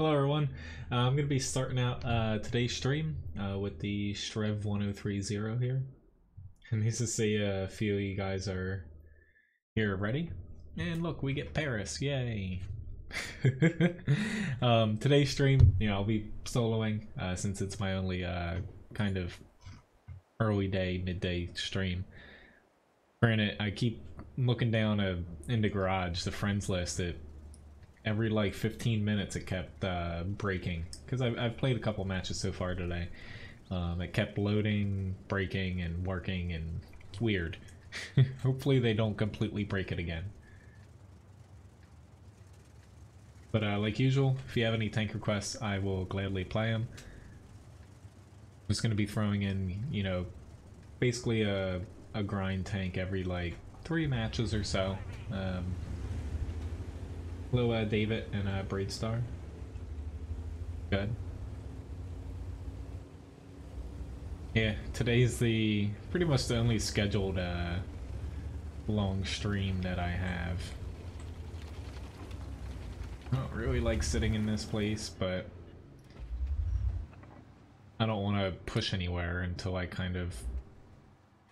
Hello everyone, I'm going to be starting out today's stream with the Strev 1030 here. And nice to see a few of you guys are here already. And look, we get Paris, yay! Today's stream, I'll be soloing since it's my only kind of early day, midday stream. Granted, I keep looking down in the garage, the friends list, every like 15 minutes it kept breaking because I've played a couple matches so far today. It kept loading, breaking, and working, and it's weird. Hopefully they don't completely break it again. But like usual, if you have any tank requests, I will gladly play them. I'm just going to be throwing in, basically a grind tank every like 3 matches or so. Hello, David and Braidstar. Good. Yeah, today's pretty much the only scheduled long stream that I have. I don't really like sitting in this place, but I don't want to push anywhere until I kind of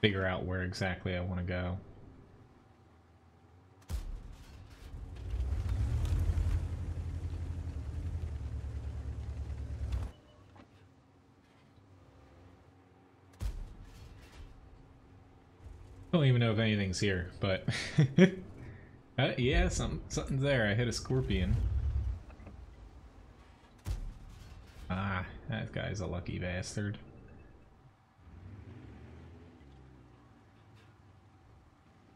figure out where exactly I want to go. I don't even know if anything's here, but yeah, something's there. I hit a scorpion. Ah, that guy's a lucky bastard.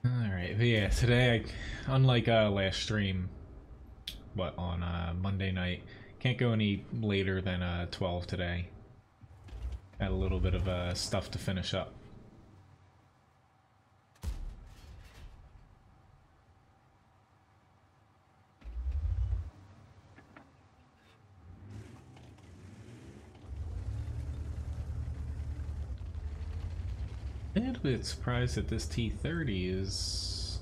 Alright, but yeah, today, unlike last stream, on Monday night, can't go any later than 12 today. Got a little bit of stuff to finish up. I'm a bit surprised that this T-30 is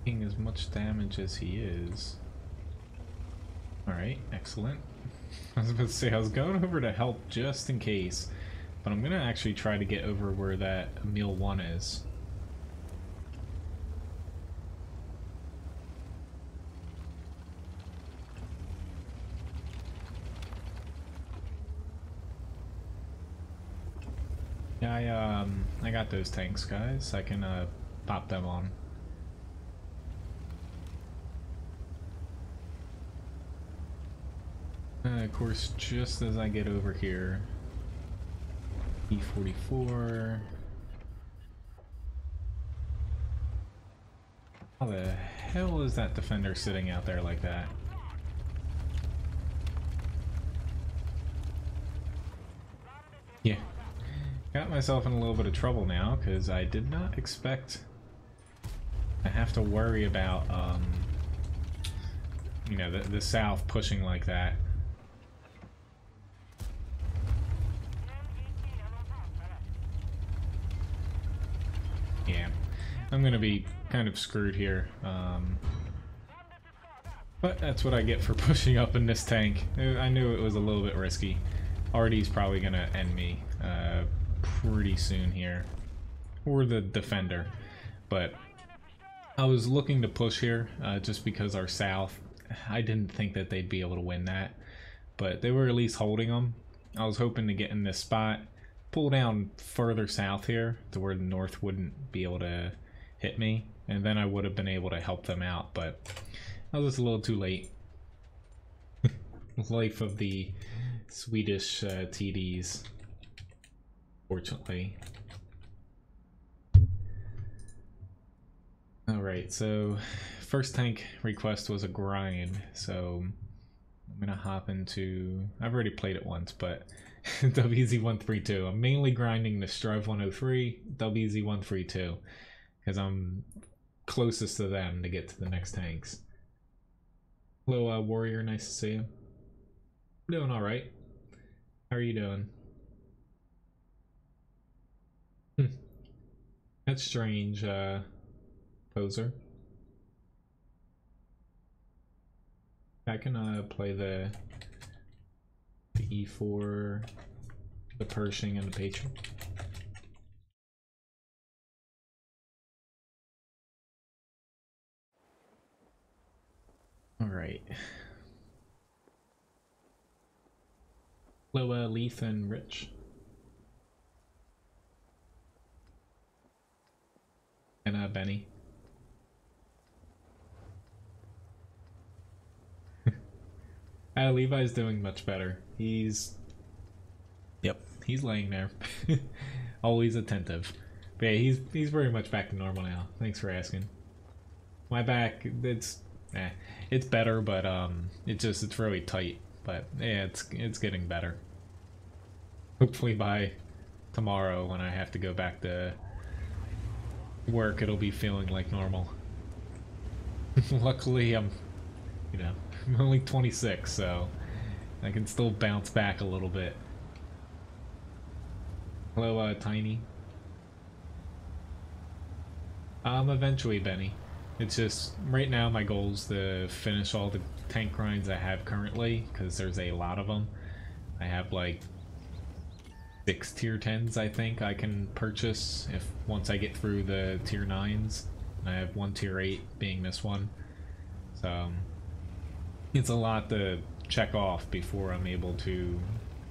taking as much damage as he is. Alright, excellent. I was about to say, I was going over to help just in case, but I'm gonna actually try to get over where that Emil 1 is. Yeah, I got those tanks, guys. I can pop them on. Of course, just as I get over here, E44. How the hell is that defender sitting out there like that? Yeah. Got myself in a little bit of trouble now because I did not expect to have to worry about, the South pushing like that. Yeah, I'm gonna be kind of screwed here, but that's what I get for pushing up in this tank. I knew it was a little bit risky. Artie's probably gonna end me pretty soon here, or the defender, but I was looking to push here just because our South, I didn't think that they'd be able to win that, but they were at least holding them. I was hoping to get in this spot, pull down further south here to where the North wouldn't be able to hit me, and then I would have been able to help them out, but I was just a little too late. Life of the Swedish TDs, fortunately. Alright, so first tank request was a grind, so I'm gonna hop into, I've already played it once, but WZ132. I'm mainly grinding the Strive 103, WZ132, because I'm closest to them to get to the next tanks. Hello, Warrior, nice to see you. Doing alright. How are you doing? That's strange, poser. I can play the E4, the Pershing, and the Patriot. Alright. Hello, Leith and Rich. And Benny. Levi's doing much better. He's laying there. Always attentive. But yeah, he's very much back to normal now. Thanks for asking. My back, it's better, but it's really tight. But yeah, it's getting better. Hopefully by tomorrow when I have to go back to work, it'll be feeling like normal. Luckily, I'm only 26, so I can still bounce back a little bit. Hello, Tiny. Eventually, Benny. It's just, right now my goal is to finish all the tank grinds I have currently, because there's a lot of them. I have like 6 tier 10s I think I can purchase once I get through the tier 9s. And I have 1 tier 8 being this one. So it's a lot to check off before I'm able to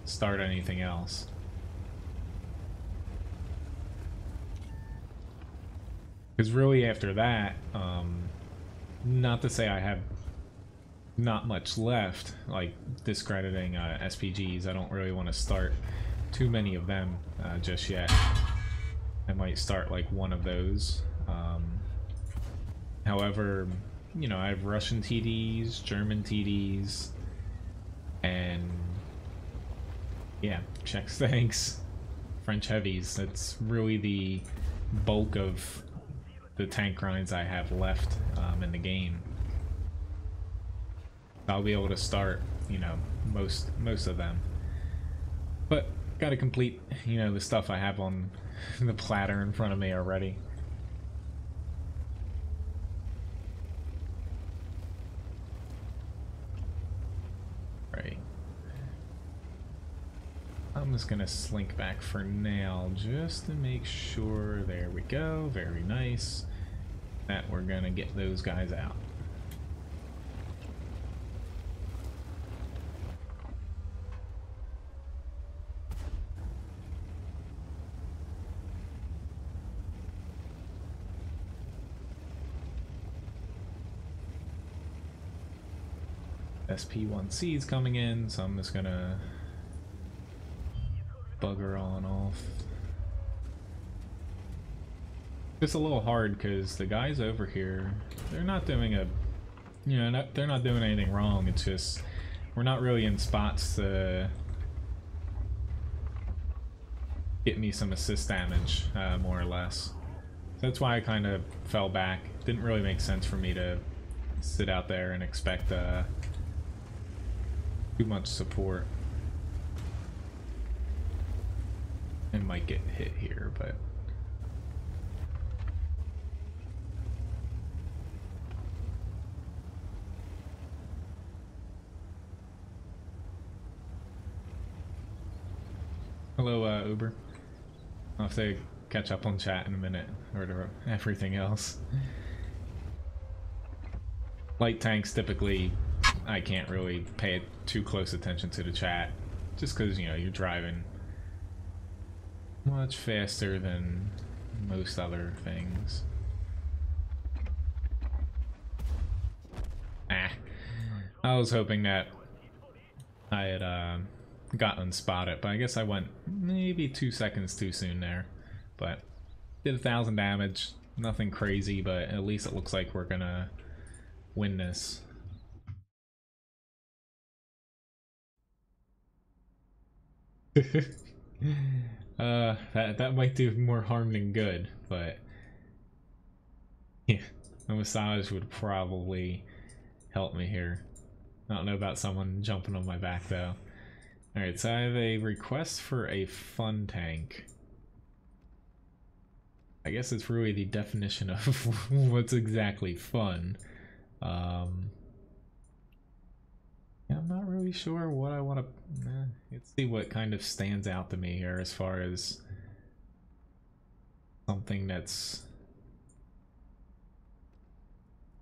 start anything else. Because really after that, not to say I have not much left, like discrediting SPGs, I don't really want to start too many of them just yet. I might start like one of those. However, I have Russian TDs, German TDs, and yeah, Czech tanks, French heavies. That's really the bulk of the tank grinds I have left in the game. I'll be able to start, most of them. But gotta complete, the stuff I have on the platter in front of me already. Right. I'm just gonna slink back for now just to make sure. There we go. Very nice. That we're gonna get those guys out. SP1C is coming in, so I'm just gonna bugger on off. It's a little hard because the guys over here, they're not doing they're not doing anything wrong. It's just we're not really in spots to get me some assist damage, more or less. So that's why I kind of fell back. Didn't really make sense for me to sit out there and expect too much support. I might get hit here, but hello, Uber. I'll have to catch up on chat in a minute, or to everything else. Light tanks, typically, I can't really pay too close attention to the chat, just because, you're driving much faster than most other things. I was hoping that I had gotten spotted, but I guess I went maybe 2 seconds too soon there. But did 1,000 damage, nothing crazy, but at least it looks like we're gonna win this. That might do more harm than good, but yeah, a massage would probably help me here. I don't know about someone jumping on my back though. Alright, so I have a request for a fun tank. I guess it's really the definition of what's exactly fun. sure what I want to... let's see what kind of stands out to me here as far as something that's...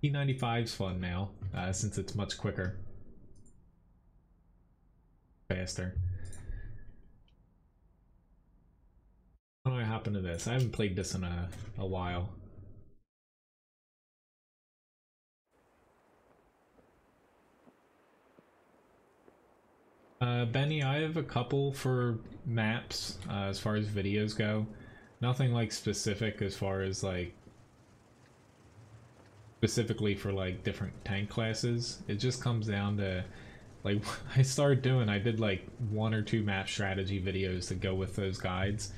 P95's fun now, since it's much quicker. Faster. How do I hop into this? I haven't played this in a while. Benny, I have a couple for maps as far as videos go. Nothing like specific as far as like specifically for like different tank classes. It just comes down to like I did like 1 or 2 map strategy videos to go with those guides,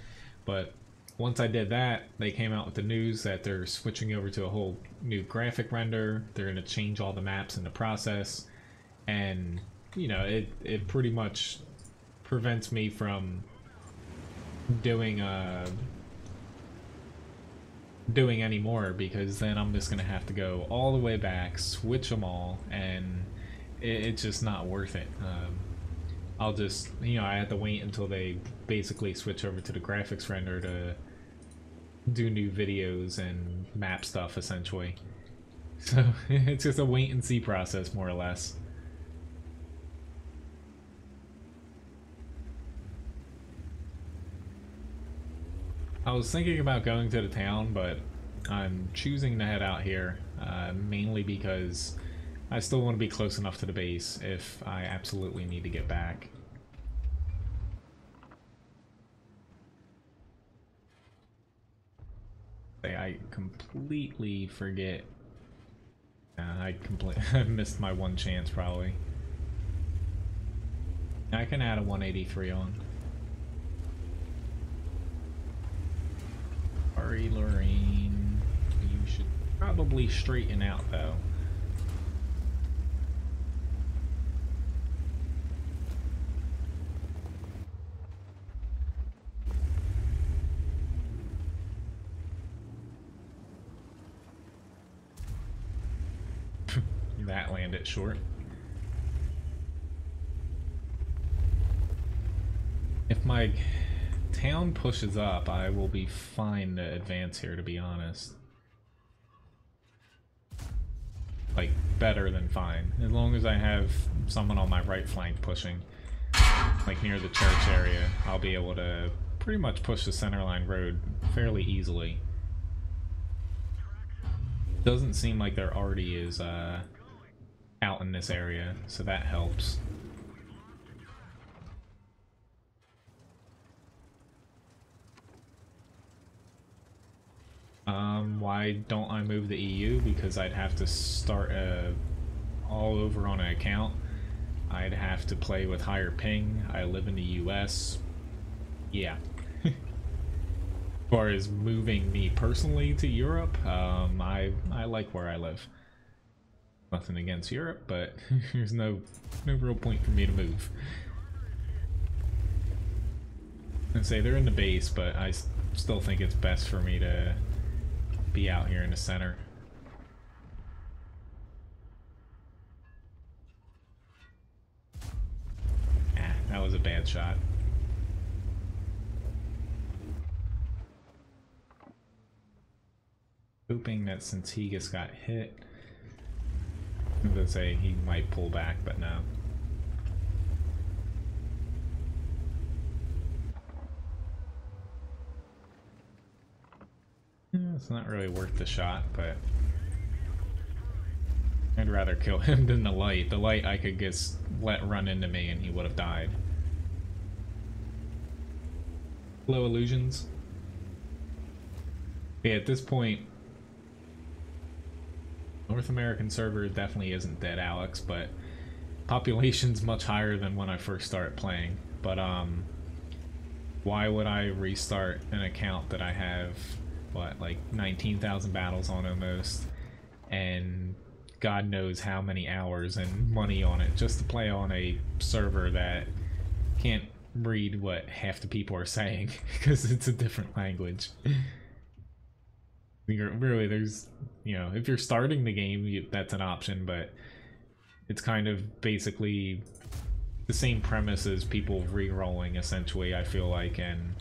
but once I did that, they came out with the news that they're switching over to a whole new graphic render. They're going to change all the maps in the process, and you know, it pretty much prevents me from doing any more, because then I'm just gonna have to go all the way back, switch them all, and it's just not worth it. I'll just, you know, I have to wait until they basically switch over to the graphics render to do new videos and map stuff, essentially. So it's just a wait and see process, more or less. I was thinking about going to the town, but I'm choosing to head out here, mainly because I still want to be close enough to the base if I absolutely need to get back. I completely forget. I missed my one chance, probably. I can add a 183 on. Sorry, Lorraine. You should probably straighten out, though. That landed short. If my town pushes up, I will be fine to advance here, to be honest. Like, better than fine. As long as I have someone on my right flank pushing, like near the church area, I'll be able to pretty much push the centerline road fairly easily. Doesn't seem like there already is out in this area, so that helps. Why don't I move the EU? Because I'd have to start all over on an account. I'd have to play with higher ping. I live in the US. Yeah. As far as moving me personally to Europe, I like where I live. Nothing against Europe, but there's no real point for me to move. I'd say they're in the base, but I still think it's best for me to be out here in the center. That was a bad shot. Hoping that since he just got hit, I'm gonna say he might pull back, but no. It's not really worth the shot, but I'd rather kill him than the light. The light I could just let run into me and he would have died. Hello, illusions. Yeah, at this point, North American server definitely isn't dead, Alex, but population's much higher than when I first started playing. But why would I restart an account that I have, what, like 19,000 battles on almost, and God knows how many hours and money on it just to play on a server that can't read what half the people are saying because it's a different language. Really, there's, you know, if you're starting the game, that's an option, but it's kind of basically the same premise as people re-rolling, essentially, I feel like, and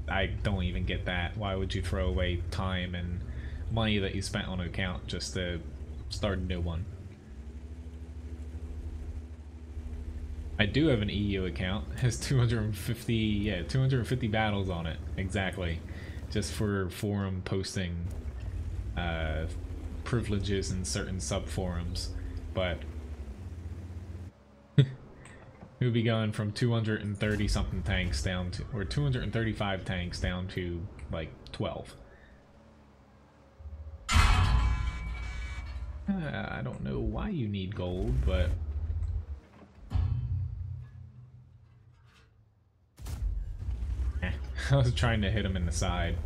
I don't even get that. Why would you throw away time and money that you spent on an account just to start a new one? I do have an EU account. It has 250 battles on it, exactly, just for forum posting privileges in certain sub forums, but we'll be going from 230 something tanks down to, or 235 tanks down to like 12. I don't know why you need gold, but I was trying to hit him in the side.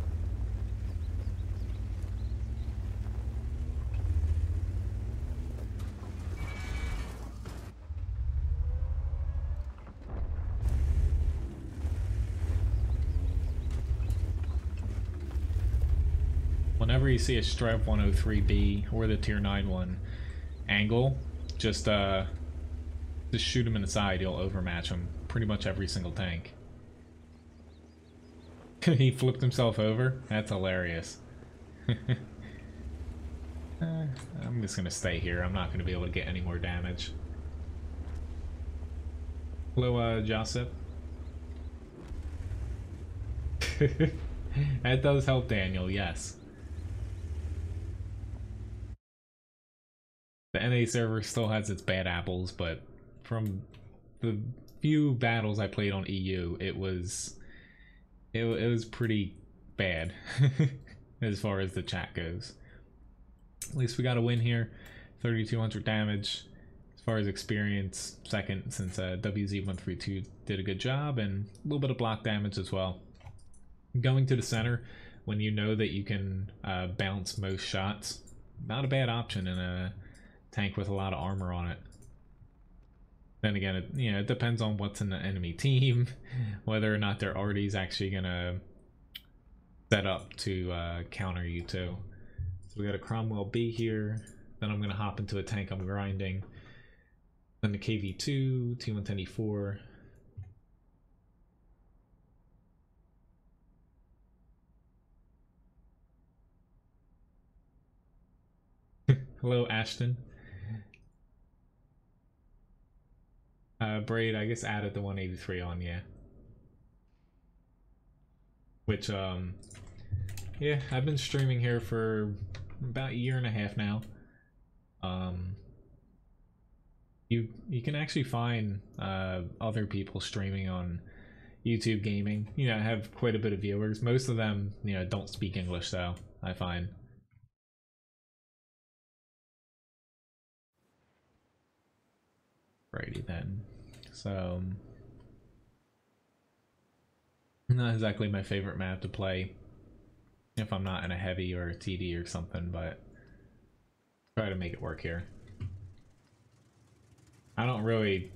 Whenever you see a Stripe 103B or the Tier 9 one angle, just shoot him in the side, you'll overmatch him pretty much every single tank. He flipped himself over? That's hilarious. I'm just gonna stay here. I'm not gonna be able to get any more damage. Hello, Joseph. That does help, Daniel, yes. The NA server still has its bad apples, but from the few battles I played on EU, it was pretty bad as far as the chat goes. At least we got a win here. 3,200 damage. As far as experience, second, since WZ132 did a good job, and a little bit of block damage as well. Going to the center when you know that you can bounce most shots, not a bad option in a tank with a lot of armor on it. Then again, it depends on what's in the enemy team, whether or not their arty's actually gonna set up to counter you too. So we got a Cromwell B here. Then I'm gonna hop into a tank I'm grinding. Then the KV2, T110E4. Hello, Ashton. Braid, I guess added the 183 on, yeah. Which, yeah, I've been streaming here for about a year and a half now. You can actually find other people streaming on YouTube gaming. You know, I have quite a bit of viewers. Most of them, don't speak English, though, I find. Righty then. So, not exactly my favorite map to play if I'm not in a heavy or a TD or something, but try to make it work here. I don't really,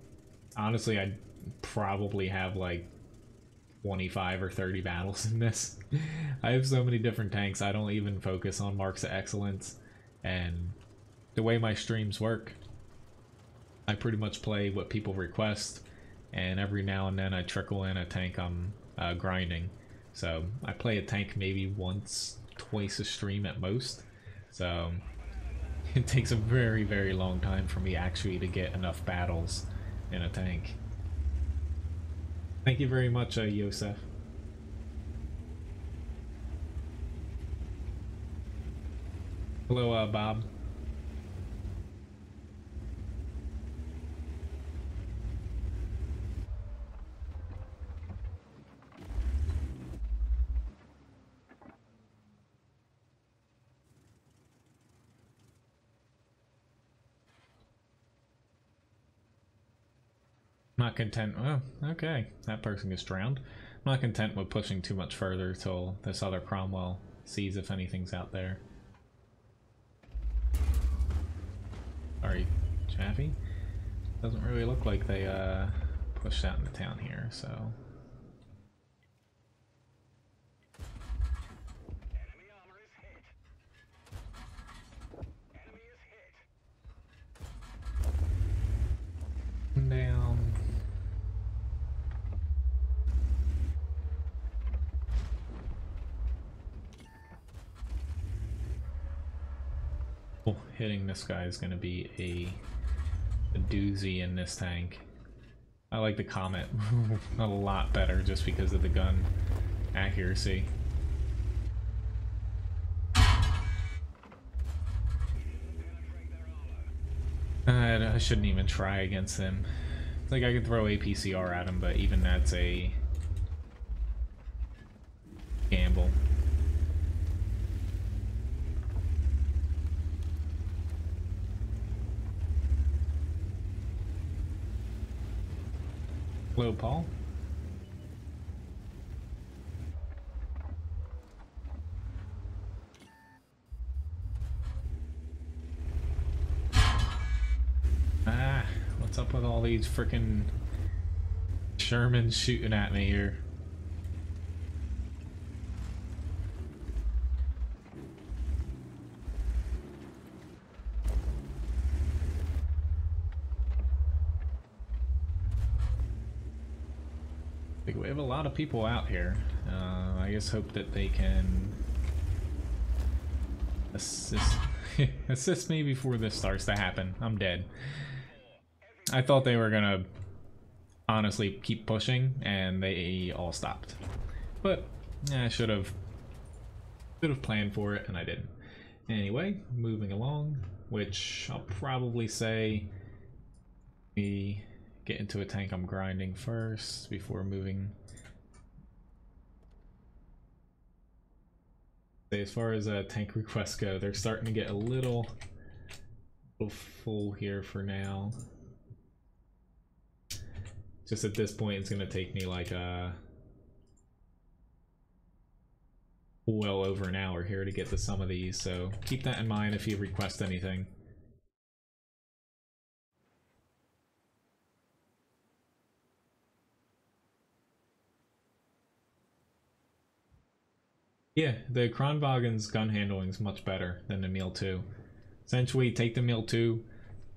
honestly, I probably have like 25 or 30 battles in this. I have so many different tanks, I don't even focus on marks of excellence, and the way my streams work, I pretty much play what people request, and every now and then I trickle in a tank I'm grinding. So I play a tank maybe once, twice a stream at most. So it takes a very, very long time for me actually to get enough battles in a tank. Thank you very much, Yosef. Hello, Bob. Not content. Oh, okay. That person gets drowned. I'm not content with pushing too much further till this other Cromwell sees if anything's out there. Sorry, Chaffee. Doesn't really look like they pushed out into town here, so. Down. Hitting this guy is going to be a doozy in this tank. I like the Comet a lot better just because of the gun accuracy. I shouldn't even try against him. It's like I could throw APCR at him, but even that's a gamble. Hello, Paul. What's up with all these frickin' Shermans shooting at me here? We have a lot of people out here. I just hope that they can assist me before this starts to happen. I'm dead. I thought they were gonna honestly keep pushing, and they all stopped. But I should have planned for it, and I didn't. Anyway, moving along, which I'll probably say we get into a tank I'm grinding first before moving. As far as tank requests go, they're starting to get a little full here for now. Just at this point, it's going to take me like well over an hour here to get to some of these, so keep that in mind if you request anything. Yeah, the Kronwagen's gun handling is much better than the Mil 2. Essentially, take the Mil 2,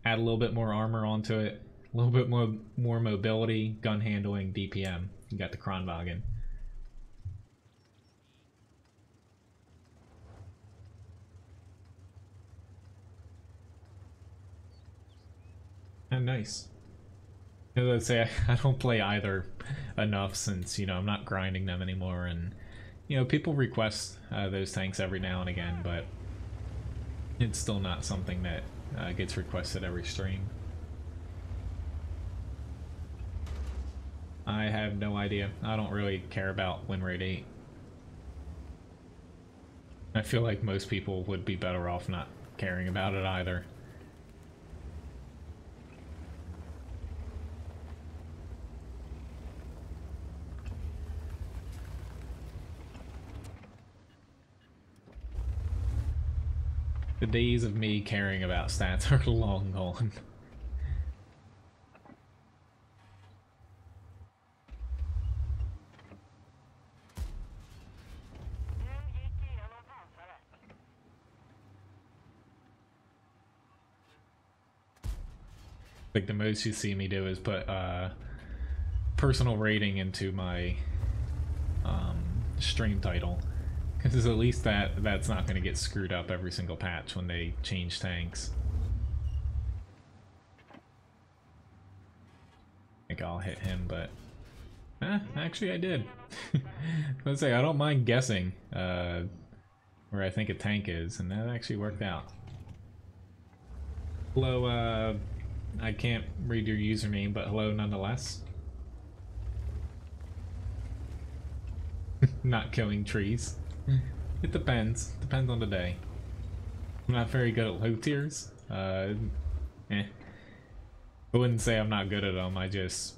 add a little bit more armor onto it, a little bit more mobility, gun handling, DPM. You got the Kronwagen. And nice. As I say, I don't play either enough since, you know, I'm not grinding them anymore, and you know, people request those tanks every now and again, but it's still not something that gets requested every stream. I have no idea. I don't really care about win rate 8. I feel like most people would be better off not caring about it either. The days of me caring about stats are long gone. Like the most you see me do is put personal rating into my stream title. Because at least that's not going to get screwed up every single patch when they change tanks. I think I'll hit him, but actually I did. Let's say I don't mind guessing where I think a tank is, and that actually worked out. Hello, I can't read your username, but hello nonetheless. Not killing trees. It depends. Depends on the day. I'm not very good at low tiers. I wouldn't say I'm not good at them. I just...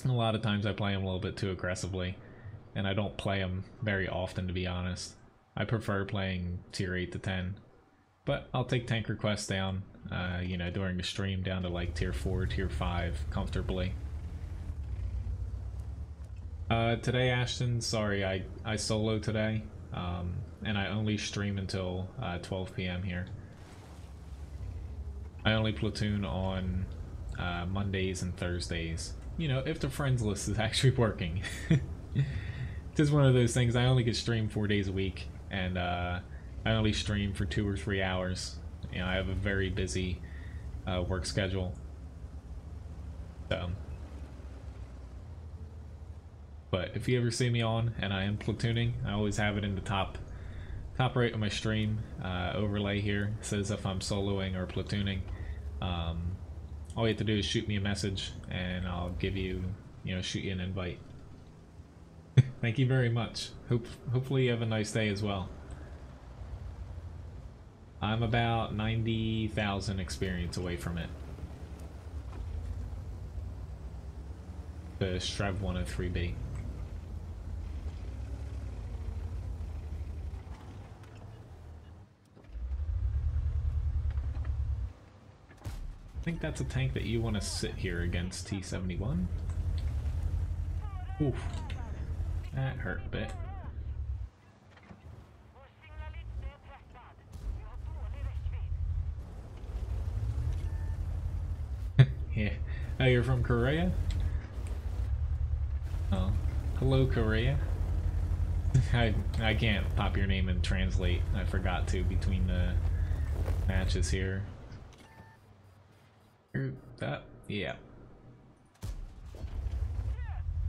a lot of times I play them a little bit too aggressively. And I don't play them very often, to be honest. I prefer playing tier 8 to 10. But I'll take tank requests down, you know, during the stream down to like tier 4, tier 5 comfortably. Today, Ashton, sorry, I solo today, and I only stream until 12 p.m. here. I only platoon on Mondays and Thursdays. You know, if the friends list is actually working. Just one of those things. I only get stream 4 days a week, and I only stream for 2 or 3 hours You know, I have a very busy work schedule. So, but if you ever see me on and I am platooning, I always have it in the top right of my stream overlay here. It says if I'm soloing or platooning. All you have to do is shoot me a message and I'll give you, shoot you an invite. Thank you very much. Hopefully you have a nice day as well. I'm about 90,000 experience away from it. The Shrev 103B. I think that's a tank that you want to sit here against T-71. Oof. That hurt a bit. Yeah. Oh, you're from Korea? Oh. Hello, Korea. I can't pop your name and translate. I forgot to between the matches here. Yeah.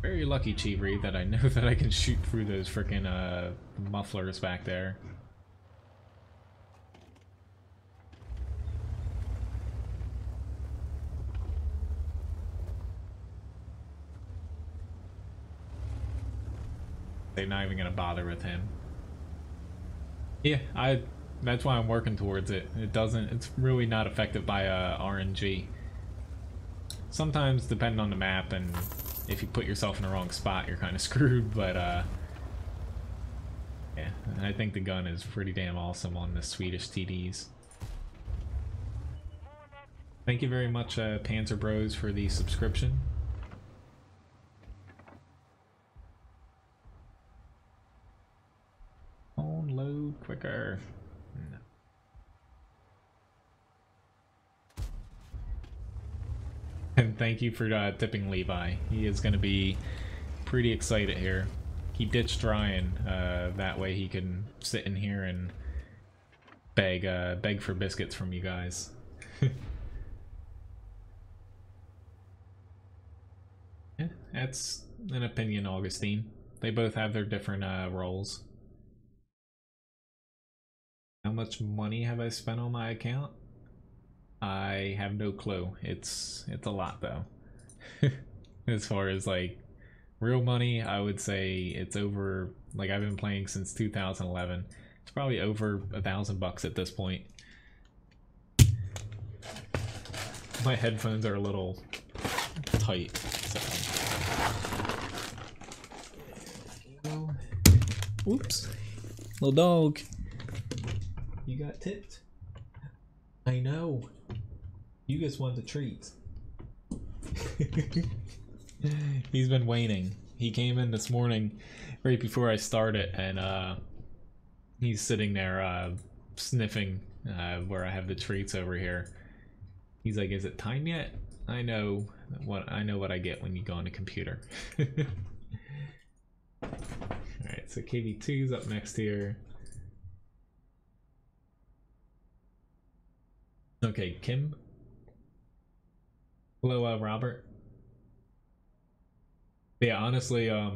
Very lucky, Chivery, that I know that I can shoot through those frickin' mufflers back there. They're not even gonna bother with him. Yeah, that's why I'm working towards it. It's really not affected by RNG. Sometimes, depending on the map and if you put yourself in the wrong spot, you're kind of screwed, but yeah, I think the gun is pretty damn awesome on the Swedish TDs. Thank you very much, Panzer Bros, for the subscription. Load quicker. No. And thank you for tipping Levi. He is going to be pretty excited here. He ditched Ryan. That way he can sit in here and beg for biscuits from you guys. Yeah, that's an opinion, Augustine. They both have their different roles. How much money have I spent on my account? I have no clue. It's a lot though. As far as like real money, I would say it's over, like I've been playing since 2011. It's probably over $1,000 at this point. My headphones are a little tight, so. Oops. Little dog. You got tipped? I know. You just want the treats. He's been waning. He came in this morning right before I started, and he's sitting there sniffing where I have the treats over here. He's like, "Is it time yet?" I know what I get when you go on the computer. Alright, so KV2's up next here. Okay, Kim. Hello, Robert. Yeah, honestly, I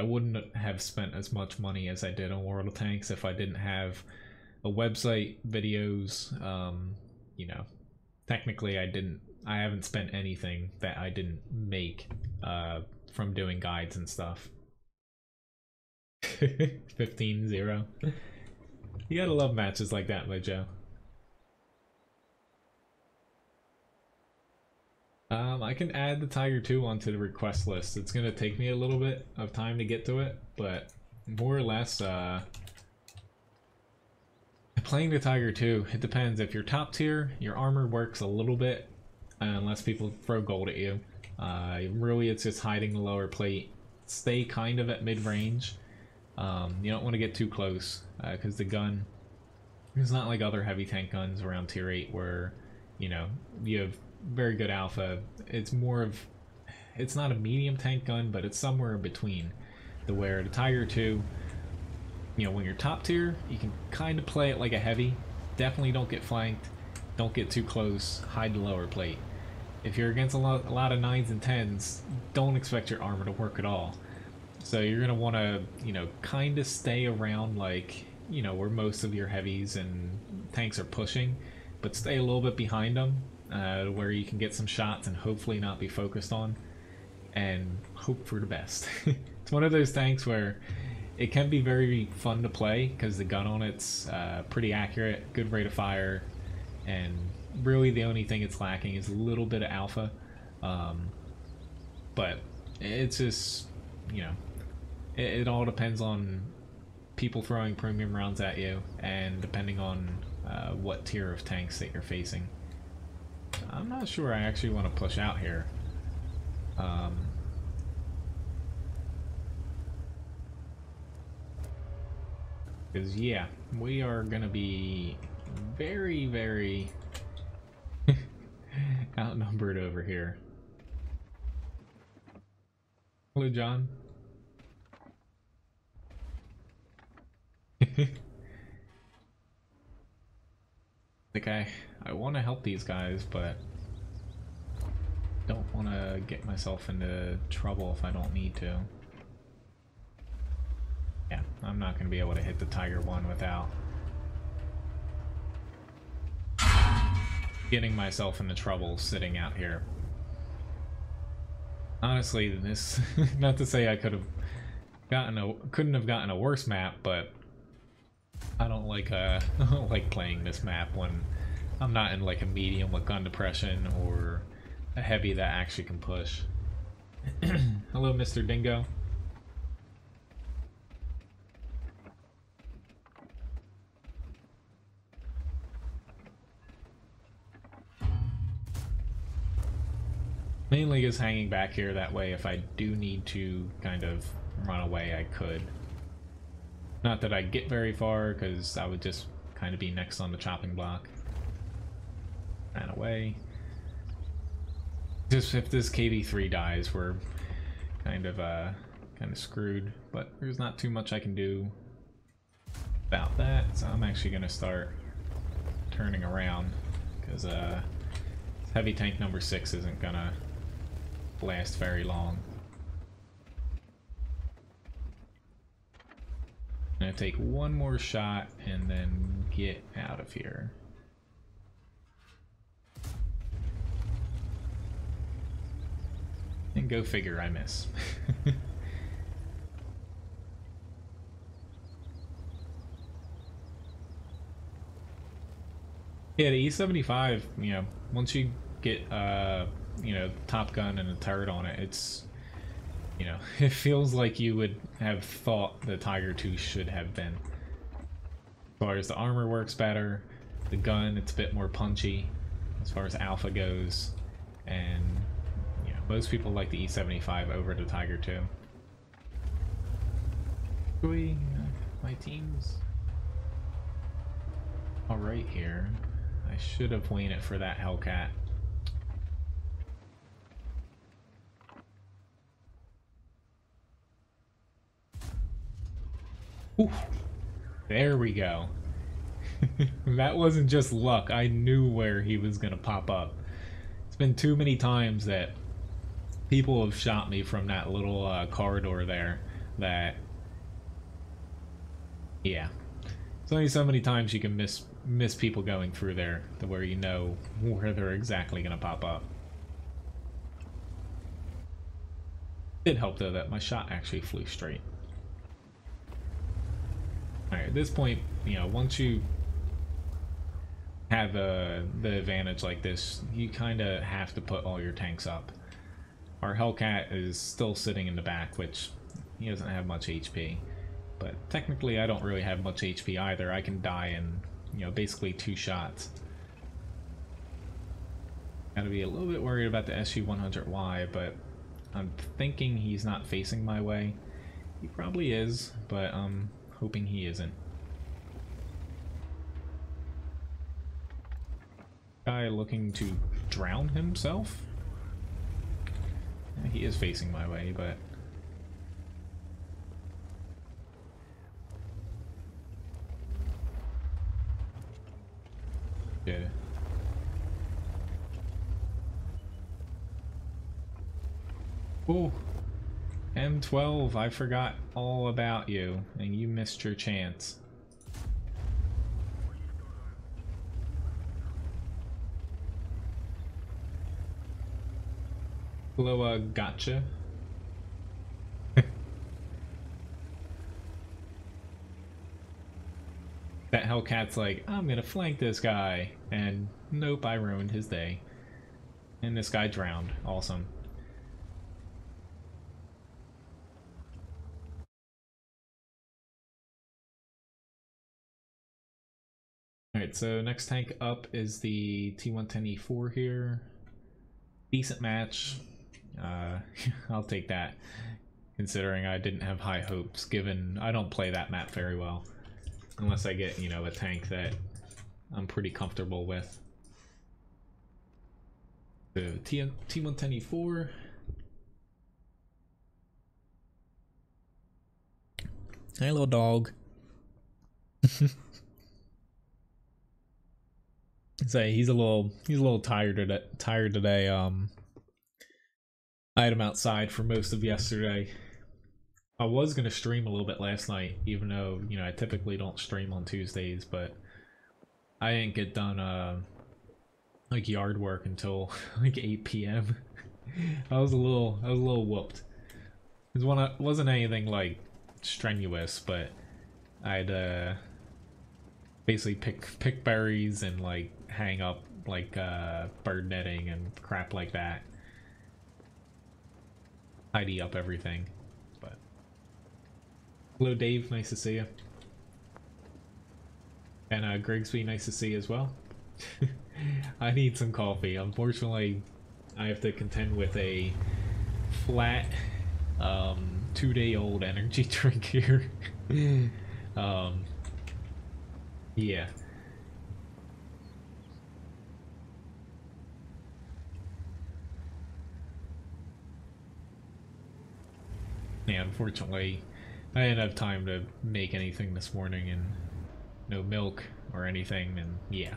wouldn't have spent as much money as I did on World of Tanks if I didn't have a website, videos, technically I haven't spent anything that I didn't make from doing guides and stuff. 15-0. You gotta love matches like that, my Joe. I can add the Tiger 2 onto the request list. It's gonna take me a little bit of time to get to it, but more or less, playing the Tiger 2, it depends. If you're top tier, your armor works a little bit, unless people throw gold at you. Really, it's just hiding the lower plate. Stay kind of at mid-range. You don't want to get too close, because the gun is not like other heavy tank guns around tier 8 where, you have very good alpha. It's not a medium tank gun, but it's somewhere in between. Where the Tiger 2, when you're top tier, you can kind of play it like a heavy, definitely don't get flanked. Don't get too close. Hide the lower plate. If you're against a lot of 9s and 10s, don't expect your armor to work at all. So you're going to want to, you know, kind of stay around, like, you know, where most of your heavies and tanks are pushing, but stay a little bit behind them, where you can get some shots and hopefully not be focused on, and hope for the best. It's one of those tanks where it can be very fun to play because the gun on it's pretty accurate, good rate of fire, and really the only thing it's lacking is a little bit of alpha. But it's just, you know, it all depends on people throwing premium rounds at you, and depending on what tier of tanks that you're facing. I'm not sure I actually want to push out here. Because, yeah, we are going to be very, very outnumbered over here. Hello, John. Like, I want to help these guys, but don't want to get myself into trouble if I don't need to. Yeah, I'm not going to be able to hit the Tiger 1 without getting myself into trouble sitting out here. Honestly, this, not to say I couldn't have gotten a worse map, but I don't like playing this map when I'm not in like a medium with gun depression or a heavy that actually can push. Hello, Mr. Dingo. Mainly just hanging back here, that way if I do need to kind of run away, I could. Not that I'd get very far, because I would just kind of be next on the chopping block. Ran away. Just if this KV3 dies, we're kind of screwed, but there's not too much I can do about that, so I'm actually going to start turning around, because heavy tank number 6 isn't going to last very long. I'm gonna take one more shot and then get out of here. And go figure, I miss. Yeah, the E75, you know, once you get you know, Top Gun and a turret on it, it's, you know, it feels like you would have thought the Tiger 2 should have been. As far as the armor works better, the gun, it's a bit more punchy as far as alpha goes, and, you know, most people like the E75 over the Tiger 2. My team's alright here. I should have waited for that Hellcat. Ooh, there we go. That wasn't just luck. I knew where he was gonna pop up. It's been too many times that people have shot me from that little corridor there that, yeah. It's only so many times you can miss people going through there to where you know where they're exactly gonna pop up. It did help though that my shot actually flew straight. Alright, at this point, you know, once you have the advantage like this, you kind of have to put all your tanks up. Our Hellcat is still sitting in the back, which he doesn't have much HP. But technically, I don't really have much HP either. I can die in, you know, basically 2 shots. Gotta be a little bit worried about the SU-100Y, but I'm thinking he's not facing my way. He probably is, but hoping he isn't. Guy looking to drown himself? Yeah, he is facing my way, but Yeah. Oh, M12, I forgot all about you, and you missed your chance. Hello, gotcha. That Hellcat's like, I'm gonna flank this guy, and nope, I ruined his day. And this guy drowned. Awesome. Alright, so next tank up is the T110E4 here. Decent match. I'll take that, considering I didn't have high hopes, given I don't play that map very well. Unless I get, you know, a tank that I'm pretty comfortable with. The T110E4. Hey, little dog. Say he's a little tired today. I had him outside for most of yesterday. I was gonna stream a little bit last night, even though, you know, I typically don't stream on Tuesdays, but I didn't get done like yard work until like 8 p.m. I was a little whooped. It wasn't anything like strenuous, but I'd basically pick berries and like hang up like bird netting and crap like that. Tidy up everything. But hello Dave, nice to see you. And Grigsby, nice to see you as well. I need some coffee. Unfortunately, I have to contend with a flat 2-day-old energy drink here. Yeah. Yeah, unfortunately, I didn't have time to make anything this morning, and no milk or anything, and yeah.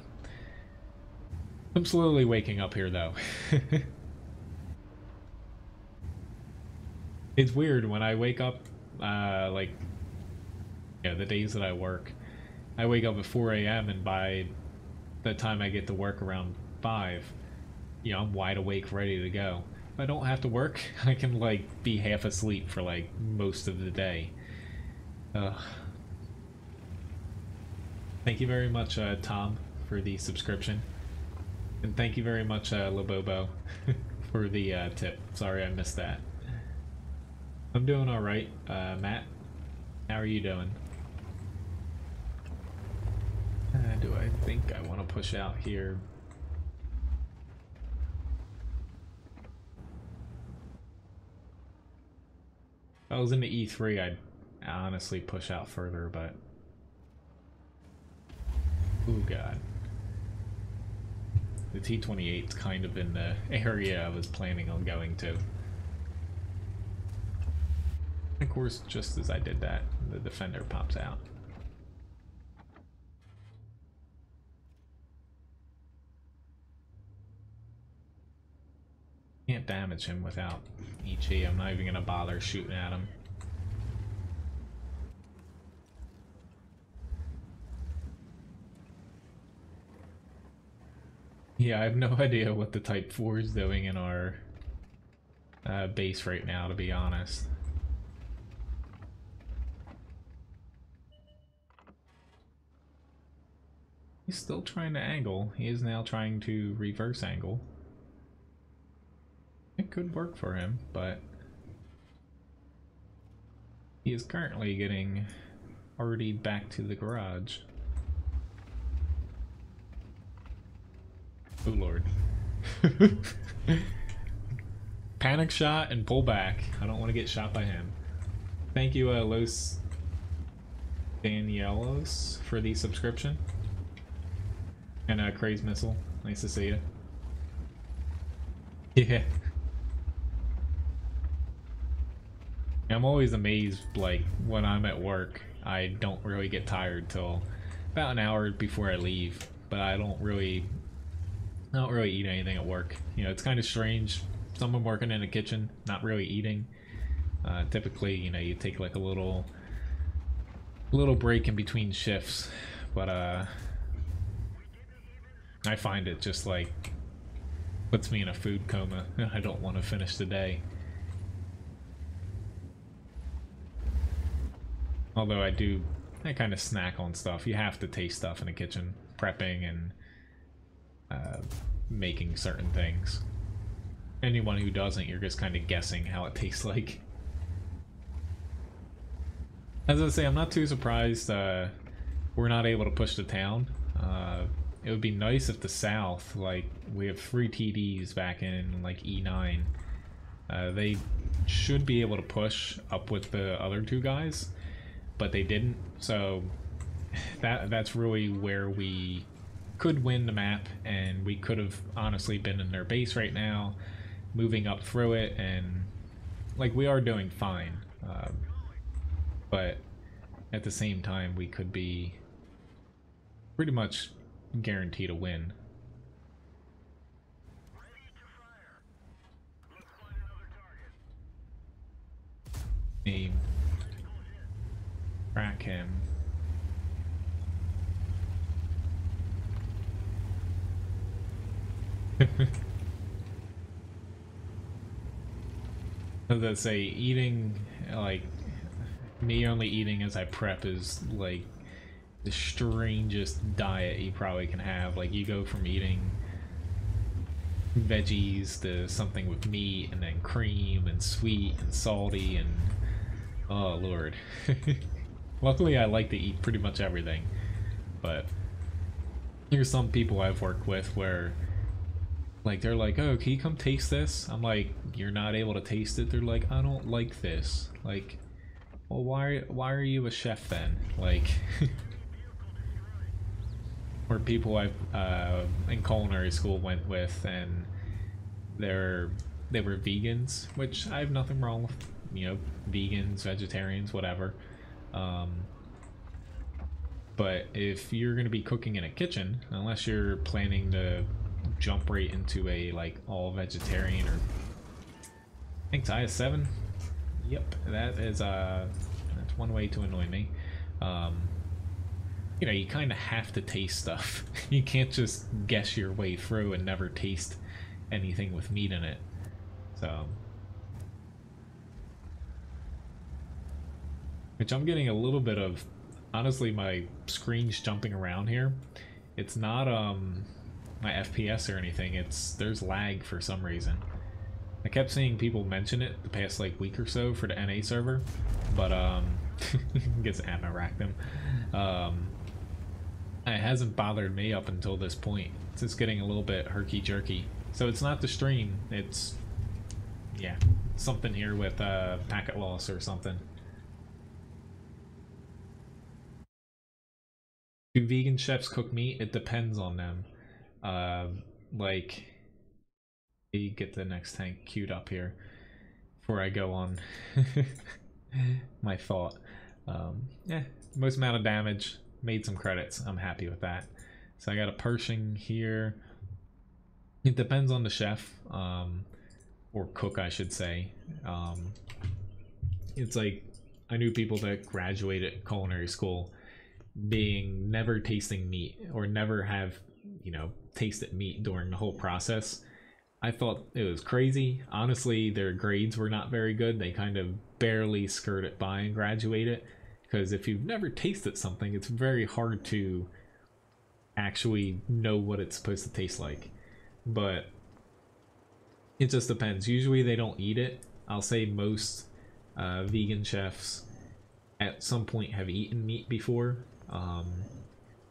I'm slowly waking up here, though. It's weird when I wake up, like, yeah, the days that I work. I wake up at 4 a.m. and by the time I get to work around 5, you know, I'm wide awake, ready to go. If I don't have to work, I can, like, be half asleep for, like, most of the day. Thank you very much, Tom, for the subscription. And thank you very much, Labobo, for the tip. Sorry I missed that. I'm doing alright. Matt, how are you doing? Do I think I want to push out here? If I was in the E3, I'd honestly push out further, but... Oh god. The T-28's kind of in the area I was planning on going to. Of course, just as I did that, the defender pops out. Can't damage him without EG. I'm not even gonna bother shooting at him. Yeah, I have no idea what the Type 4 is doing in our base right now, to be honest. He's still trying to angle. He is now trying to reverse angle. It could work for him, but he is currently getting already back to the garage. Oh lord. Panic shot and pull back. I don't want to get shot by him. Thank you, Los Danielos, for the subscription. And Craze Missile, nice to see you. Yeah. I'm always amazed, like, when I'm at work, I don't really get tired till about an hour before I leave. but I don't really eat anything at work. You know, it's kind of strange. Someone working in a kitchen, not really eating. Typically, you know, you take like a little break in between shifts, but I find it just like puts me in a food coma. I don't want to finish the day. Although I kind of snack on stuff. You have to taste stuff in the kitchen, prepping and making certain things. Anyone who doesn't, you're just kind of guessing how it tastes like. As I say, I'm not too surprised we're not able to push the town. It would be nice if the South, like, we have 3 TDs back in, like, E9. They should be able to push up with the other 2 guys, but they didn't, so that's really where we could win the map, and we could have honestly been in their base right now, moving up through it, and, like, we are doing fine. But at the same time, we could be pretty much guaranteed a win. Aim. Crack him. As I say, eating, like, me only eating as I prep is, like, the strangest diet you probably can have. Like, you go from eating veggies to something with meat, and then cream, and sweet, and salty, and... oh, Lord. Luckily, I like to eat pretty much everything, but there's some people I've worked with where, like, they're like, oh, can you come taste this? I'm like, you're not able to taste it? They're like, I don't like this. Like, well, why are you a chef then? Like, or people I've in culinary school went with, and they were vegans, which I have nothing wrong with, you know, vegans, vegetarians, whatever. But if you're going to be cooking in a kitchen, unless you're planning to jump right into a, like, all vegetarian, or I think Ty is 7. Yep, that is that's one way to annoy me. You know, you kind of have to taste stuff. You can't just guess your way through and never taste anything with meat in it. So, which I'm getting a little bit of, honestly, my screen's jumping around here. It's not my FPS or anything, there's lag for some reason. I kept seeing people mention it the past, like, week or so for the NA server, but gets Atma racked them. It hasn't bothered me up until this point. It's just getting a little bit herky-jerky. So it's not the stream, it's, yeah, something here with packet loss or something. Do vegan chefs cook meat? It depends on them. Like, you get the next tank queued up here before I go on my thought. Yeah, most amount of damage, made some credits. I'm happy with that. So I got a Pershing here. It depends on the chef, or cook, I should say. It's like, I knew people that graduated culinary school being never tasting meat, or never have, you know, tasted meat during the whole process. I thought it was crazy. Honestly, their grades were not very good. They kind of barely skirted by and graduated, because if you've never tasted something, it's very hard to actually know what it's supposed to taste like. But it just depends. Usually they don't eat it. I'll say most vegan chefs at some point have eaten meat before,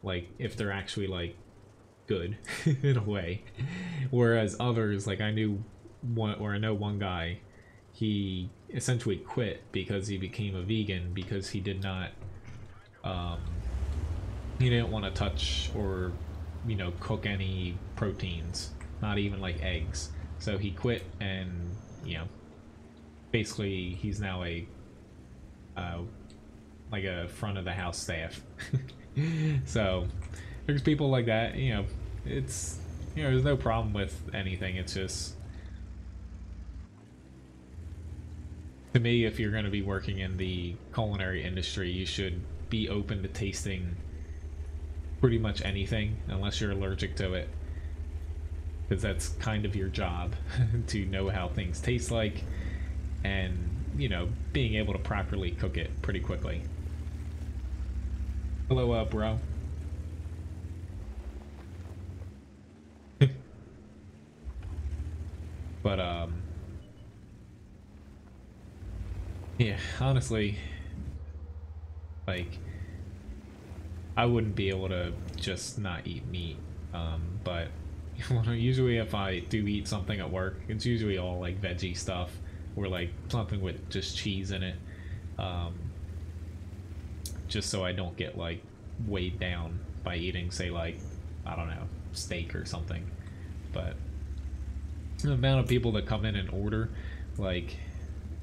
like, if they're actually, like, good in a way. Whereas others, like, I know one guy, he essentially quit because he became a vegan because he did not he didn't want to touch or, you know, cook any proteins, not even like eggs. So he quit, and, you know, basically he's now a like a front of the house staff. So There's people like that, you know, it's, you know, there's no problem with anything. It's just, to me, if you're going to be working in the culinary industry, you should be open to tasting pretty much anything, unless you're allergic to it. Because that's kind of your job, to know how things taste like, and, you know, being able to properly cook it pretty quickly. Hello, bro. But, yeah, honestly, like, I wouldn't be able to just not eat meat, but usually if I do eat something at work, it's usually all, like, veggie stuff, or, like, something with just cheese in it, just so I don't get, like, weighed down by eating, say, like, I don't know, steak or something. But the amount of people that come in and order, like,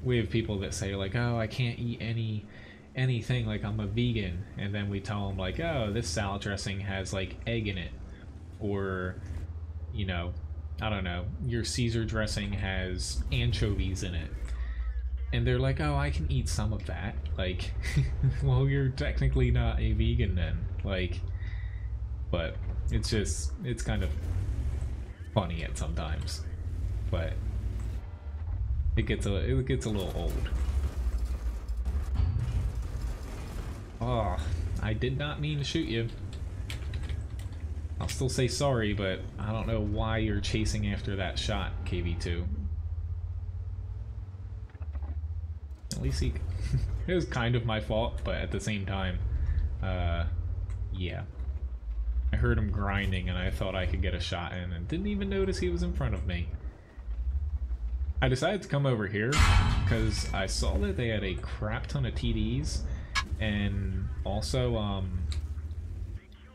we have people that say, like, oh, I can't eat anything, like, I'm a vegan, and then we tell them, like, oh, this salad dressing has, like, egg in it, or, you know, I don't know, your Caesar dressing has anchovies in it, and they're like, oh, I can eat some of that. Like, well, you're technically not a vegan then, like, but it's just, it's kind of funny at sometimes, but it gets a little old. Oh, I did not mean to shoot you. I'll still say sorry, but I don't know why you're chasing after that shot, KV2. At least he... it was kind of my fault, but at the same time, yeah. I heard him grinding and I thought I could get a shot in and didn't even notice he was in front of me. I decided to come over here because I saw that they had a crap ton of TDs and also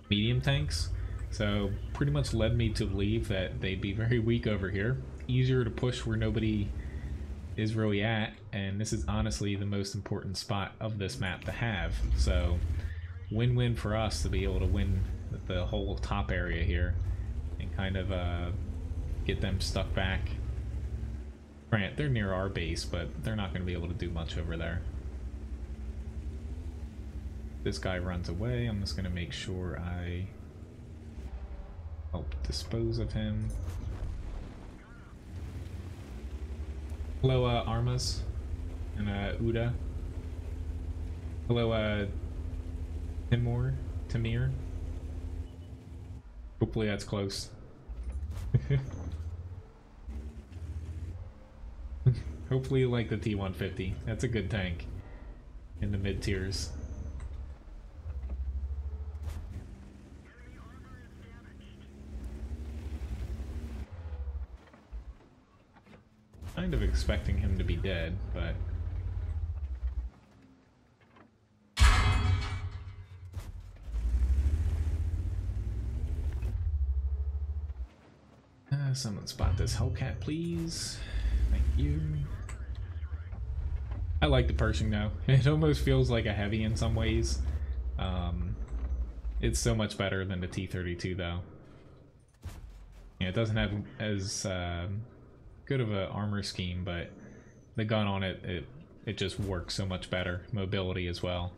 medium tanks, so pretty much led me to believe that they'd be very weak over here, easier to push where nobody is really at, and this is honestly the most important spot of this map to have, so win-win for us to be able to win the whole top area here and kind of get them stuck back. Grant, they're near our base, but they're not going to be able to do much over there. This guy runs away. I'm just going to make sure I help dispose of him. Hello, Armas and Uda. Hello, Tamir. Hopefully that's close. Hopefully you like the T-150. That's a good tank in the mid tiers. Kind of expecting him to be dead, but someone spot this Hellcat, please. Thank you. I like the Pershing though. It almost feels like a heavy in some ways. It's so much better than the T-32 though. Yeah, it doesn't have as good of an armor scheme, but the gun on it, it just works so much better. Mobility as well.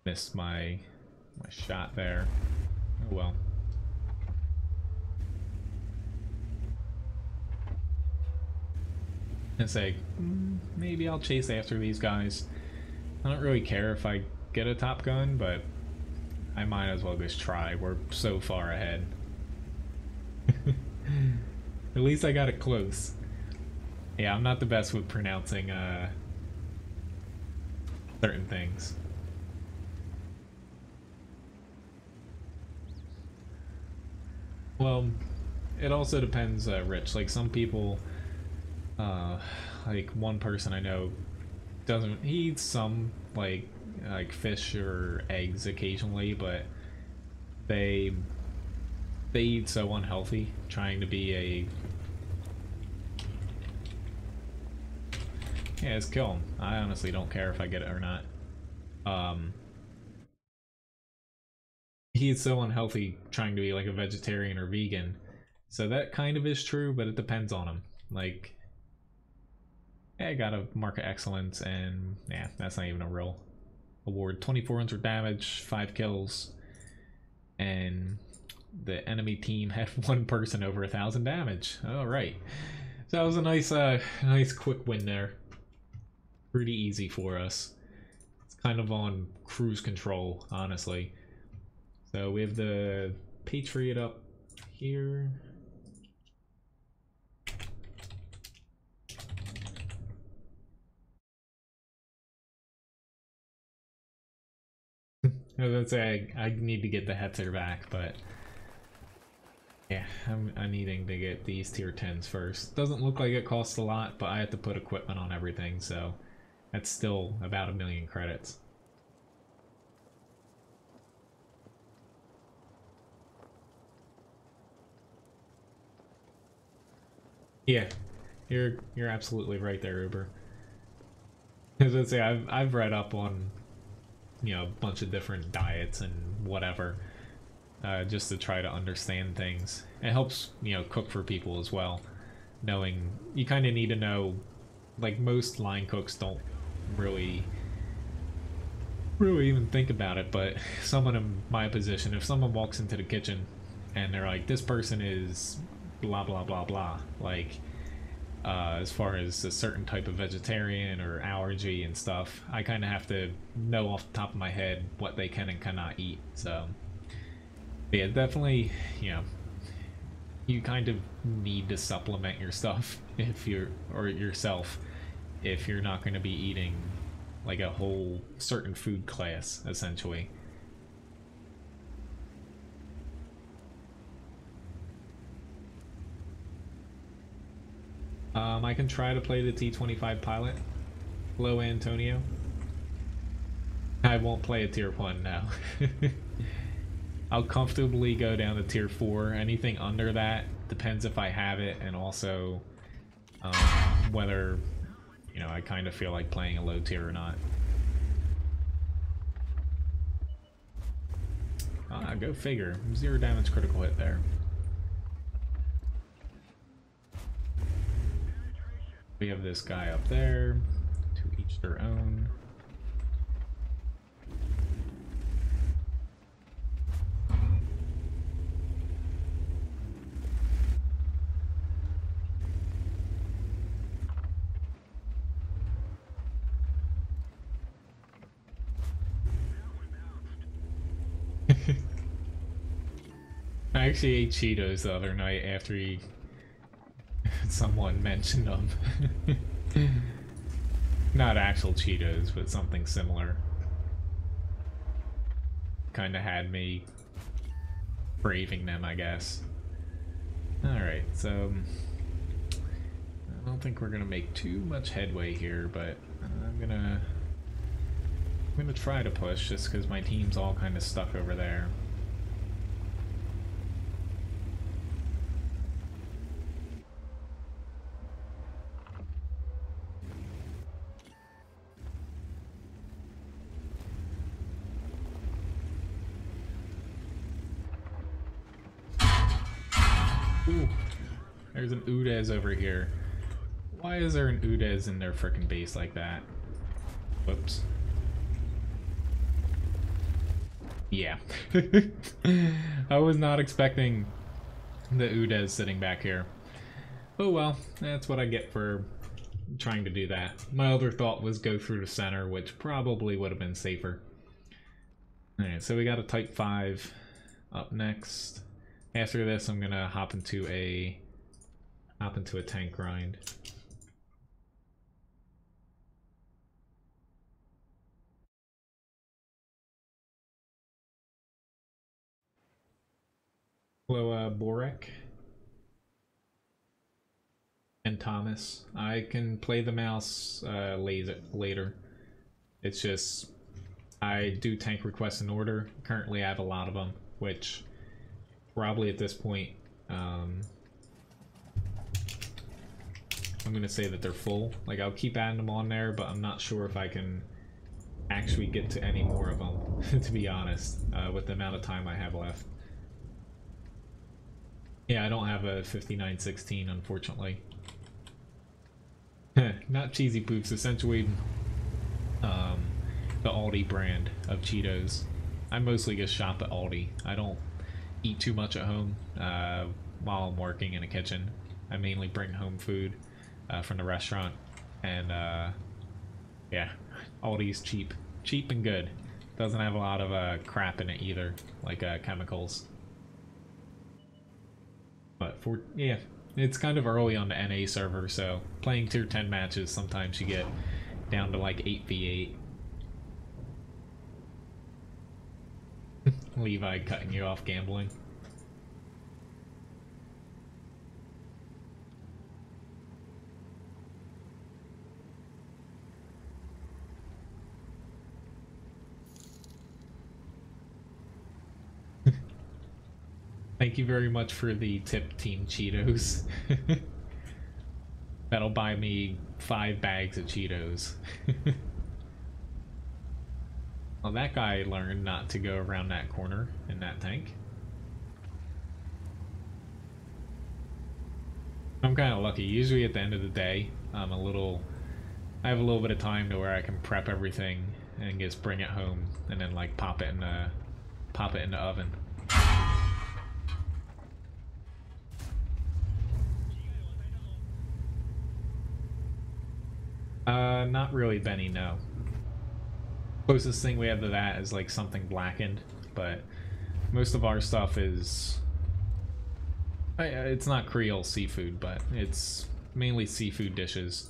Missed my shot there. Oh well. And say, maybe I'll chase after these guys. I don't really care if I get a top gun, but I might as well just try. We're so far ahead. At least I got it close. Yeah, I'm not the best with pronouncing certain things. Well, it also depends, Rich. Like some people, like one person I know doesn't, he eats some like fish or eggs occasionally, but they eat so unhealthy, trying to be a... Yeah, just kill him. I honestly don't care if I get it or not. he is so unhealthy trying to be like a vegetarian or vegan. So that kind of is true, but it depends on him. Like, yeah, I got a mark of excellence, and yeah, that's not even a real award. 2400 damage, 5 kills, and the enemy team had one person over 1,000 damage. All right, so that was a nice quick win there. Pretty easy for us. It's kind of on cruise control, honestly. So we have the Patriot up here. I was gonna say I need to get the Hetzer back, but yeah, I'm needing to get these tier 10s first. Doesn't look like it costs a lot, but I have to put equipment on everything, so that's still about 1,000,000 credits. Yeah, you're absolutely right there, Uber. As I say, I've read up on, you know, a bunch of different diets and whatever, just to try to understand things. It helps, you know, cook for people as well. Knowing you kind of need to know, like most line cooks don't really even think about it, but someone in my position, if someone walks into the kitchen and they're like, this person is blah blah blah blah, like as far as a certain type of vegetarian or allergy and stuff, I kind of have to know off the top of my head what they can and cannot eat. So yeah, definitely, you know, you kind of need to supplement your stuff if you're, or yourself, if you're not going to be eating like a whole certain food class, essentially. I can try to play the T-25 pilot. Hello, Antonio. I won't play a tier 1 now. I'll comfortably go down to tier 4. Anything under that depends if I have it, and also whether, you know, I kind of feel like playing a low tier or not. Ah, go figure. 0 damage critical hit there. We have this guy up there. To each their own. I actually ate Cheetos the other night after someone mentioned them. Not actual Cheetos, but something similar. Kinda had me craving them, I guess. Alright, so I don't think we're gonna make too much headway here, but I'm gonna try to push just because my team's all kind of stuck over there. Ooh, there's an Udez over here. Why is there an Udez in their frickin' base like that? Whoops. Yeah. I was not expecting the Udez sitting back here. Oh well, that's what I get for trying to do that. My other thought was go through the center, which probably would have been safer. Alright, so we got a Type 5 up next. After this, I'm gonna hop into a tank grind. Hello, Borek and Thomas. I can play the mouse later. It's just I do tank requests in order. Currently, I have a lot of them, which probably at this point, I'm gonna say that they're full. Like, I'll keep adding them on there, but I'm not sure if I can actually get to any more of them, to be honest, with the amount of time I have left. Yeah, I don't have a 5916, unfortunately. Not Cheesy Poops, essentially the Aldi brand of Cheetos. I mostly just shop at Aldi. I don't eat too much at home while I'm working in a kitchen. I mainly bring home food from the restaurant, and yeah, Aldi's cheap. Cheap and good. Doesn't have a lot of crap in it either, like chemicals. But yeah, it's kind of early on the NA server, so playing tier 10 matches, sometimes you get down to like 8v8. Levi cutting you off gambling. Thank you very much for the tip, Team Cheetos. That'll buy me 5 bags of Cheetos. Well, that guy learned not to go around that corner in that tank. I'm kind of lucky. Usually at the end of the day, I have a little bit of time to where I can prep everything and just bring it home and then like pop it in the oven. Not really, Benny, no. Closest thing we have to that is like something blackened, but most of our stuff is... it's not Creole seafood, but it's mainly seafood dishes,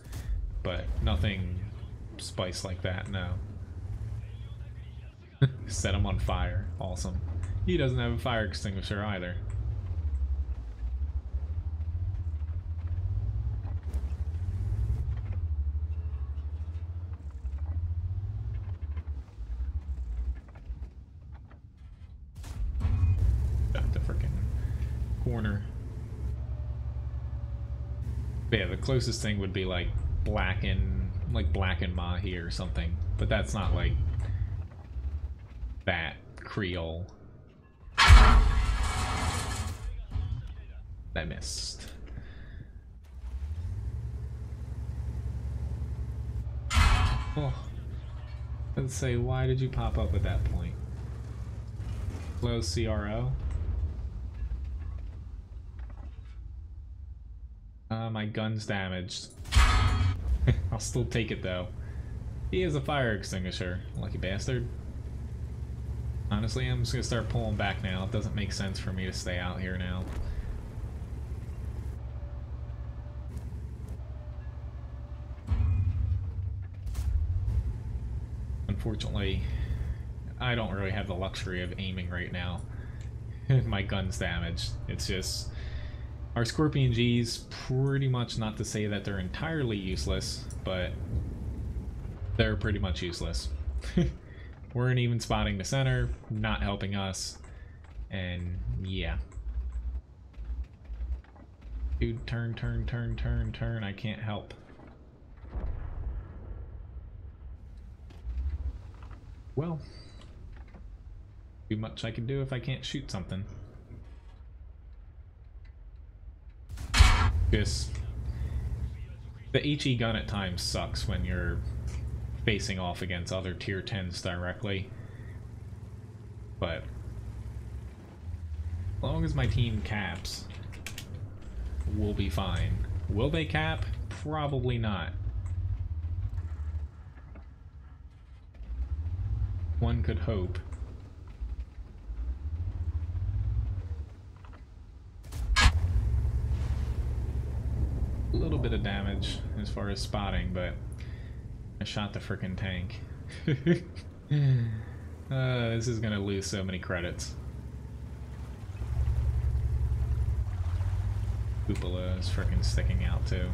but nothing spiced like that, no. Set him on fire, awesome. He doesn't have a fire extinguisher either. Corner. But yeah, the closest thing would be like blackened mahi or something, but that's not like that Creole. I missed. Oh, let's say, why did you pop up at that point? Close CRO. My gun's damaged. I'll still take it though. He has a fire extinguisher, lucky bastard. Honestly, I'm just gonna start pulling back now. It doesn't make sense for me to stay out here now. Unfortunately, I don't really have the luxury of aiming right now. My gun's damaged. It's just... Our Scorpion G's, pretty much, not to say that they're entirely useless, but they're pretty much useless. Weren't even spotting the center, not helping us, and yeah. Dude, turn, turn, turn, turn, turn, I can't help. Well, too much I can do if I can't shoot something. Just the HE gun at times sucks when you're facing off against other tier 10s directly, but as long as my team caps, we'll be fine. Will they cap? Probably not. One could hope. A little bit of damage as far as spotting, but I shot the frickin' tank. This is gonna lose so many credits. Cupola is frickin' sticking out too.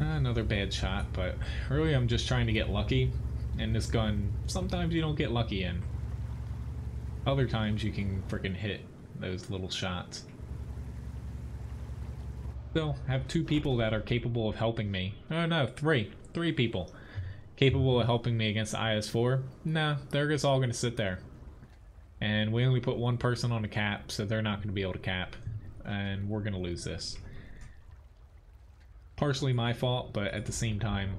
Another bad shot, but really I'm just trying to get lucky. And this gun, sometimes you don't get lucky in. Other times you can frickin' hit those little shots. Still have 2 people that are capable of helping me. Oh no, 3 people capable of helping me against the IS-4. Nah, they're just all gonna sit there. And we only put 1 person on the cap, so they're not gonna be able to cap. And we're gonna lose this. Partially my fault, but at the same time,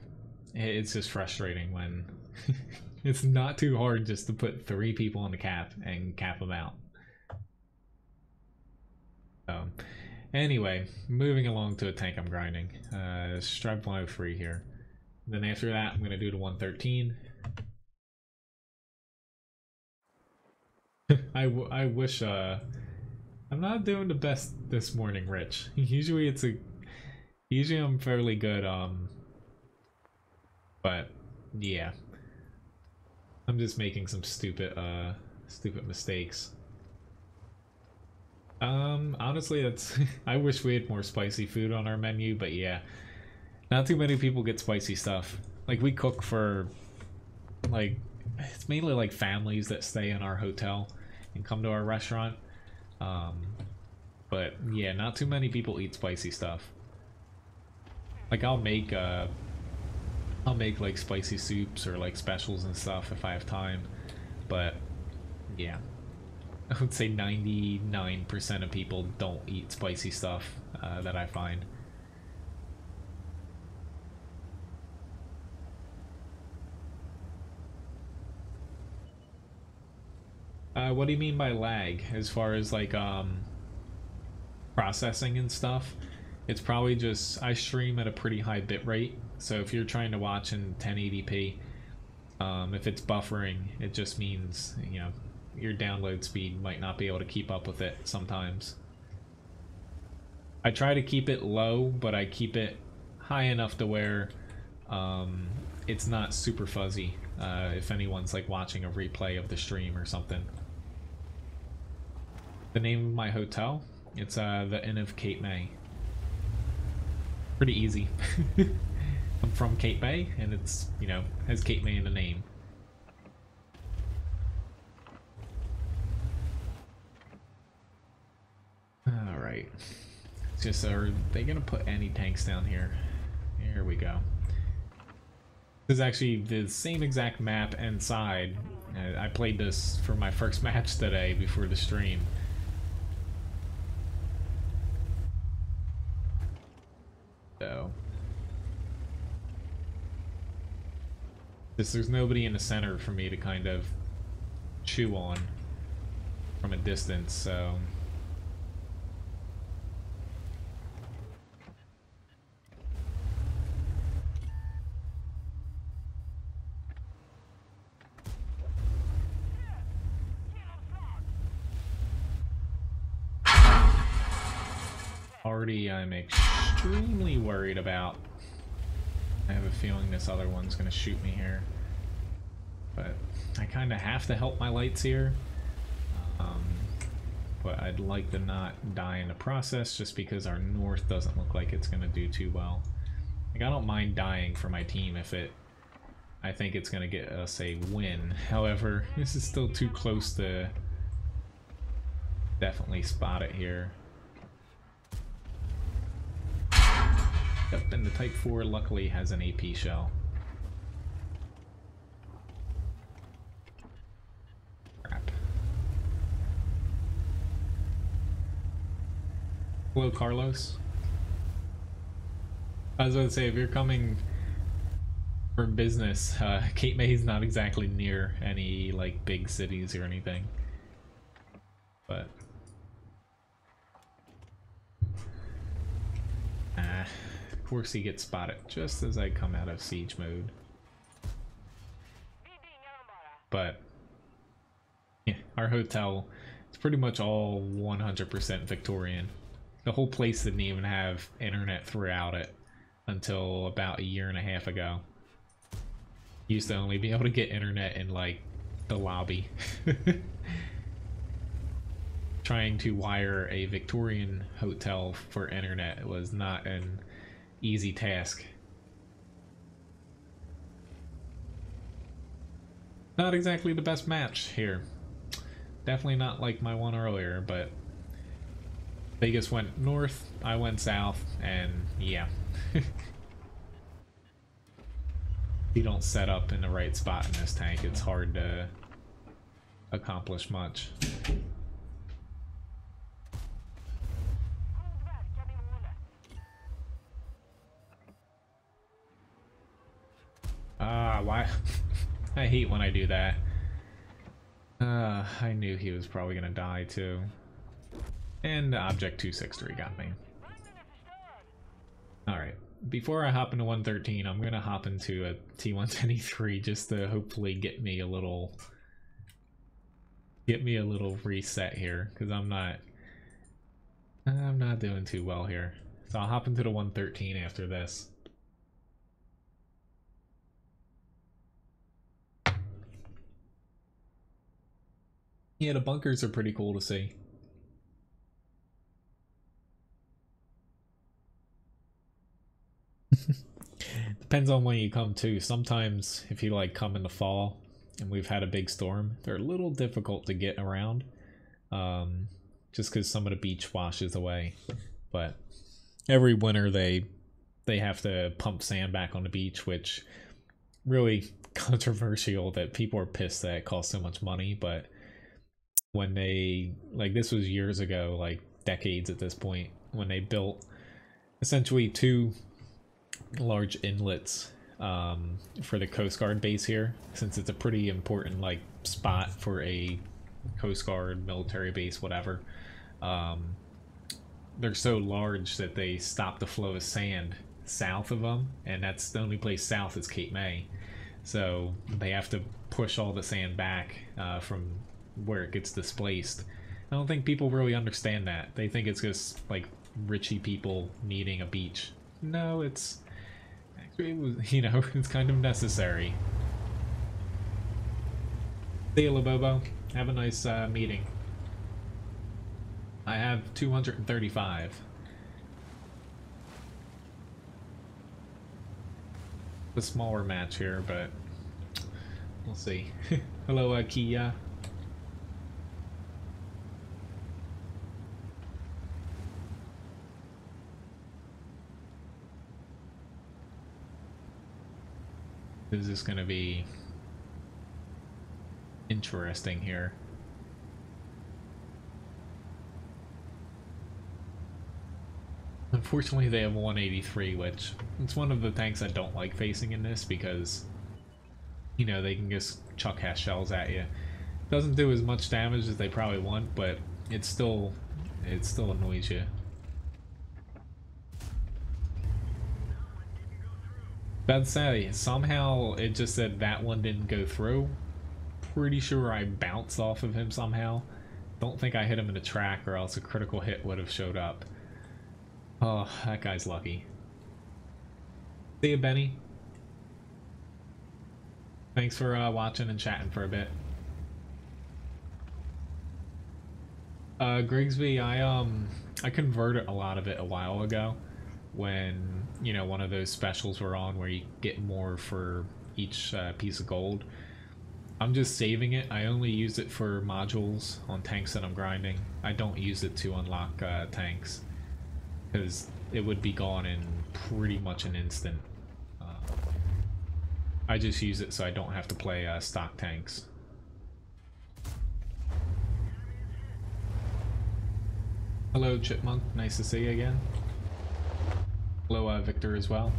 it's just frustrating when it's not too hard just to put 3 people on the cap and cap them out. Anyway, moving along to a tank I'm grinding. Stripe 103 here. Then after that, I'm going to do the 113. I wish, I'm not doing the best this morning, Rich. Usually I'm fairly good, but yeah. I'm just making some stupid mistakes. Honestly, that's I wish we had more spicy food on our menu, but yeah. Not too many people get spicy stuff. Like, we cook for, like, it's mainly like families that stay in our hotel and come to our restaurant. But yeah, not too many people eat spicy stuff. Like, I'll make like spicy soups or like specials and stuff if I have time, but yeah, I would say 99% of people don't eat spicy stuff that I find. What do you mean by lag? As far as like processing and stuff? It's probably just, I stream at a pretty high bit rate, so if you're trying to watch in 1080p, if it's buffering, it just means, you know, your download speed might not be able to keep up with it sometimes. I try to keep it low, but I keep it high enough to where it's not super fuzzy if anyone's like watching a replay of the stream or something. The name of my hotel? It's the Inn of Cape May. Pretty easy. I'm from Cape May, and it's, you know, has Cape May in the name. Alright. It's just, are they gonna put any tanks down here? Here we go. This is actually the same exact map and side. I played this for my first match today before the stream. So there's nobody in the center for me to kind of chew on from a distance, so already I'm extremely worried about. I have a feeling this other one's gonna shoot me here, but I kind of have to help my lights here, but I'd like to not die in the process just because our north doesn't look like it's gonna do too well. Like, I don't mind dying for my team if I think it's gonna get us a win. However, this is still too close to definitely spot it here. Yep, and the Type 4 luckily has an AP shell. Crap. Hello, Carlos. I was about to say, if you're coming for business, Cape May is not exactly near any, like, big cities or anything. But of course he gets spotted just as I come out of siege mode. But yeah, our hotel is pretty much all 100% Victorian. The whole place didn't even have internet throughout it until about a year and a half ago. Used to only be able to get internet in like the lobby. Trying to wire a Victorian hotel for internet was not an easy task. Not exactly the best match here. Definitely not like my one earlier, but Vegas went north, I went south, and yeah. If you don't set up in the right spot in this tank, it's hard to accomplish much. Why? I hate when I do that. I knew he was probably gonna die too. And Object 263 got me. Alright, before I hop into 113, I'm gonna hop into a T123 just to hopefully get me a little reset here, because I'm not doing too well here. So I'll hop into the 113 after this. Yeah, the bunkers are pretty cool to see. Depends on when you come too. Sometimes if you like come in the fall and we've had a big storm, they're a little difficult to get around. Just because some of the beach washes away. But every winter they have to pump sand back on the beach, which really controversial that people are pissed that it costs so much money. But when they, like, this was years ago, like decades at this point, when they built essentially two large inlets for the Coast Guard base here, since it's a pretty important like spot for a Coast Guard military base, whatever. They're so large that they stop the flow of sand south of them, and that's the only place south is Cape May, so they have to push all the sand back from where it gets displaced. I don't think people really understand that. They think it's just like richy people needing a beach. No, it's actually, you know, it's kind of necessary. See you, Labobo. Have a nice meeting. I have 235. A smaller match here, but we'll see. Hello, Kia. This is going to be interesting here. Unfortunately, they have 183, which it's one of the tanks I don't like facing in this because, you know, they can just chuck half shells at you. Doesn't do as much damage as they probably want, but it still annoys you. About to say, somehow it just said that one didn't go through. Pretty sure I bounced off of him somehow. Don't think I hit him in the track, or else a critical hit would have showed up. Oh, that guy's lucky. See ya, Benny. Thanks for watching and chatting for a bit. Grigsby, I converted a lot of it a while ago when, you know, one of those specials were on where you get more for each piece of gold. I'm just saving it. I only use it for modules on tanks that I'm grinding. I don't use it to unlock tanks, because it would be gone in pretty much an instant. I just use it so I don't have to play stock tanks. Hello, Chipmunk. Nice to see you again. Hello, Victor, as well.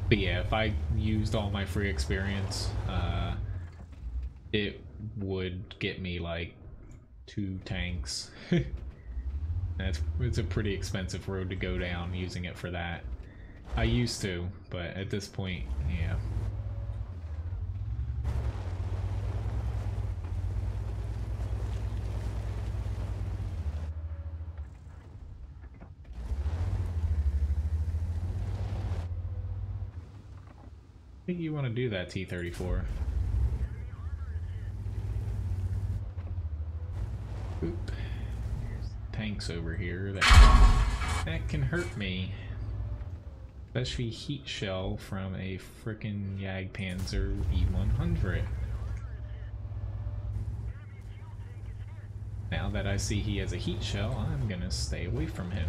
But yeah, if I used all my free experience, it would get me like 2 tanks. It's a pretty expensive road to go down using it for that. I used to, but at this point, yeah. I think you want to do that, T-34. Oop. There's tanks over here that can hurt me. Especially heat shell from a frickin' Jagdpanzer V100. Now that I see he has a heat shell, I'm gonna stay away from him.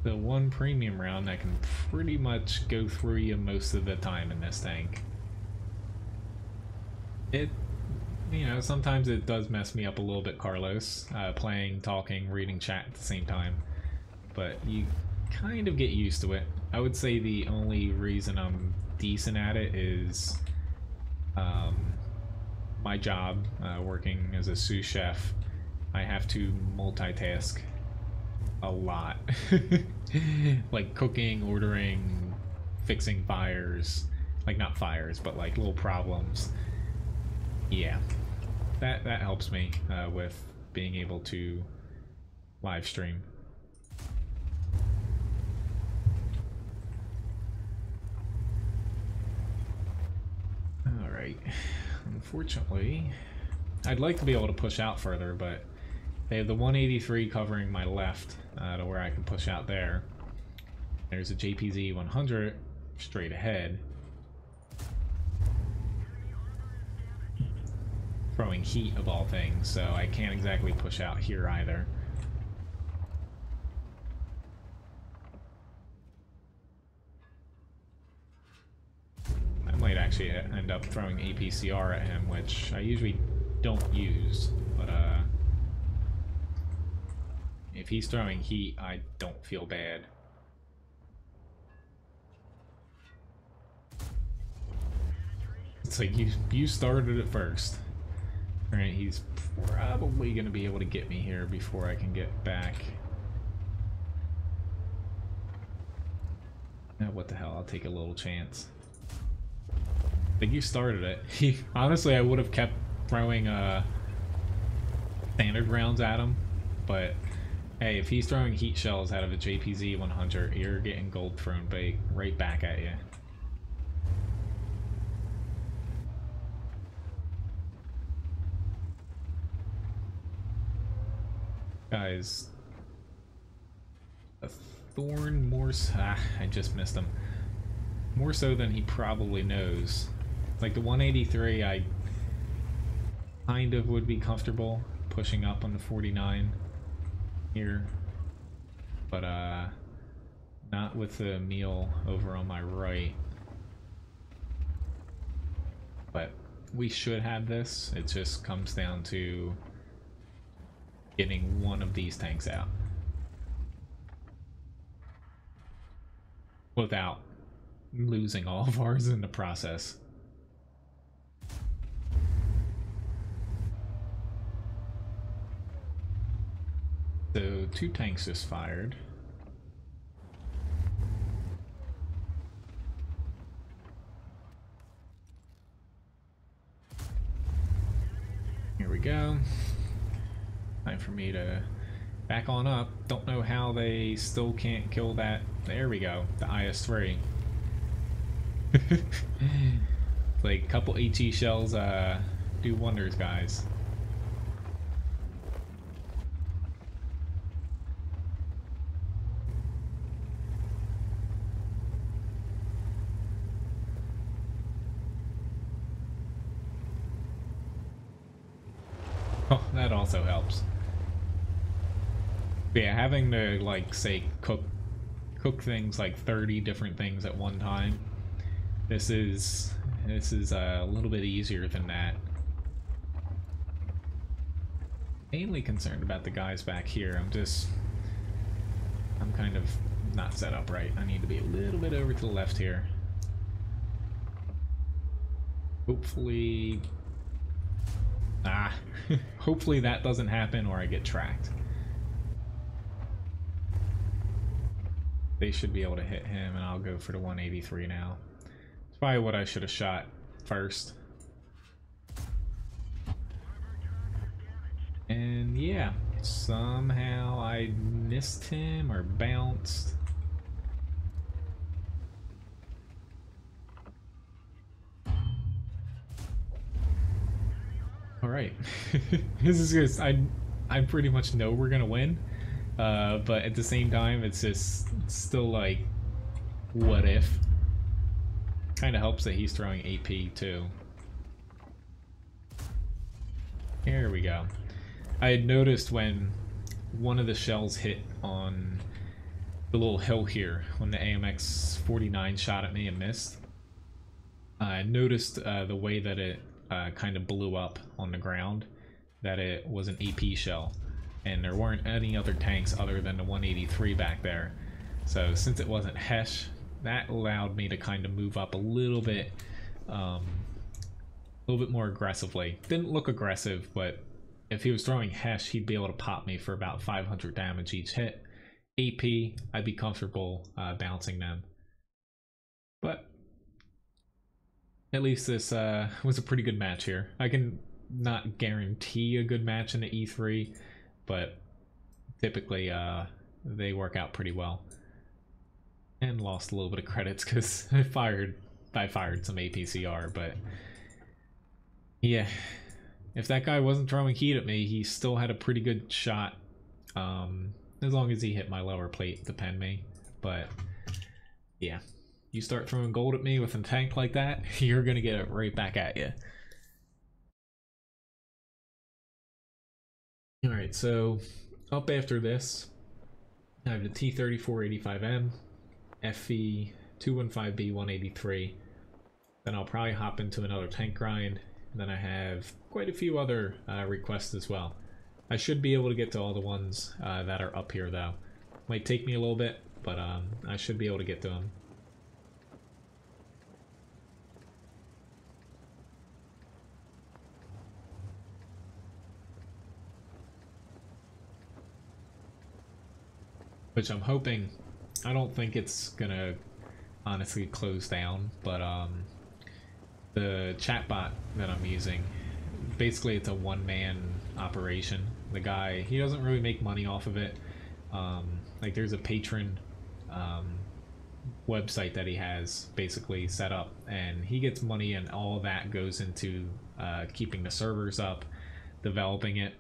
The one premium round that can pretty much go through you most of the time in this tank. It, you know, sometimes it does mess me up a little bit, Carlos, playing, talking, reading chat at the same time, but you kind of get used to it. I would say the only reason I'm decent at it is my job, working as a sous chef. I have to multitask a lot. Like cooking, ordering, fixing fires, like not fires, but like little problems. Yeah, that helps me with being able to live stream. All right. Unfortunately, I'd like to be able to push out further, but they have the 183 covering my left to where I can push out there. There's a JPZ 100 straight ahead. Throwing heat of all things, so I can't exactly push out here either. I might actually end up throwing APCR at him, which I usually don't use, but if he's throwing heat, I don't feel bad. It's like you started it first. Alright, he's probably going to be able to get me here before I can get back. Now, what the hell, I'll take a little chance. I think you started it. Honestly, I would have kept throwing standard rounds at him, but hey, if he's throwing heat shells out of a JPZ 100, you're getting gold thrown right back at you. Guys, a thorn more I just missed him. More so than he probably knows. Like the 183, I kind of would be comfortable pushing up on the 49 here, but not with the meal over on my right. But we should have this. It just comes down to getting one of these tanks out without losing all of ours in the process. So 2 tanks just fired. Here we go. Time for me to back on up. Don't know how they still can't kill that. There we go, the IS-3. Like a couple HE shells do wonders, guys. Oh, that also helps. But yeah, having to like say cook things like 30 different things at one time. This is a little bit easier than that. Mainly concerned about the guys back here. I'm kind of not set up right. I need to be a little bit over to the left here. Hopefully hopefully that doesn't happen or I get tracked. They should be able to hit him, and I'll go for the 183 now. It's probably what I should have shot first. And yeah, somehow I missed him or bounced. Alright. This is good. I pretty much know we're gonna win. But at the same time, it's just still like, what if? Kind of helps that he's throwing AP too. There we go. I had noticed when one of the shells hit on the little hill here, when the AMX 49 shot at me and missed, I noticed the way that it kind of blew up on the ground, that it was an AP shell, and there weren't any other tanks other than the 183 back there. So since it wasn't Hesh, that allowed me to kind of move up a little bit more aggressively. Didn't look aggressive, but if he was throwing Hesh, he'd be able to pop me for about 500 damage each hit. AP, I'd be comfortable bouncing them. But at least this was a pretty good match here. I can not guarantee a good match in the E3, but typically they work out pretty well. And lost a little bit of credits because I fired some APCR, but yeah, if that guy wasn't throwing heat at me, he still had a pretty good shot, as long as he hit my lower plate to pen me. But yeah, you start throwing gold at me with a tank like that, you're gonna get it right back at you. Alright, so up after this, I have the T-3485M, FV 215B 183. Then I'll probably hop into another tank grind. And then I have quite a few other requests as well. I should be able to get to all the ones that are up here though. Might take me a little bit, but I should be able to get to them. Which I'm hoping, I don't think it's gonna honestly close down, but the Chatbot that I'm using, basically it's a one-man operation. The guy, he doesn't really make money off of it. Like there's a patron website that he has basically set up, and he gets money, and all that goes into keeping the servers up, developing it.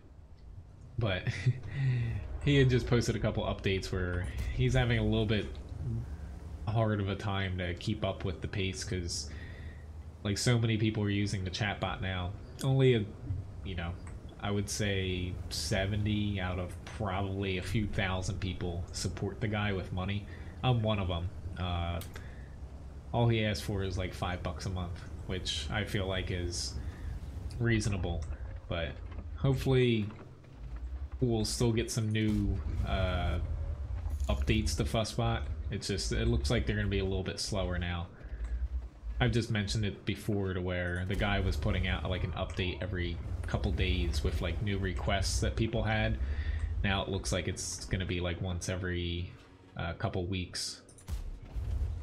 But he had just posted a couple updates where he's having a little bit hard of a time to keep up with the pace, because like so many people are using the Chatbot now. Only I would say 70 out of probably a few thousand people support the guy with money. I'm one of them. All he asks for is like $5 a month, which I feel like is reasonable. But hopefully we'll still get some new updates to Fussbot. It looks like they're going to be a little bit slower now. I've just mentioned it before, to where the guy was putting out like an update every couple days with like new requests that people had. Now it looks like it's going to be like once every couple weeks.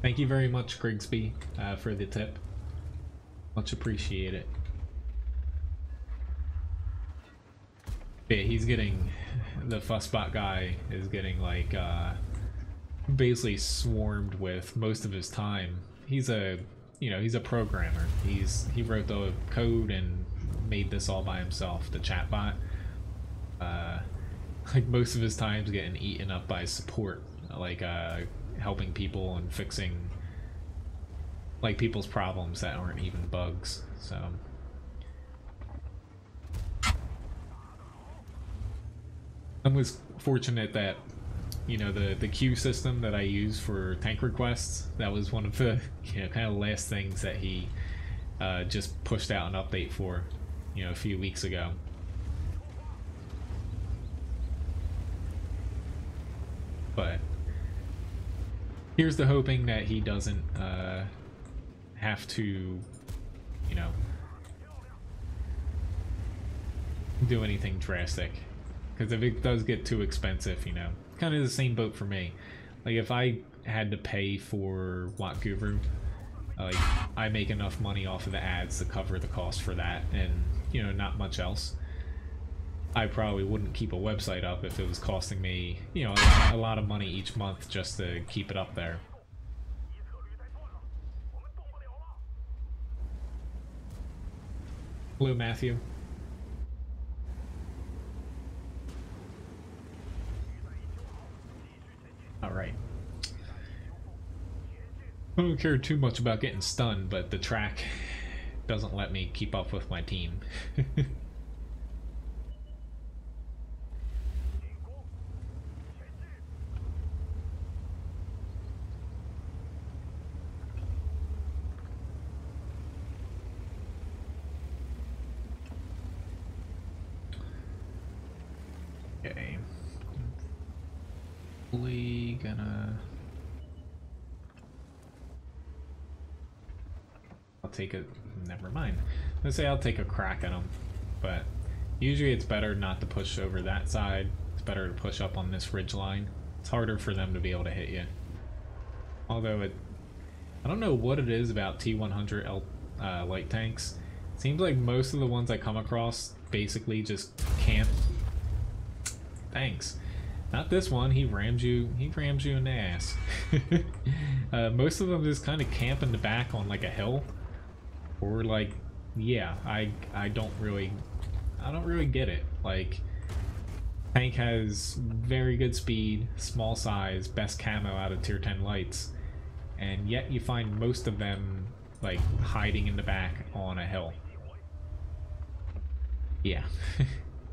Thank you very much, Grigsby, for the tip. Much appreciated. Yeah, he's getting, the Fussbot guy is getting like basically swarmed with most of his time. He's a he's a programmer. He wrote the code and made this all by himself, the Chatbot. Like most of his time's getting eaten up by support, like helping people and fixing like people's problems that aren't even bugs. So I was fortunate that the queue system that I use for tank requests, that was one of the kind of last things that he just pushed out an update for a few weeks ago. But here's the hoping that he doesn't have to do anything drastic, because if it does get too expensive, kind of the same boat for me. Like if I had to pay for WoT Guru, like I make enough money off of the ads to cover the cost for that, and not much else. I probably wouldn't keep a website up if it was costing me a lot of money each month just to keep it up there. Hello, Matthew. Alright. I don't care too much about getting stunned, but the track doesn't let me keep up with my team. Okay. Probably gonna... I'll take a... Never mind. Let's say I'll take a crack at them. But usually it's better not to push over that side. It's better to push up on this ridge line. It's harder for them to be able to hit you. Although it... I don't know what it is about T100 light tanks. It seems like most of the ones I come across basically just camp. Thanks. Not this one. He rams you in the ass. Most of them just kind of camp in the back on like a hill, or like, yeah, I don't really get it. Like, tank has very good speed, small size, best camo out of tier 10 lights, and yet you find most of them like hiding in the back on a hill. Yeah,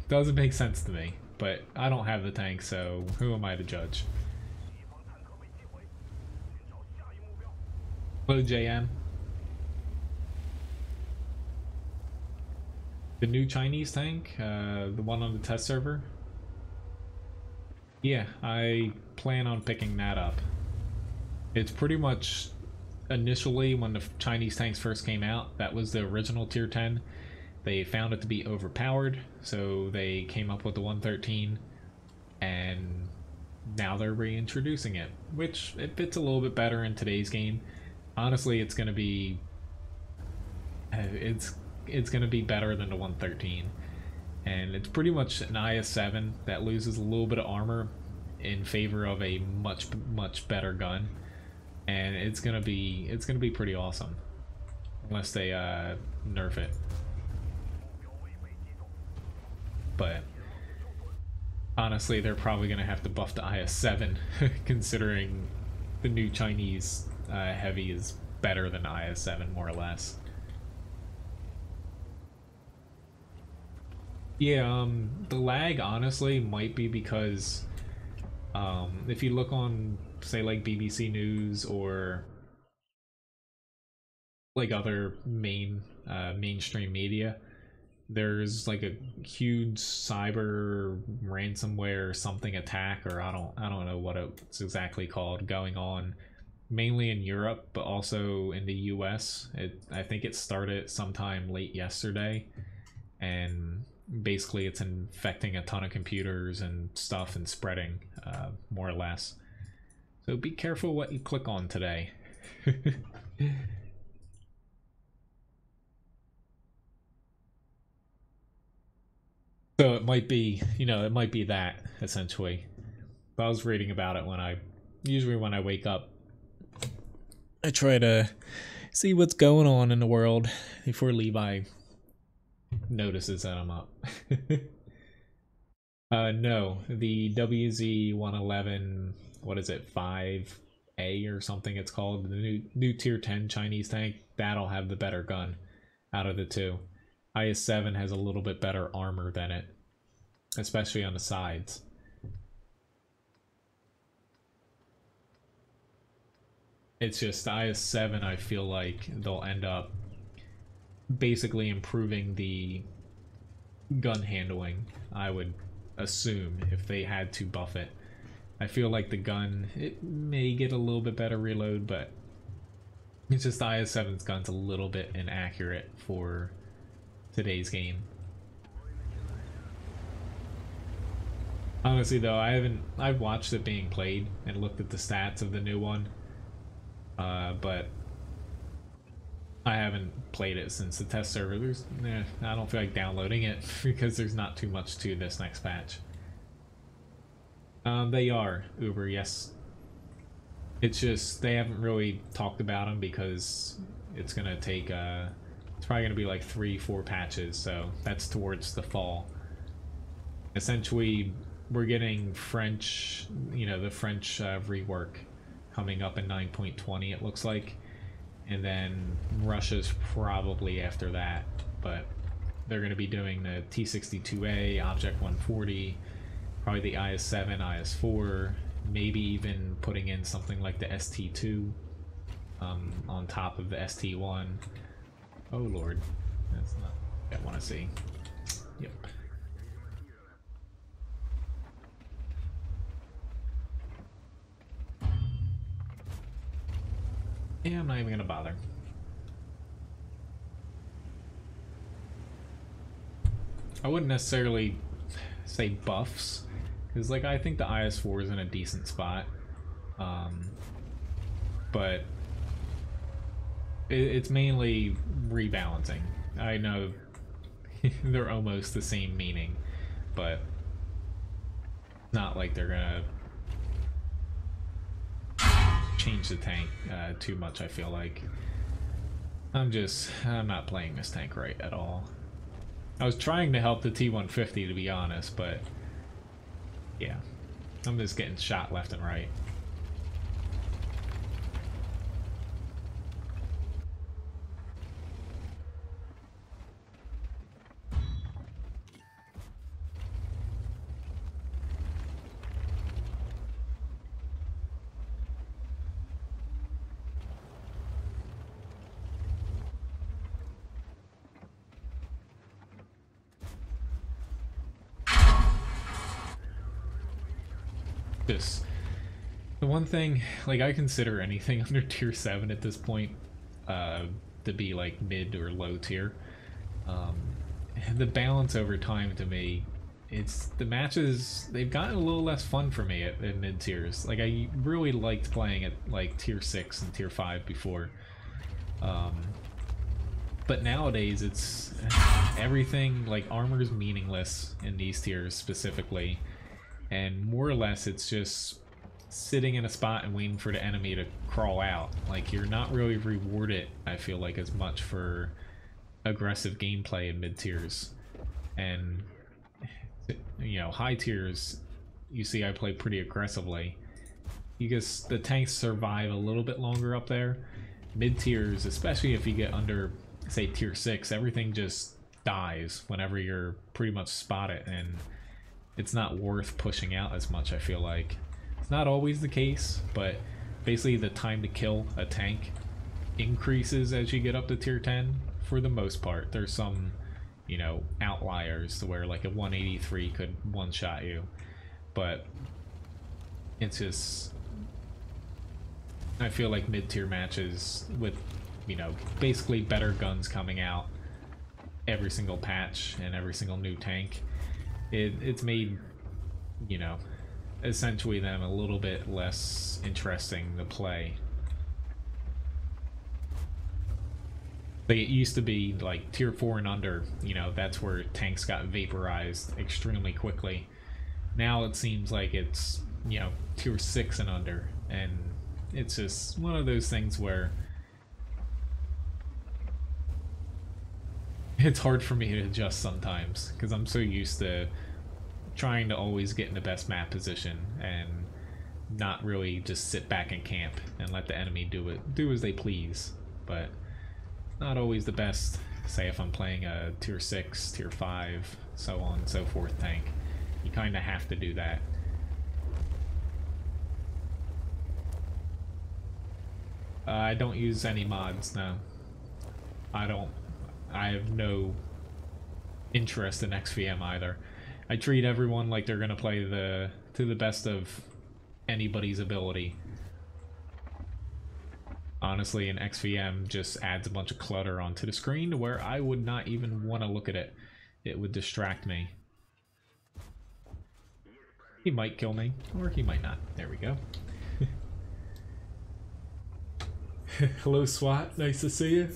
doesn't make sense to me. But I don't have the tank, so who am I to judge? Hello, JM. The new Chinese tank, the one on the test server? Yeah, I plan on picking that up. It's pretty much, initially when the Chinese tanks first came out, that was the original tier 10. They found it to be overpowered, so they came up with the 113, and now they're reintroducing it, which it fits a little bit better in today's game. Honestly, it's gonna be gonna be better than the 113, and it's pretty much an IS-7 that loses a little bit of armor in favor of a much better gun, and it's gonna be pretty awesome, unless they nerf it. But honestly, they're probably going to have to buff the IS-7, considering the new Chinese heavy is better than IS-7, more or less. Yeah, the lag, honestly, might be because if you look on, say, like BBC News or like other mainstream media, there's like a huge cyber ransomware something attack, or I don't know what it's exactly called, going on mainly in Europe, but also in the US. I think it started sometime late yesterday, and basically it's infecting a ton of computers and stuff and spreading, more or less. So be careful what you click on today. So it might be, it might be that, essentially. But I was reading about it usually when I wake up, I try to see what's going on in the world before Levi notices that I'm up. No, the WZ-111, what is it, 5A or something it's called, the new tier 10 Chinese tank, that'll have the better gun out of the two. IS-7 has a little bit better armor than it, especially on the sides. It's just IS-7, I feel like they'll end up basically improving the gun handling, I would assume, if they had to buff it. I feel like the gun, it may get a little bit better reload, but it's just IS-7's gun's a little bit inaccurate for today's game. Honestly though, I've watched it being played and looked at the stats of the new one, but I haven't played it since the test server. I don't feel like downloading it because there's not too much to this next patch. They are Uber, yes. It's just they haven't really talked about them because it's gonna take it's probably gonna be like 3-4 patches, so that's towards the fall. Essentially, we're getting French, the French rework coming up in 9.20, it looks like, and then Russia's probably after that, but they're gonna be doing the T62A, Object 140, probably the IS-7, IS-4, maybe even putting in something like the ST2 on top of the ST1. Oh lord, that's not what I want to see. Yep. Yeah, I'm not even gonna bother. I wouldn't necessarily say buffs, because like I think the IS-4 is in a decent spot, but it's mainly rebalancing. I know they're almost the same meaning, but not like they're gonna change the tank too much. I feel like I'm not playing this tank right at all. I was trying to help the T-150 to be honest, but yeah, I'm just getting shot left and right. The one thing, like, I consider anything under tier 7 at this point to be like mid or low tier. The balance over time to me, the matches, they've gotten a little less fun for me at mid tiers. Like, I really liked playing at like tier 6 and tier 5 before. But nowadays it's everything, like, armor is meaningless in these tiers specifically. And more or less it's just sitting in a spot and waiting for the enemy to crawl out. Like, you're not really rewarded, I feel like, as much for aggressive gameplay in mid tiers. And, you know, high tiers, you see I play pretty aggressively because the tanks survive a little bit longer up there. Mid tiers, especially if you get under, say, tier 6, everything just dies whenever you're pretty much spotted, and it's not worth pushing out as much, I feel like. It's not always the case, but basically the time to kill a tank increases as you get up to tier 10 for the most part. There's some, you know, outliers to where like a 183 could one-shot you, but it's just, I feel like mid-tier matches with, you know, basically better guns coming out every single patch and every single new tank, it's made, you know, essentially them a little bit less interesting to play. Like, it used to be like tier 4 and under, you know, that's where tanks got vaporized extremely quickly. Now it seems like it's, you know, tier 6 and under, and it's just one of those things where it's hard for me to adjust sometimes because I'm so used to trying to always get in the best map position and not really just sit back and camp and let the enemy do as they please. But not always the best, say if I'm playing a tier 6, tier 5, so on and so forth tank. You kind of have to do that. I don't use any mods, no. I have no interest in XVM either. I treat everyone like they're gonna play to the best of anybody's ability. Honestly, an XVM just adds a bunch of clutter onto the screen to where I would not even want to look at it. It would distract me. He might kill me, or he might not. There we go. Hello, SWAT. Nice to see you.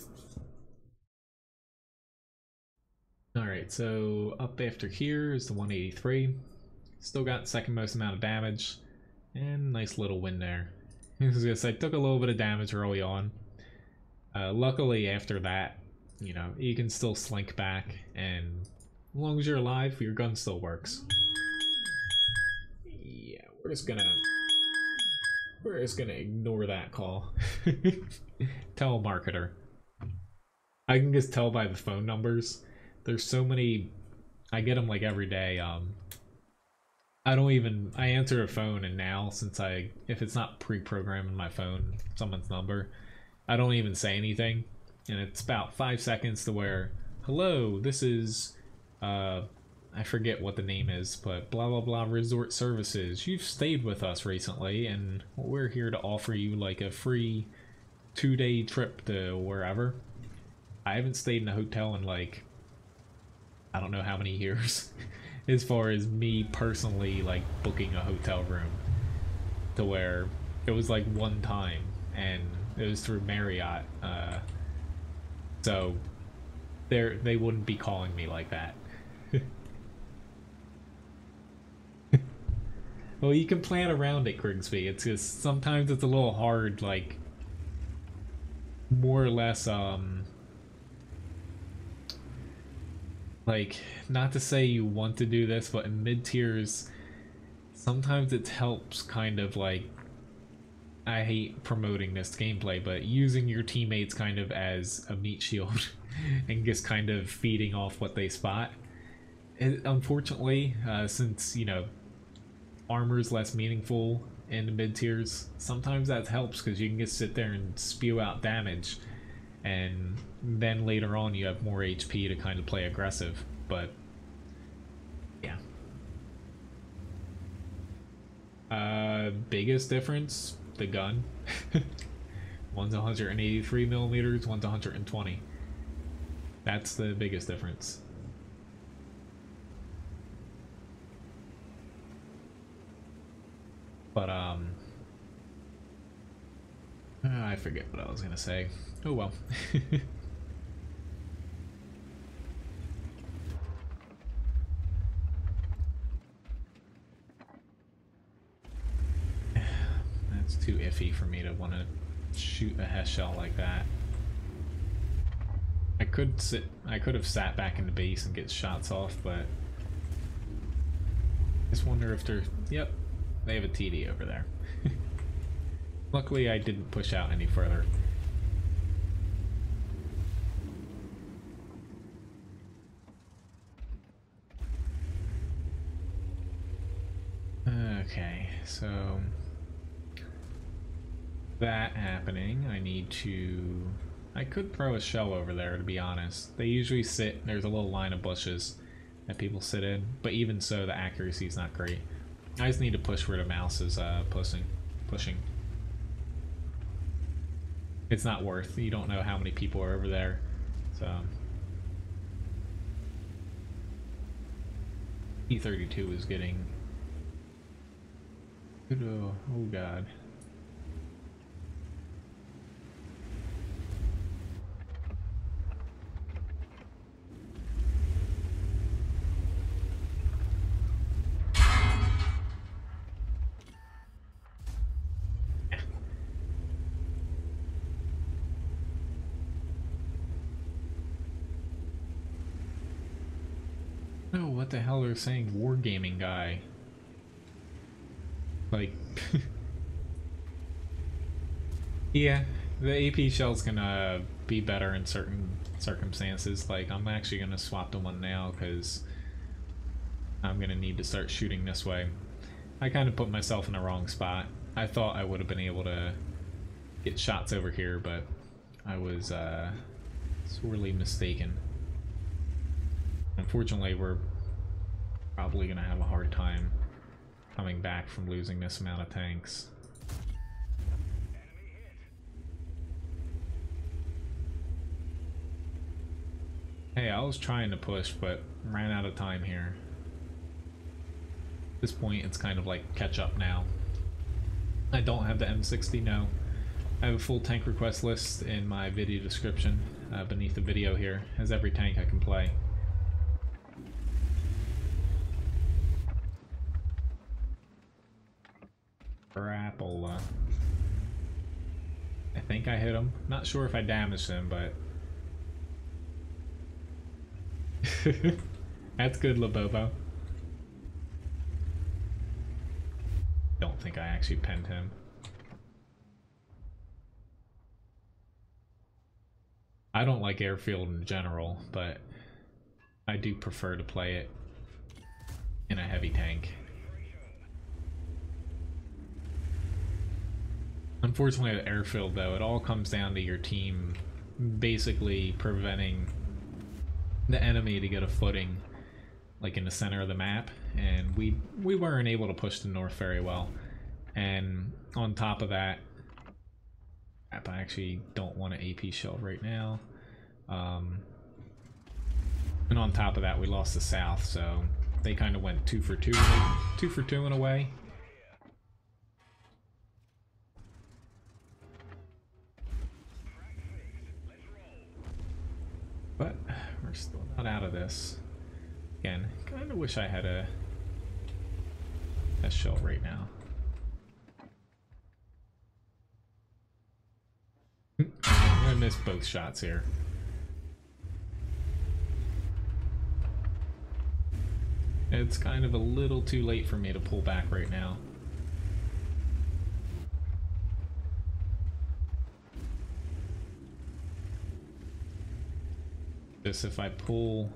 Alright, so up after here is the 183. Still got second most amount of damage, and nice little win there. I was gonna say, took a little bit of damage early on. Luckily after that, you know, you can still slink back, and as long as you're alive, your gun still works. Yeah, we're just gonna ignore that call. Telemarketer. I can just tell by the phone numbers. There's so many, I get them like every day. I answer a phone, and now since if it's not pre-programmed in my phone, someone's number, I don't even say anything, and it's about 5 seconds to where, hello, this is, I forget what the name is, but blah blah blah resort services. You've stayed with us recently, and we're here to offer you like a free 2-day trip to wherever. I haven't stayed in a hotel in like, I don't know how many years. As far as me personally like booking a hotel room, to where it was like one time and it was through Marriott, so they wouldn't be calling me like that. Well, you can plan around it, Grigsby. It's just sometimes it's a little hard, like more or less like, not to say you want to do this, but in mid-tiers sometimes it helps kind of like, I hate promoting this gameplay, but using your teammates kind of as a meat shield and just kind of feeding off what they spot. Unfortunately, since, you know, armor is less meaningful in the mid-tiers, sometimes that helps because you can just sit there and spew out damage, and then later on you have more HP to kind of play aggressive. But yeah. Biggest difference, the gun. One's 183 millimeters, one's 120. That's the biggest difference. But I forget what I was gonna say. Oh well. That's too iffy for me to want to shoot a Hess shell like that. I could have sat back in the base and get shots off, but I just wonder if they're, yep, they have a TD over there. Luckily I didn't push out any further. Okay, so that happening, I could throw a shell over there, to be honest. They usually sit, there's a little line of bushes that people sit in, but even so, the accuracy is not great. I just need to push where the mouse is pushing. It's not worth, you don't know how many people are over there, so. E32 is getting, oh god. Oh, what the hell are saying wargaming guy? Like, yeah, the AP shell's gonna be better in certain circumstances. Like, I'm actually gonna swap to one now because I'm gonna need to start shooting this way. I kind of put myself in the wrong spot. I thought I would have been able to get shots over here, but I was sorely mistaken. Unfortunately, we're probably gonna have a hard time coming back from losing this amount of tanks. Hey, I was trying to push, but ran out of time here. At this point, it's kind of like catch up now. I don't have the M60, no. I have a full tank request list in my video description beneath the video here. It has every tank I can play. Crapola. I think I hit him. Not sure if I damaged him, but that's good, Labobo. Don't think I actually penned him. I don't like airfield in general, but I do prefer to play it in a heavy tank. Unfortunately, at airfield, though, it all comes down to your team basically preventing the enemy to get a footing, like in the center of the map, and we weren't able to push the north very well. And on top of that, I actually don't want an AP shell right now. And on top of that, we lost the South, so they kind of went 2 for 2, 2 for 2 in a way. But we're still not out of this. Again, kind of wish I had a shell right now. I'm gonna miss both shots here. It's kind of a little too late for me to pull back right now. This if I pull...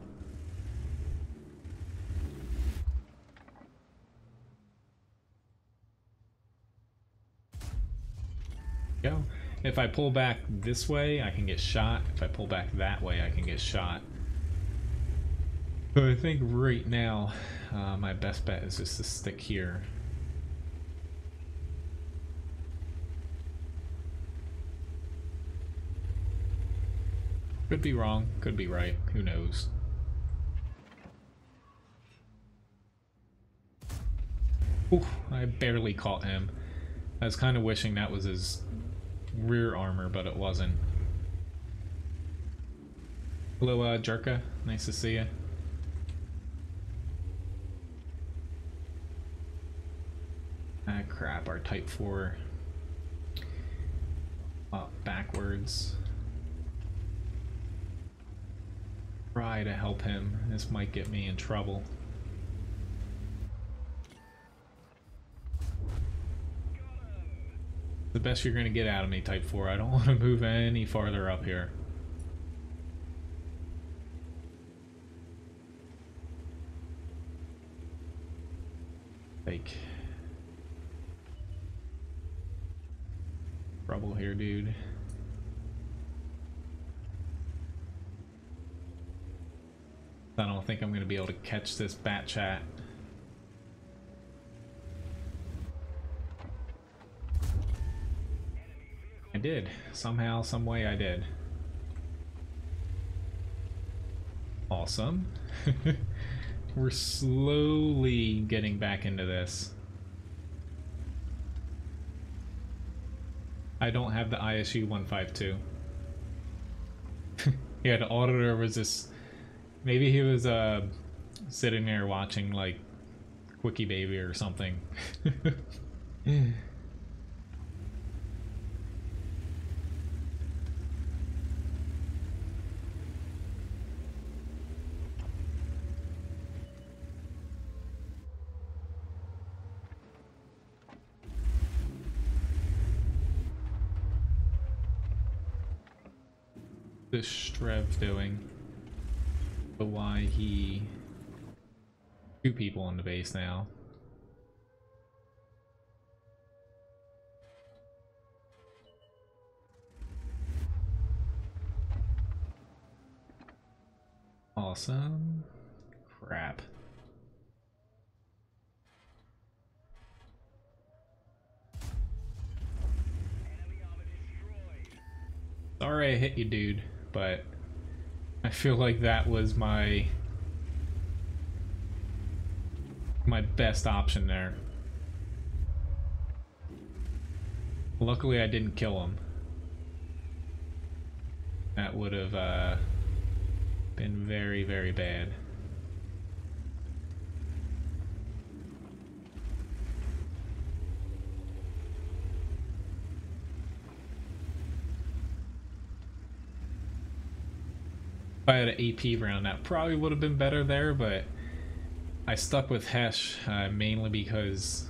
Go. If I pull back this way, I can get shot. If I pull back that way, I can get shot. So I think right now, my best bet is just to stick here. Could be wrong, could be right, who knows. Ooh, I barely caught him. I was kind of wishing that was his rear armor, but it wasn't. Hello, Jerka. Nice to see you. Ah, crap. Our Type 4 up backwards. Try to help him. This might get me in trouble. The best you're gonna get out of me, Type 4. I don't want to move any farther up here. Like... trouble here, dude. I don't think I'm gonna be able to catch this bat chat. I did. Somehow, some way I did. Awesome. We're slowly getting back into this. I don't have the ISU 152. Yeah, the auditor was just... maybe he was sitting there watching like Quickie Baby or something. This Strev doing? But why he... 2 people on the base now. Awesome. Crap. Sorry I hit you, dude, but I feel like that was my best option there. Luckily I didn't kill him. That would have been very, very bad. If I had an AP round, that probably would have been better there, but I stuck with Hesh mainly because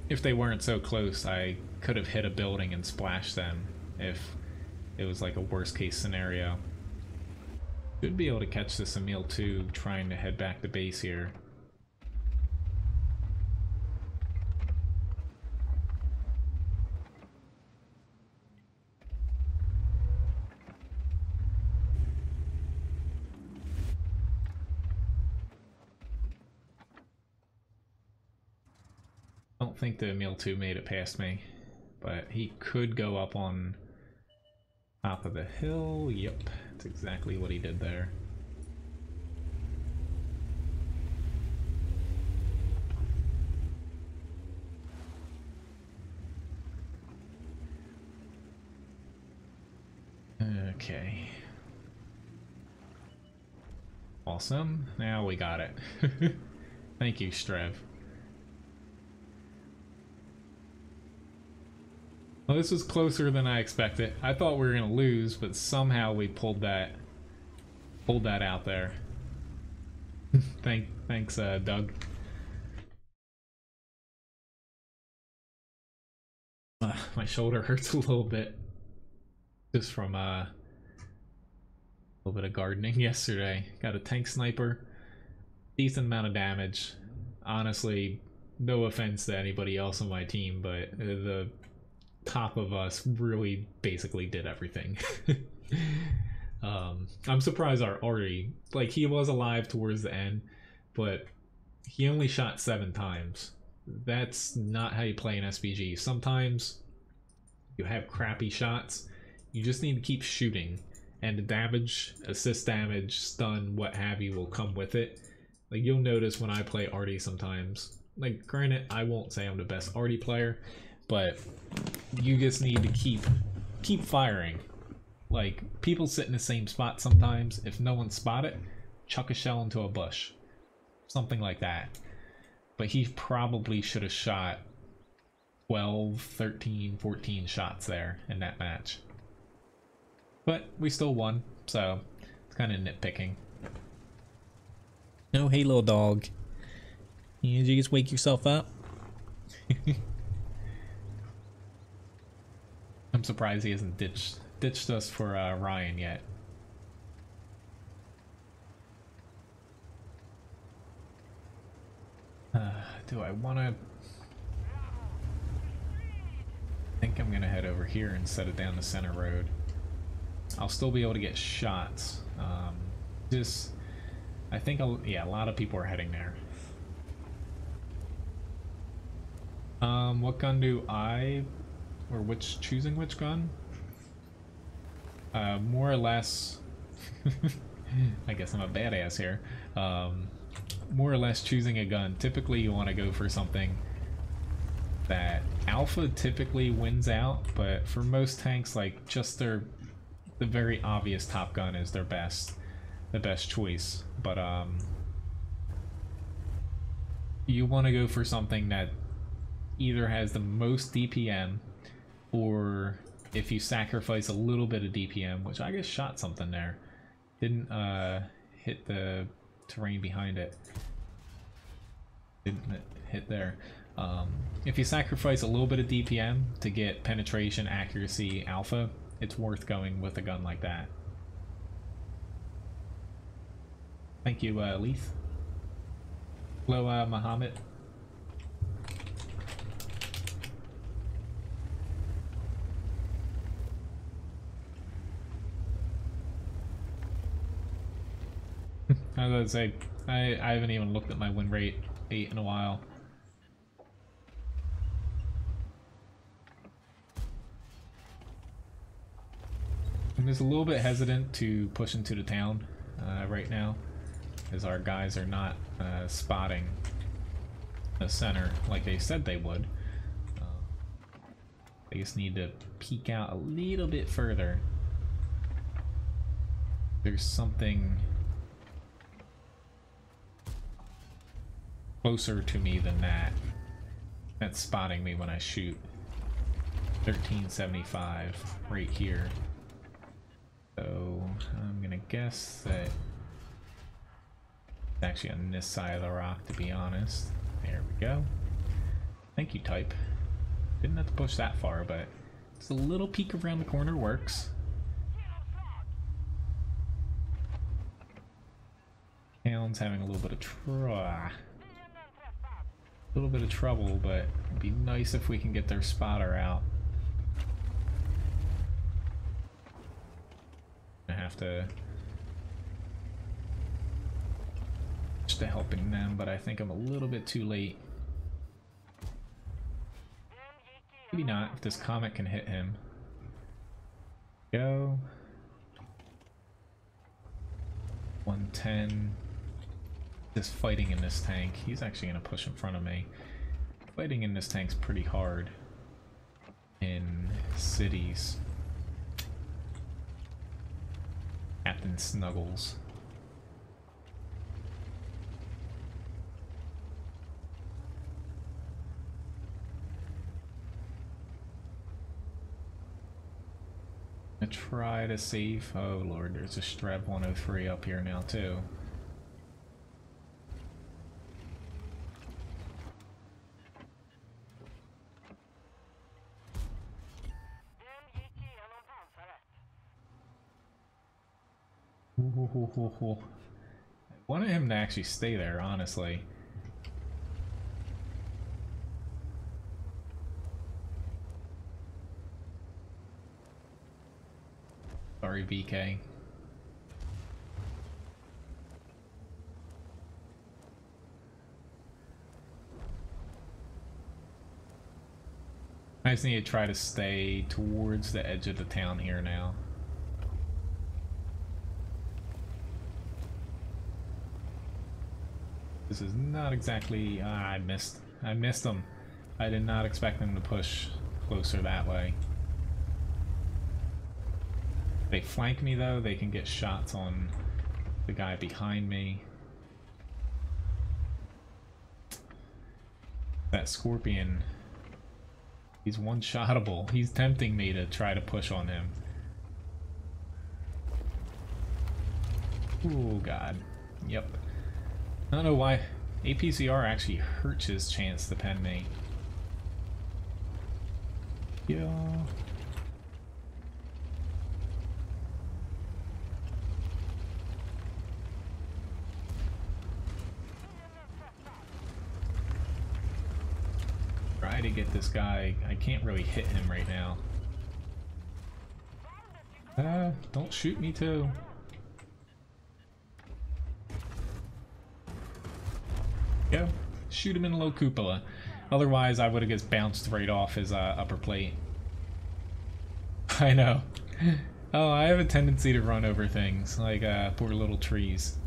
if they weren't so close, I could have hit a building and splashed them if it was like a worst case scenario. Should be able to catch this Emil too, trying to head back to base here. I don't think the Emil 2 made it past me, but he could go up on Top of the hill, yep. That's exactly what he did there. Okay. Awesome. Now we got it. Thank you, Strev. Well, this was closer than I expected. I thought we were gonna lose, but somehow we pulled that out there. Thanks, Doug. My shoulder hurts a little bit, just from a little bit of gardening yesterday. Got a tank sniper, decent amount of damage. Honestly, no offense to anybody else on my team, but the top of us really basically did everything. I'm surprised our Artie, like, he was alive towards the end, but he only shot 7 times. That's not how you play an SPG. Sometimes you have crappy shots, you just need to keep shooting, and the damage, assist damage, stun, what have you will come with it. Like, you'll notice when I play Artie sometimes, like, granted, I won't say I'm the best Artie player, but you just need to keep firing. Like, people sit in the same spot sometimes. If no one spot it, chuck a shell into a bush. Something like that. But he probably should have shot 12, 13, 14 shots there in that match. But we still won, so it's kind of nitpicking. Oh, hey, little dog. Did you just wake yourself up? I'm surprised he hasn't ditched us for Ryan yet. Do I want to... I think I'm going to head over here and set it down the center road. I'll still be able to get shots. I think, yeah, a lot of people are heading there. What gun do I... or choosing which gun? More or less... I guess I'm a badass here. More or less choosing a gun. Typically you want to go for something that alpha typically wins out, but for most tanks, like, just the very obvious top gun is the best choice. But you want to go for something that either has the most DPM, or if you sacrifice a little bit of DPM, which I just shot something there, didn't hit the terrain behind it, didn't hit there. If you sacrifice a little bit of DPM to get penetration, accuracy, alpha, it's worth going with a gun like that. Thank you, Leith. Hello, Muhammad. I was gonna say, I haven't even looked at my win rate 8 in a while. I'm just a little bit hesitant to push into the town right now, as our guys are not spotting the center like they said they would. They just need to peek out a little bit further. There's something closer to me than that that's spotting me when I shoot. 1375 right here. So I'm gonna guess that it's actually on this side of the rock, to be honest. There we go. Thank you, type. Didn't have to push that far, but just a little peek around the corner works. Town's having a little bit of trouble, but it'd be nice if we can get their spotter out. I have to helping them, but I think I'm a little bit too late. Maybe not, if this comet can hit him. Go. 110. Just fighting in this tank. He's actually going to push in front of me. Fighting in this tank's pretty hard in cities. Captain Snuggles. I'm gonna try to save. Oh lord, there's a Streb 103 up here now too. I wanted him to actually stay there, honestly. Sorry, VK. I just need to try to stay towards the edge of the town here now. This is not exactly... I missed them. I did not expect them to push closer that way. If they flank me though, they can get shots on the guy behind me. That Scorpion, he's one-shottable. He's tempting me to try to push on him. Oh god. Yep. I don't know why APCR actually hurts his chance to pen me. Yeah. Try to get this guy. I can't really hit him right now. Don't shoot me too. Go. Shoot him in a low cupola. Otherwise, I would have just bounced right off his upper plate. I know. Oh, I have a tendency to run over things, like poor little trees.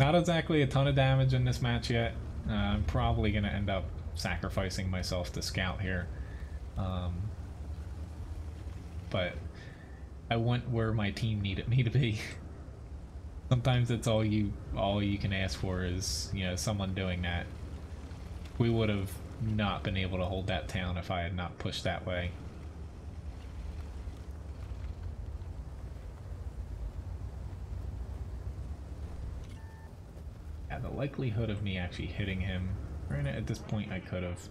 Not exactly a ton of damage in this match yet. I'm probably going to end up sacrificing myself to scout here. But I went where my team needed me to be. Sometimes it's all you can ask for is, you know, someone doing that. We would have not been able to hold that town if I had not pushed that way. Yeah, the likelihood of me actually hitting him, right at this point I could have.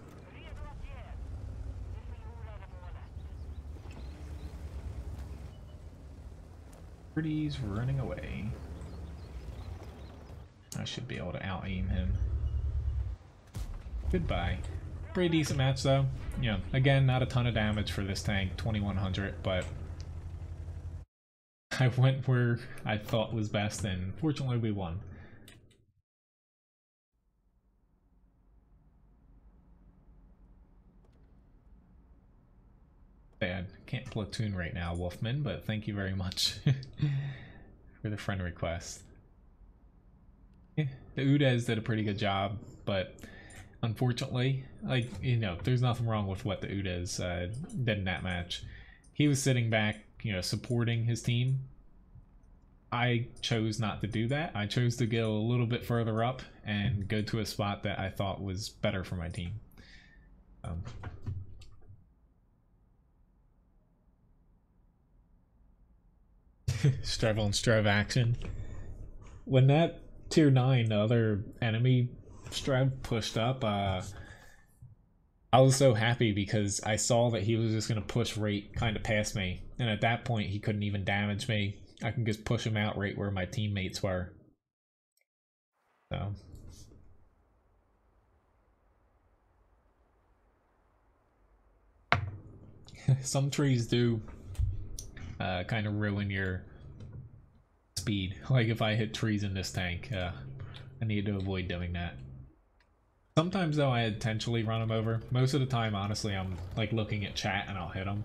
Pretty's running away. I should be able to out-aim him. Goodbye. Pretty decent match though. You know, again, not a ton of damage for this tank, 2100, but I went where I thought was best and fortunately we won. Bad. Can't platoon right now, Wolfman, but thank you very much for the friend request. Yeah, the Udez did a pretty good job, but unfortunately, like, you know, there's nothing wrong with what the Udez did in that match. He was sitting back, you know, supporting his team. I chose not to do that. I chose to go a little bit further up and go to a spot that I thought was better for my team. Strev on Strev action. When that tier 9, the other enemy Strev pushed up, I was so happy because I saw that he was just going to push right kind of past me, and at that point he couldn't even damage me. I can just push him out right where my teammates were. So some trees do kind of ruin your speed. Like if I hit trees in this tank, I need to avoid doing that. Sometimes though I intentionally run them over. Most of the time, honestly, I'm like looking at chat and I'll hit them.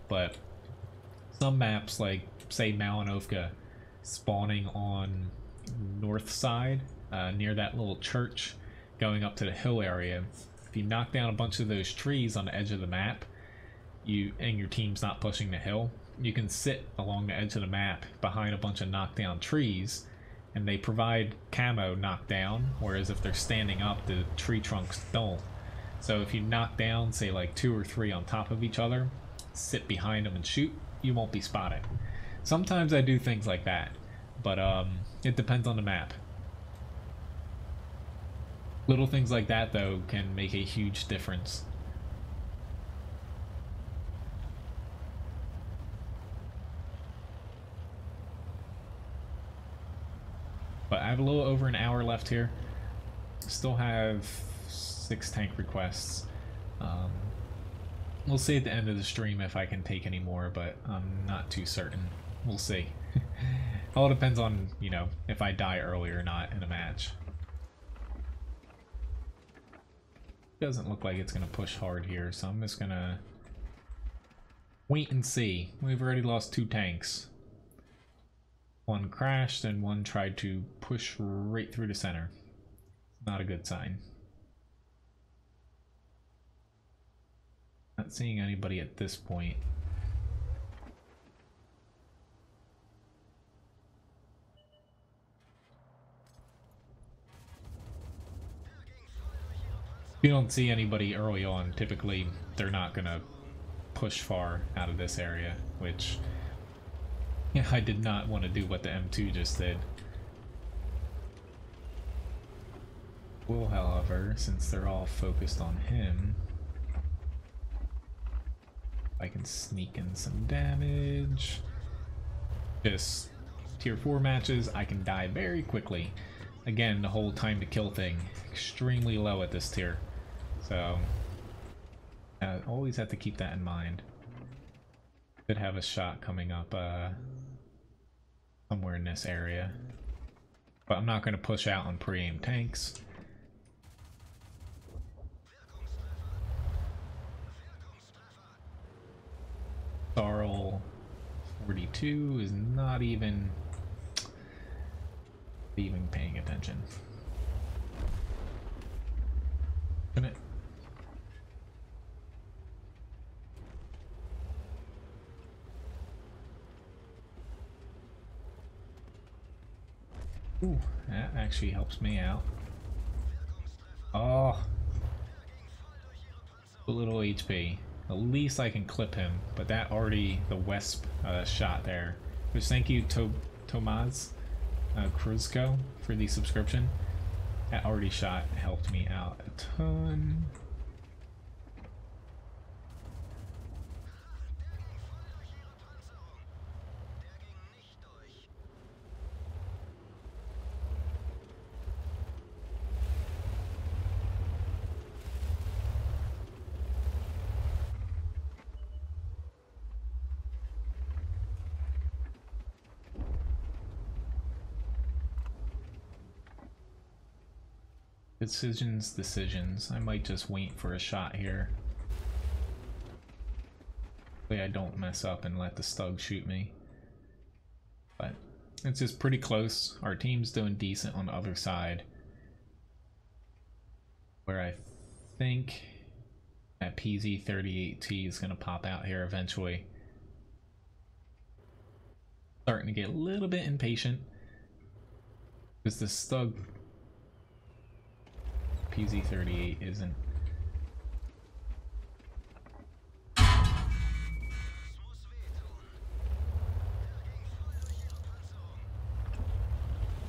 But some maps, like say Malinowka, spawning on north side near that little church going up to the hill area. If you knock down a bunch of those trees on the edge of the map, and your team's not pushing the hill, you can sit along the edge of the map behind a bunch of knockdown trees, and they provide camo knockdown, whereas if they're standing up, the tree trunks don't. So if you knock down, say like 2 or 3 on top of each other, sit behind them and shoot, you won't be spotted. Sometimes I do things like that, but it depends on the map. Little things like that, though, can make a huge difference. But I have a little over an hour left here. Still have 6 tank requests. We'll see at the end of the stream if I can take any more, but I'm not too certain. We'll see. All depends on, you know, if I die early or not in a match. Doesn't look like it's going to push hard here, so I'm just going to wait and see. We've already lost 2 tanks. One crashed and one tried to push right through the center. Not a good sign. Not seeing anybody at this point. If you don't see anybody early on, typically they're not gonna push far out of this area, which, yeah, I did not want to do what the M2 just did. Will, however, since they're all focused on him, I can sneak in some damage. Just tier 4 matches, I can die very quickly. Again, the whole time to kill thing, extremely low at this tier. So, always have to keep that in mind. Could have a shot coming up somewhere in this area. But I'm not going to push out on pre-aimed tanks. Sarl 42 is not even paying attention. Can it? Ooh, that actually helps me out. Oh, a little HP. At least I can clip him, but that already, the Wesp shot there. Which, thank you Tomaz Kruzko for the subscription. That already shot helped me out a ton. Decisions. I might just wait for a shot here. Hopefully I don't mess up and let the Stug shoot me. But it's just pretty close. Our team's doing decent on the other side. Where I think that PZ38T is going to pop out here eventually. Starting to get a little bit impatient. Because the Stug PZ38 isn't.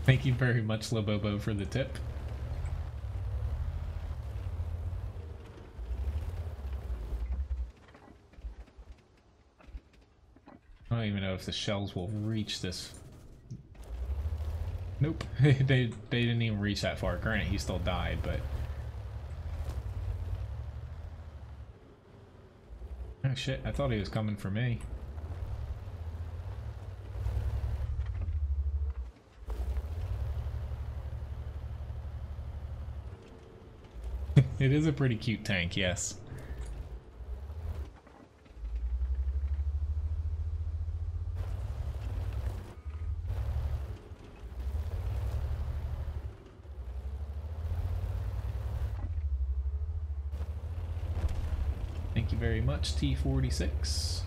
Thank you very much, Lobobo, for the tip. I don't even know if the shells will reach this. Nope, they didn't even reach that far. Granted, he still died, but... Oh shit, I thought he was coming for me. It is a pretty cute tank, yes. Thank you very much, T46.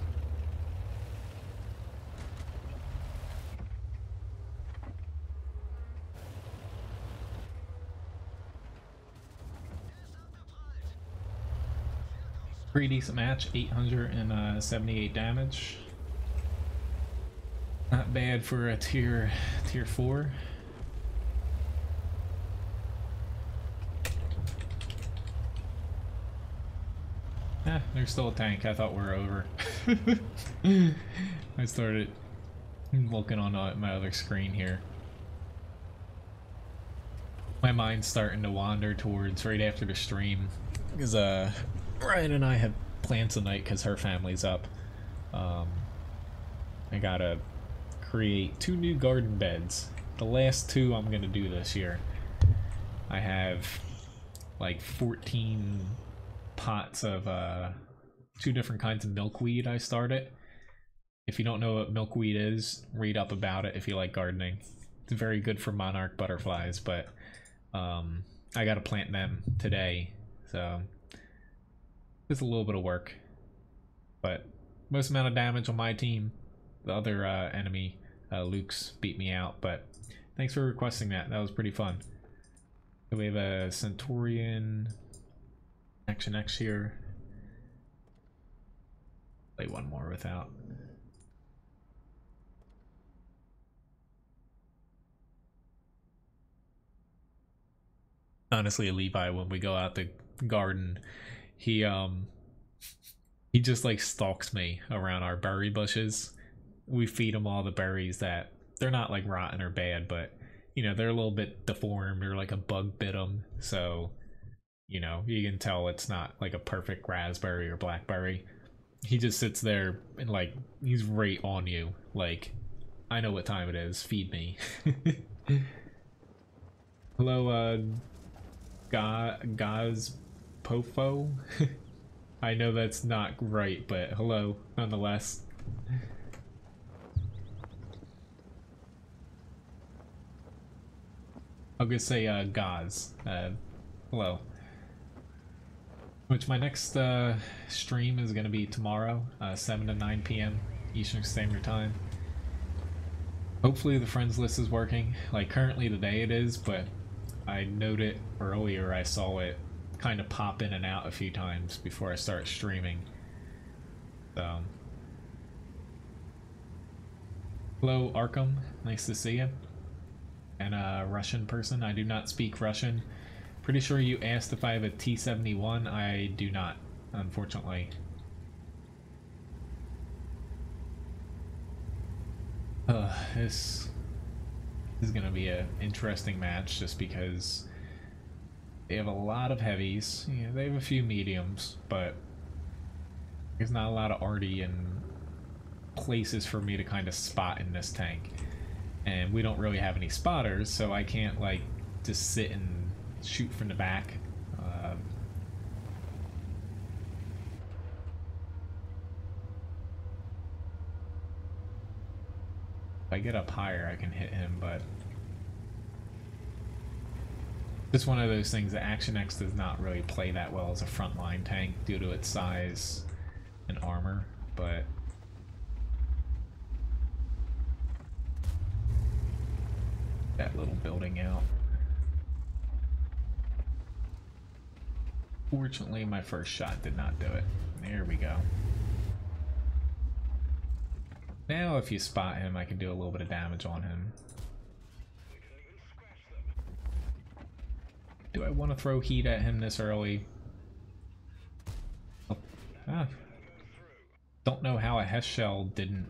Pretty decent match, 878 damage. Not bad for a tier 4. There's still a tank. I thought we were over. I started looking on my other screen here. My mind's starting to wander towards right after the stream, because Ryan and I have plans tonight because her family's up. I gotta create 2 new garden beds. The last 2 I'm gonna do this year. I have like 14 pots of 2 different kinds of milkweed I started. If you don't know what milkweed is, read up about it if you like gardening. It's very good for monarch butterflies, but I gotta plant them today, so it's a little bit of work. But most amount of damage on my team. The other enemy, Luke's, beat me out, but thanks for requesting that. That was pretty fun. So we have a Centurion Action X here. Play one more without. Honestly, Levi, when we go out the garden, he just like stalks me around our berry bushes. We feed him all the berries that they're not like rotten or bad, but you know, they're a little bit deformed or like a bug bit them, so you know, you can tell it's not like a perfect raspberry or blackberry. He just sits there and like he's right on you, like, I know what time it is, feed me. Hello, Gaz Pofo. I know that's not right, but hello nonetheless. I'll just say Gaz. Hello. Which my next stream is going to be tomorrow, 7 to 9 p.m. Eastern Standard Time. Hopefully the friends list is working. Like currently today it is, but I noted earlier I saw it kind of pop in and out a few times before I start streaming. So, hello Arkham, nice to see you. And a Russian person, I do not speak Russian. Pretty sure you asked if I have a T-71. I do not, unfortunately. This is gonna be an interesting match just because they have a lot of heavies. Yeah, they have a few mediums, but there's not a lot of arty and places for me to kind of spot in this tank. And we don't really have any spotters, so I can't like just sit and shoot from the back. If I get up higher I can hit him, but it's one of those things that Action X does not really play that well as a frontline tank due to its size and armor, but that little building out. Fortunately, my first shot did not do it. There we go. Now if you spot him, I can do a little bit of damage on him. Do I want to throw heat at him this early? Oh, don't know how a Hess shell didn't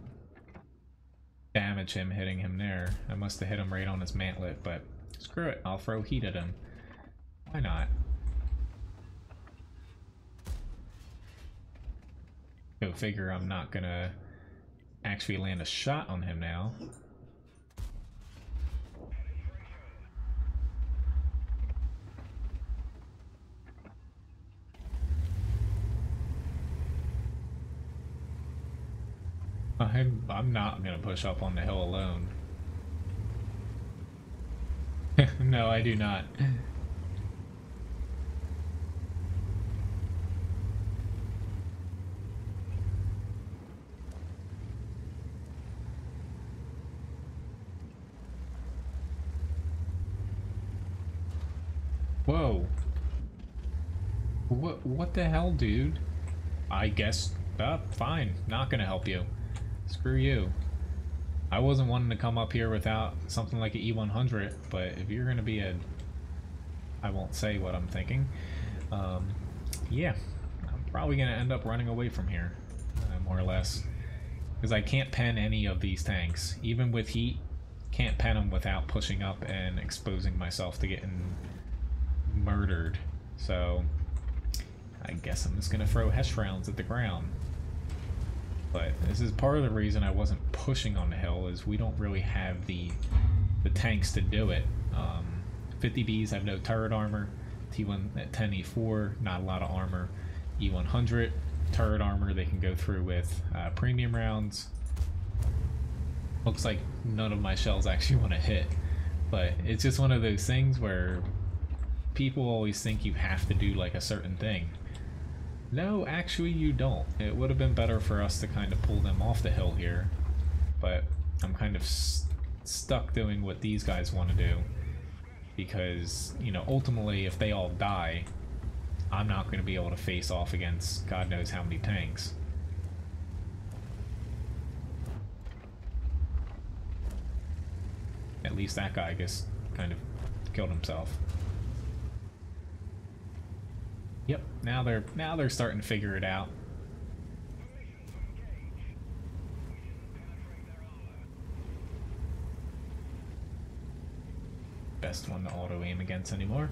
damage him hitting him there. I must have hit him right on his mantlet, but screw it, I'll throw heat at him. Why not? Go figure I'm not gonna actually land a shot on him now. I'm not gonna push up on the hill alone. No, I do not. Whoa. What the hell, dude? I guess, fine. Not gonna help you. Screw you. I wasn't wanting to come up here without something like an E100, but if you're gonna be a... I won't say what I'm thinking. Yeah. I'm probably gonna end up running away from here, more or less. Because I can't pen any of these tanks. Even with heat, can't pen them without pushing up and exposing myself to getting murdered. So I guess I'm just gonna throw Hesh rounds at the ground. But this is part of the reason I wasn't pushing on the hill, is we don't really have the tanks to do it. 50Bs have no turret armor. T1 at 10E4, not a lot of armor. E100 turret armor they can go through with premium rounds. Looks like none of my shells actually want to hit, but it's just one of those things where people always think you have to do like a certain thing. No, actually you don't. It would have been better for us to kind of pull them off the hill here, but I'm kind of stuck doing what these guys want to do, because, you know, ultimately if they all die, I'm not going to be able to face off against God knows how many tanks. At least that guy just kind of killed himself. Yep, now they're starting to figure it out. Best one to auto aim against anymore.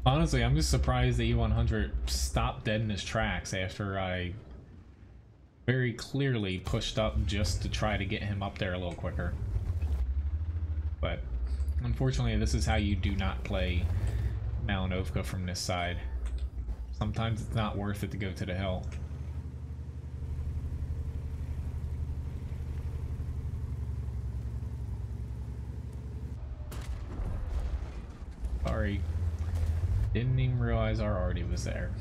Honestly, I'm just surprised the E100 stopped dead in his tracks after I very clearly pushed up just to try to get him up there a little quicker. But unfortunately, this is how you do not play Malinovka from this side. Sometimes it's not worth it to go to the hill. Sorry. Didn't even realize our arty was there.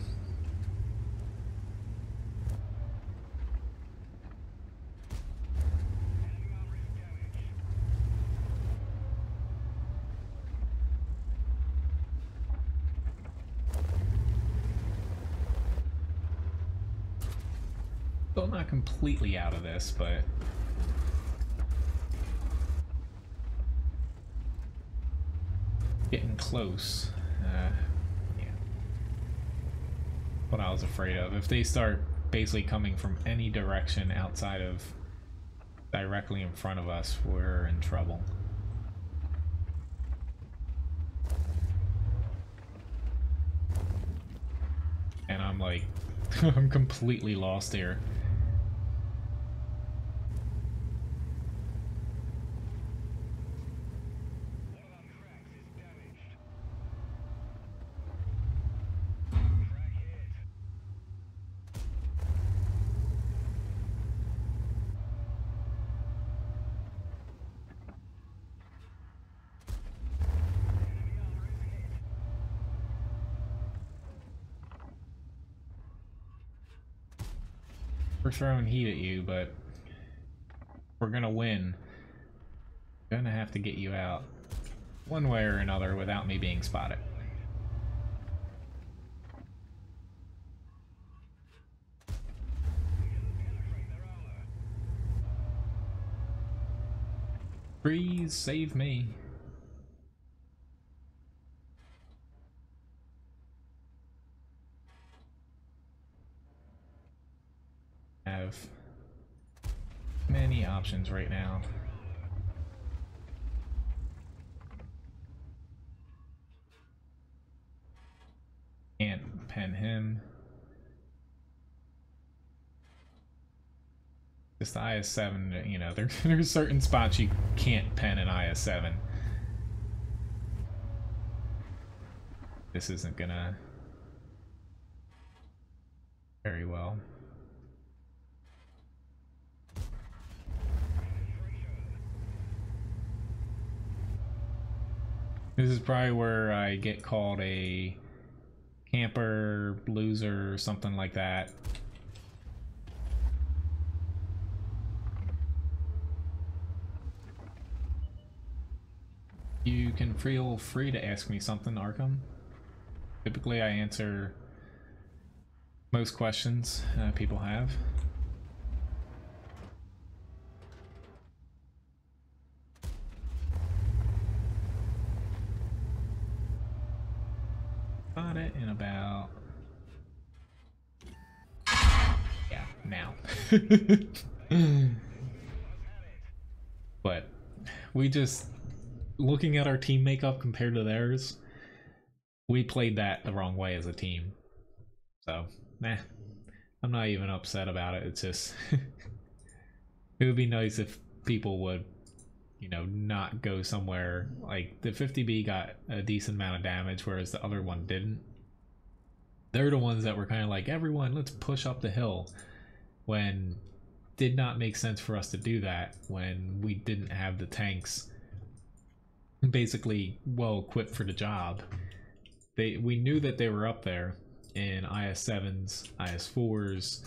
Still not completely out of this, but getting close. What I was afraid of. If they start basically coming from any direction outside of directly in front of us, we're in trouble. And I'm like, I'm completely lost here. We're throwing heat at you, but we're gonna win. Gonna have to get you out one way or another without me being spotted. Please save me. Have many options right now. Can't pen him. Just the IS-7, you know, there's certain spots you can't pen an IS-7. This isn't gonna very well. This is probably where I get called a camper, loser, something like that. You can feel free to ask me something, Arkham. Typically I answer most questions people have. Got it in about... yeah, now. But we just... looking at our team makeup compared to theirs, we played that the wrong way as a team. So, nah. I'm not even upset about it. It's just... it would be nice if people would, you know, not go somewhere. Like, the 50B got a decent amount of damage, whereas the other one didn't. They're the ones that were kind of like, everyone, let's push up the hill. When did not make sense for us to do that when we didn't have the tanks basically well equipped for the job. We knew that they were up there in IS-7s, IS-4s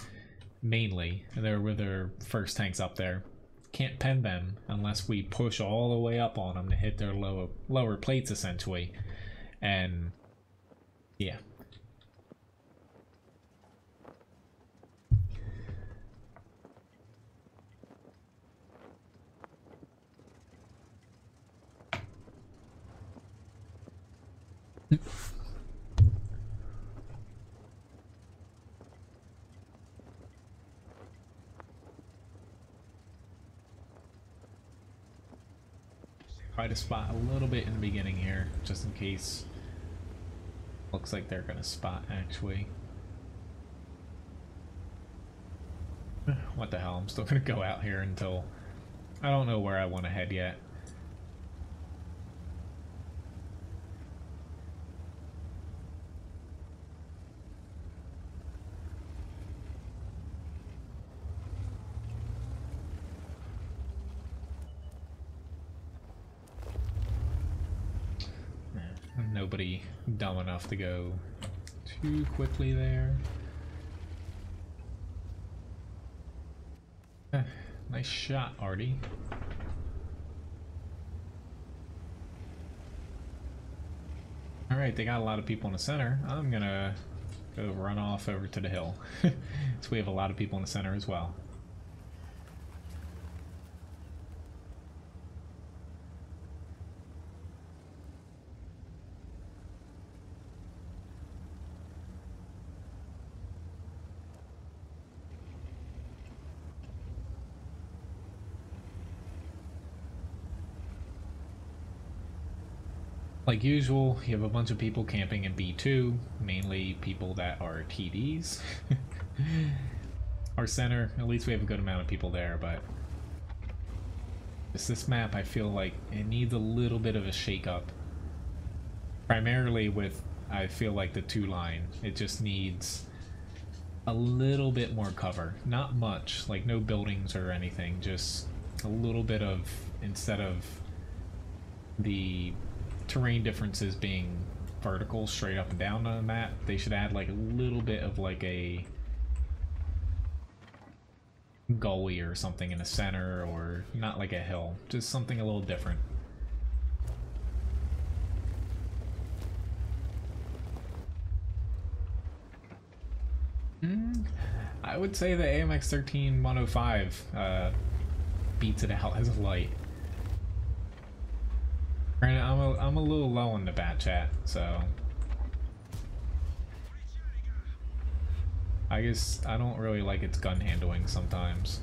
mainly, and they were their first tanks up there. Can't pen them unless we push all the way up on them to hit their lower plates essentially. And yeah. Try to spot a little bit in the beginning here, just in case. Looks like they're gonna spot actually. What the hell, I'm still gonna go out here until I don't know where I want to head yet. Nobody dumb enough to go too quickly there. Nice shot, Artie. Alright, they got a lot of people in the center. I'm gonna go run off over to the hill. So we have a lot of people in the center as well. Like usual, you have a bunch of people camping in B2, mainly people that are TDs. Our center, at least we have a good amount of people there, but this map, I feel like it needs a little bit of a shake-up. Primarily with, I feel like the 2-line, it just needs a little bit more cover. Not much, like no buildings or anything, just a little bit of, instead of the terrain differences being vertical straight up and down on the map, they should add like a little bit of like a gully or something in the center, or not like a hill, just something a little different. I would say the AMX 13-105 beats it out as a light. Granted, I'm a little low on the bat chat, so I guess I don't really like its gun handling sometimes.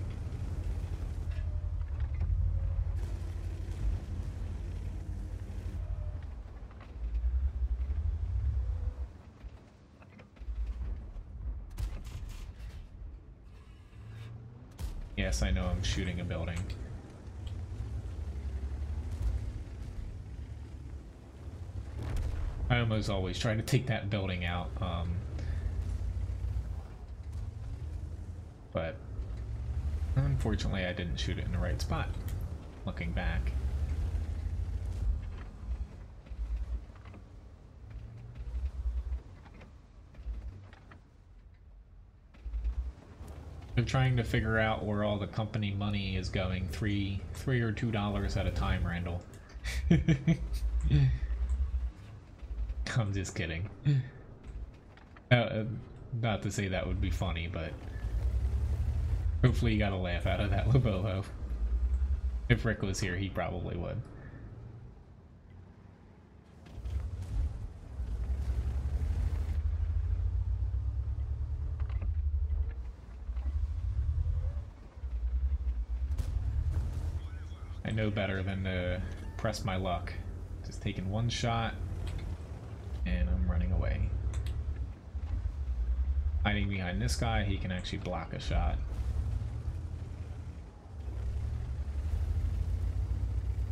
Yes, I know I'm shooting a building. I almost always try to take that building out, but unfortunately I didn't shoot it in the right spot, looking back. They're trying to figure out where all the company money is going. $3 or $2 at a time, Randall. I'm just kidding. Not to say that would be funny, but hopefully you got a laugh out of that, Leboho. If Rick was here, he probably would. I know better than to press my luck. Just taking one shot, and I'm running away. Hiding behind this guy, he can actually block a shot.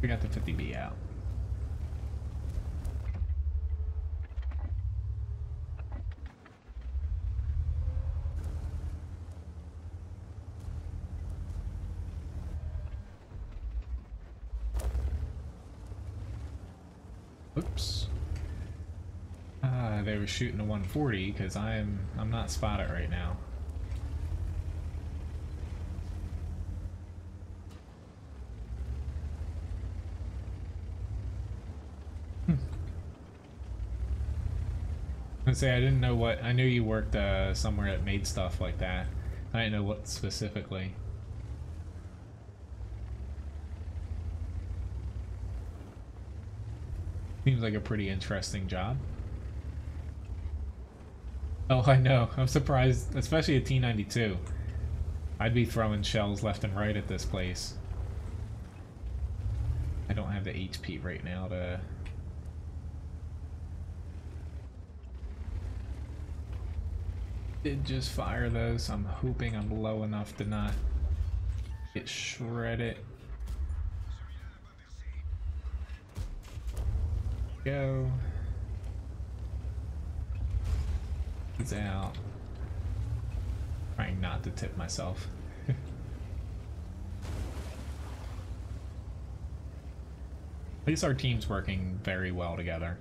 We got the 50B out. Oops. They were shooting a 140 because I'm not spotted right now. I say I didn't know what. I knew you worked somewhere that made stuff like that. I didn't know what specifically. Seems like a pretty interesting job. Oh, I know. I'm surprised, especially a T-92. I'd be throwing shells left and right at this place. I don't have the HP right now to... Did just fire those. I'm hoping I'm low enough to not get shredded. Go. He's out. Trying not to tip myself. At least our team's working very well together.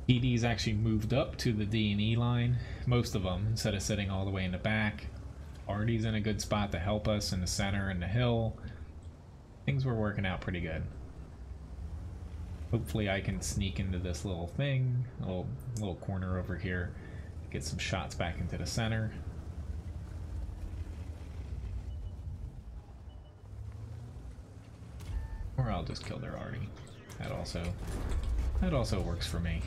ED's actually moved up to the D&E line, most of them, instead of sitting all the way in the back. Artie's in a good spot to help us in the center and the hill. Things were working out pretty good. Hopefully I can sneak into this little thing, a little corner over here, get some shots back into the center. Or I'll just kill their Artie. That also works for me.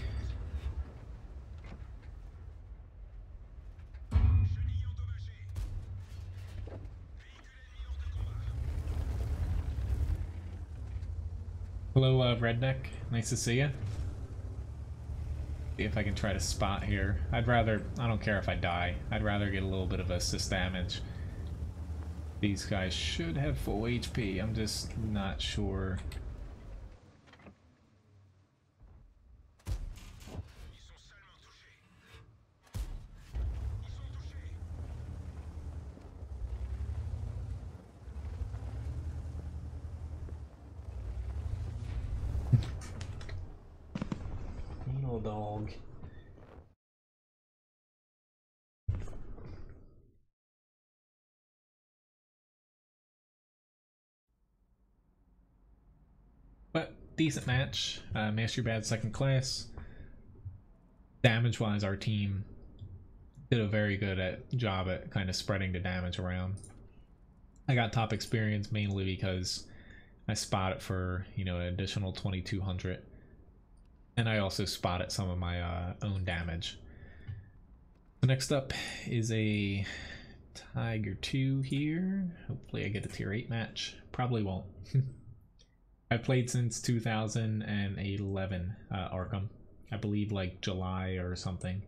Hello, Redneck. Nice to see you. See if I can try to spot here. I don't care if I die. I'd rather get a little bit of assist damage. These guys should have full HP. I'm just not sure. Little dog. But decent match. Master Bad second class. Damage wise, our team did a very good job at kind of spreading the damage around. I got top experience mainly because I spotted for, an additional 2200. And I also spotted some of my own damage. So next up is a Tiger 2 here. Hopefully I get a tier 8 match. Probably won't. I've played since 2011 Arkham. I believe like July or something.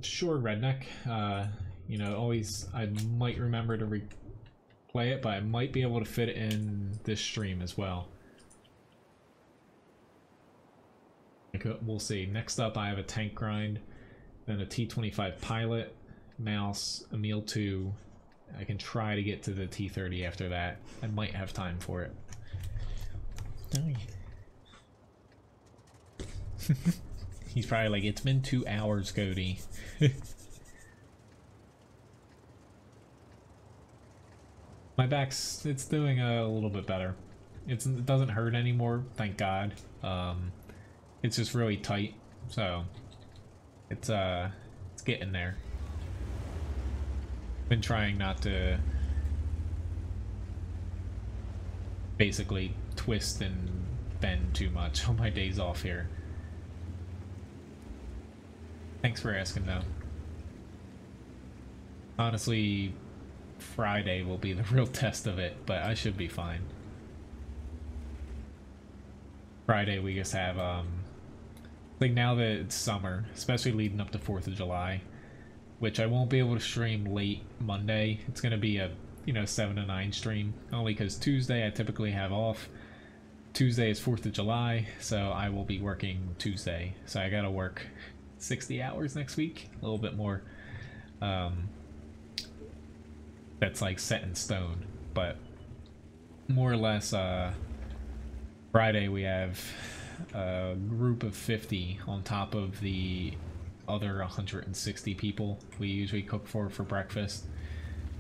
Sure, Redneck. Always I might remember to play it, but I might be able to fit it in this stream as well. We'll see. Next up I have a tank grind, then a T-25 pilot, mouse, a meal 2. I can try to get to the T-30 after that. I might have time for it. He's probably like, it's been 2 hours, Cody. My back's, it's doing a little bit better. It doesn't hurt anymore, thank God. It's just really tight, so it's getting there. Been trying not to basically twist and bend too much on my days off here. Thanks for asking, though. Honestly, Friday will be the real test of it, but I should be fine. Friday we just have, like now that it's summer, especially leading up to 4th of July, which I won't be able to stream late Monday. It's going to be a, 7 to 9 stream, only because Tuesday I typically have off. Tuesday is 4th of July, so I will be working Tuesday. So I gotta work 60 hours next week, a little bit more. That's like set in stone, but more or less Friday we have a group of 50 on top of the other 160 people we usually cook for breakfast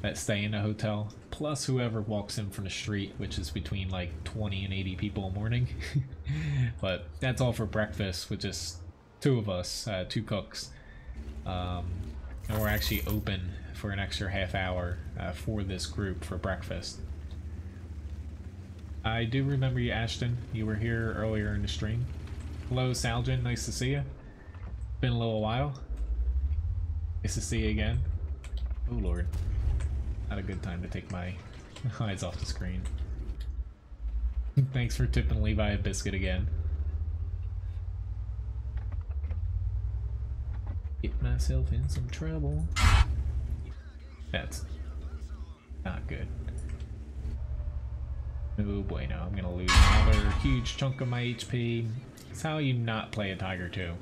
that stay in a hotel, plus whoever walks in from the street, which is between like 20 and 80 people a morning. But that's all for breakfast, with just 2 of us, 2 cooks, and we're actually open for an extra half hour for this group for breakfast. I do remember you, Ashton. You were here earlier in the stream. Hello, Saljan. Nice to see you. Been a little while. Nice to see you again. Oh, Lord. Not a good time to take my eyes off the screen. Thanks for tipping Levi a biscuit again. Get myself in some trouble. That's not good. Oh boy, no, I'm gonna lose another huge chunk of my HP. It's how you not play a Tiger 2.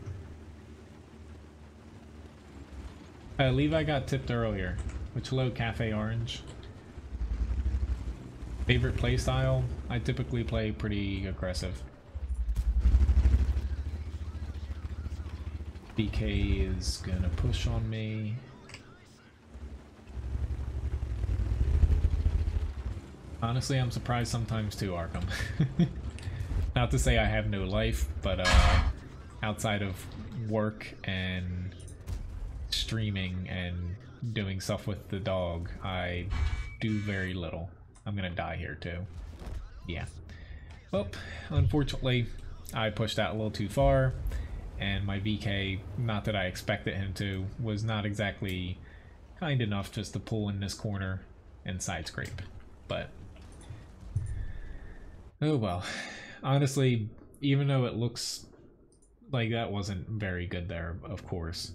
Levi got tipped earlier. Which, hello, Cafe Orange. Favorite playstyle? I typically play pretty aggressive. BK is gonna push on me. Honestly, I'm surprised sometimes too, Arkham. Not to say I have no life, but outside of work and streaming and doing stuff with the dog, I do very little. I'm gonna die here too. Yeah. Well, unfortunately, I pushed out a little too far, and my VK, not that I expected him to, was not exactly kind enough just to pull in this corner and side scrape. But oh well. Honestly, even though it looks like that wasn't very good there, of course.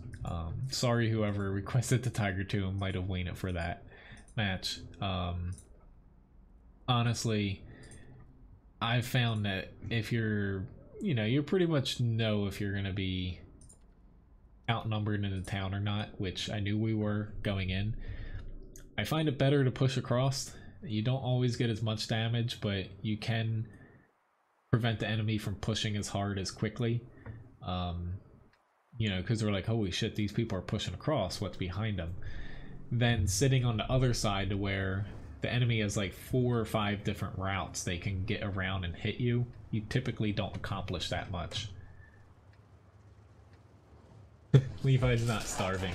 Sorry whoever requested the Tiger 2 might have waited for that match. Honestly, I've found that if you're, you pretty much know if you're going to be outnumbered in the town or not, which I knew we were going in. I find it better to push across. You don't always get as much damage, but you can prevent the enemy from pushing as hard as quickly. Because they're like, holy shit, these people are pushing across, what's behind them? Then sitting on the other side to where the enemy has like 4 or 5 different routes they can get around and hit you, you typically don't accomplish that much. Levi's not starving,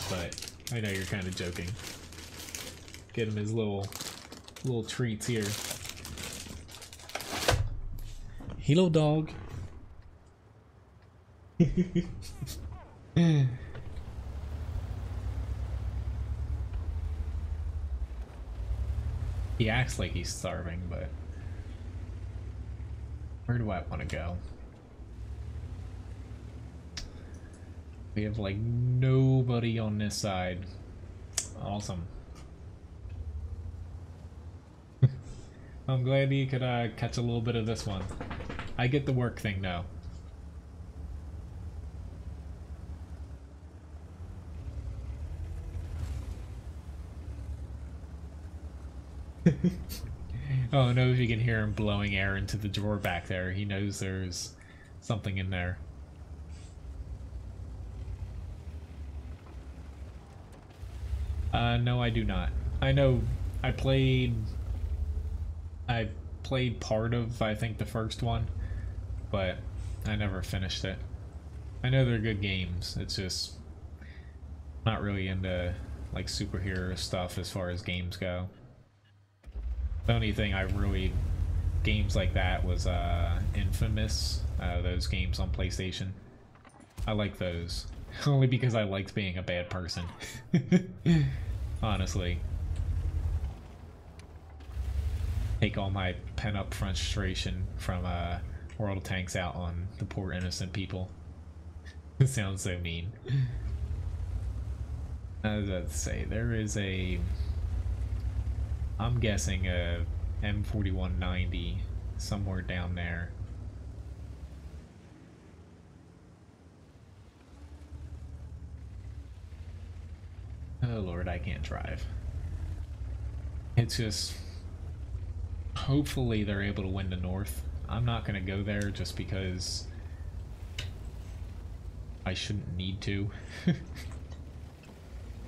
but I know you're kind of joking. Get him his little treats here. Hello, dog. He acts like he's starving, but where do I want to go? We have like nobody on this side. Awesome. I'm glad you could catch a little bit of this one. I get the work thing now. Oh no, if you can hear him blowing air into the drawer back there, he knows there's something in there. No, I do not. I know I played part of, I think, the first one, but I never finished it. I know they're good games. It's just not really into like superhero stuff as far as games go. The only thing I really games like that was Infamous, those games on PlayStation. I like those. Only because I liked being a bad person. Honestly. Take all my pent-up frustration from World of Tanks out on the poor innocent people. It sounds so mean. As I'd say, there is a... I'm guessing a M4190 somewhere down there. Oh lord, I can't drive. It's just... Hopefully they're able to win the north. I'm not going to go there just because I shouldn't need to.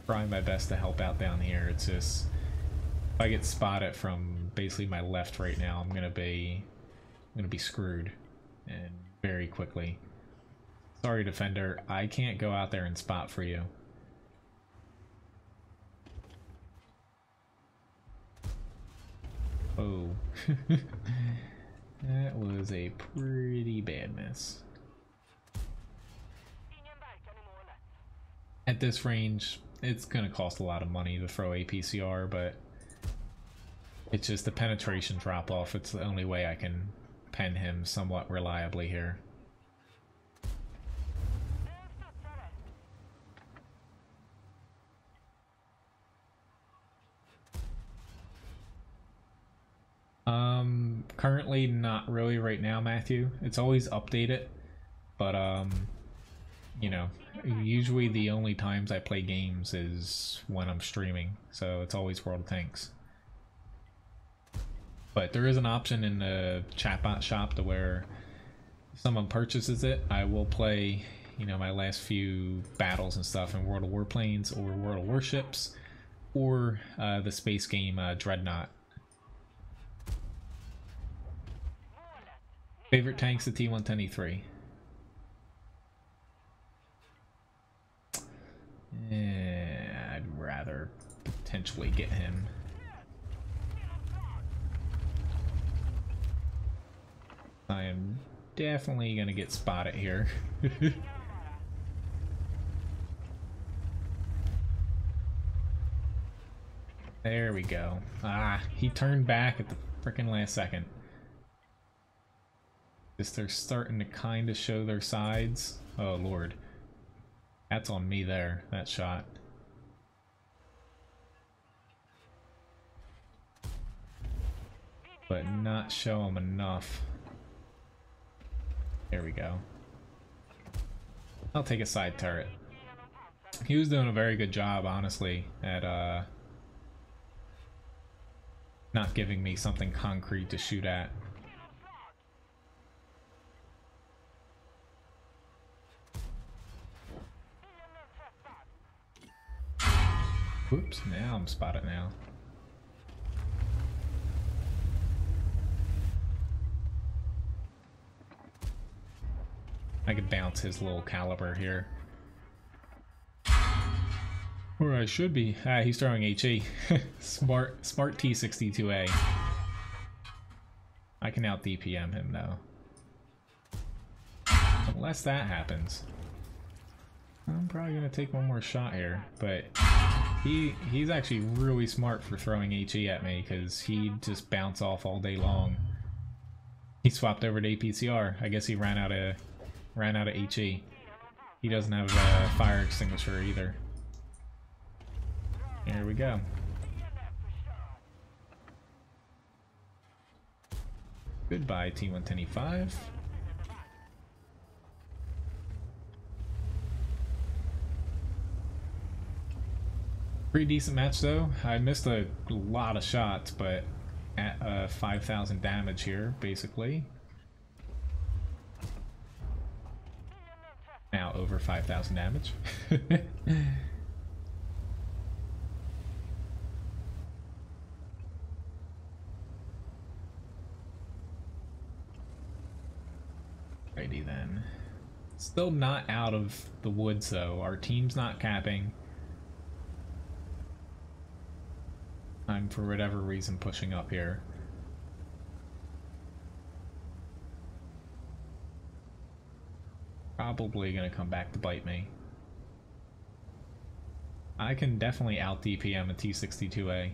Trying my best to help out down here. It's just... If I get spotted from basically my left right now, I'm gonna be screwed, and very quickly. Sorry, defender, I can't go out there and spot for you. Oh, that was a pretty bad miss. At this range, it's gonna cost a lot of money to throw APCR, but it's just the penetration drop off. It's the only way I can pen him somewhat reliably here. Currently not really right now, Matthew. It's always updated, but you know, usually the only times I play games is when I'm streaming, so it's always World of Tanks. But there is an option in the Chatbot shop to where if someone purchases it, I will play, you know, my last few battles and stuff in World of Warplanes or World of Warships, or the space game Dreadnought. Favorite tanks, the T-110E3. I'd rather potentially get him. I am definitely gonna get spotted here. There we go. Ah, he turned back at the frickin' last second. Just they're starting to kind of show their sides. Oh lord. That's on me there, that shot. But not show them enough. There we go. I'll take a side turret. He was doing a very good job, honestly, at not giving me something concrete to shoot at. Whoops, now I'm spotted now. I could bounce his little caliber here. Or I should be. Ah, he's throwing HE. Smart T62A. I can out DPM him though. Unless that happens. I'm probably gonna take one more shot here, but he's actually really smart for throwing HE at me because he'd just bounce off all day long. He swapped over to APCR. I guess he ran out of HE. He doesn't have a fire extinguisher either. Here we go. Goodbye, T110E5. Pretty decent match though. I missed a lot of shots, but at 5,000 damage here, basically. Now over 5,000 damage. Alrighty then. Still not out of the woods though. Our team's not capping. I'm for whatever reason pushing up here. Probably gonna come back to bite me. I can definitely out DPM a T-62A.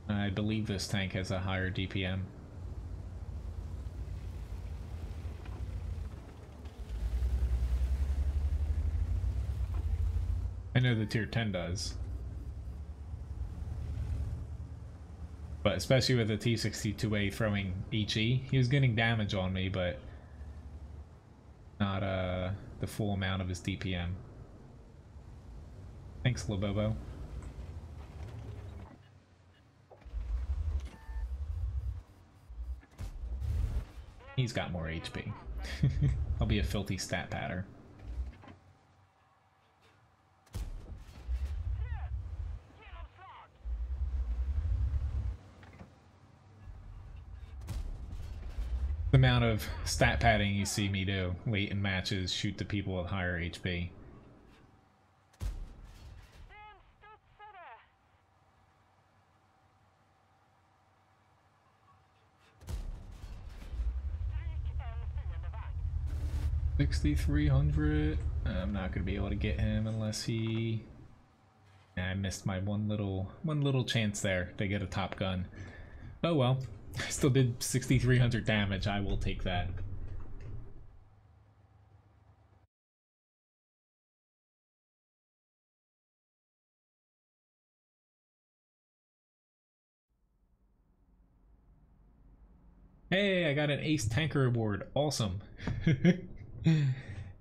I believe this tank has a higher DPM. I know the tier 10 does. But especially with the T-62A throwing HE, he was getting damage on me, but not the full amount of his DPM. Thanks, Labobo. He's got more HP. I'll be a filthy stat patter. The amount of stat padding you see me do late in matches, shoot the people with higher HP. $6,300. I'm not gonna be able to get him unless he. I missed my one little chance there to get a top gun. Oh well. I still did 6,300 damage. I will take that. Hey, I got an Ace Tanker Award. Awesome.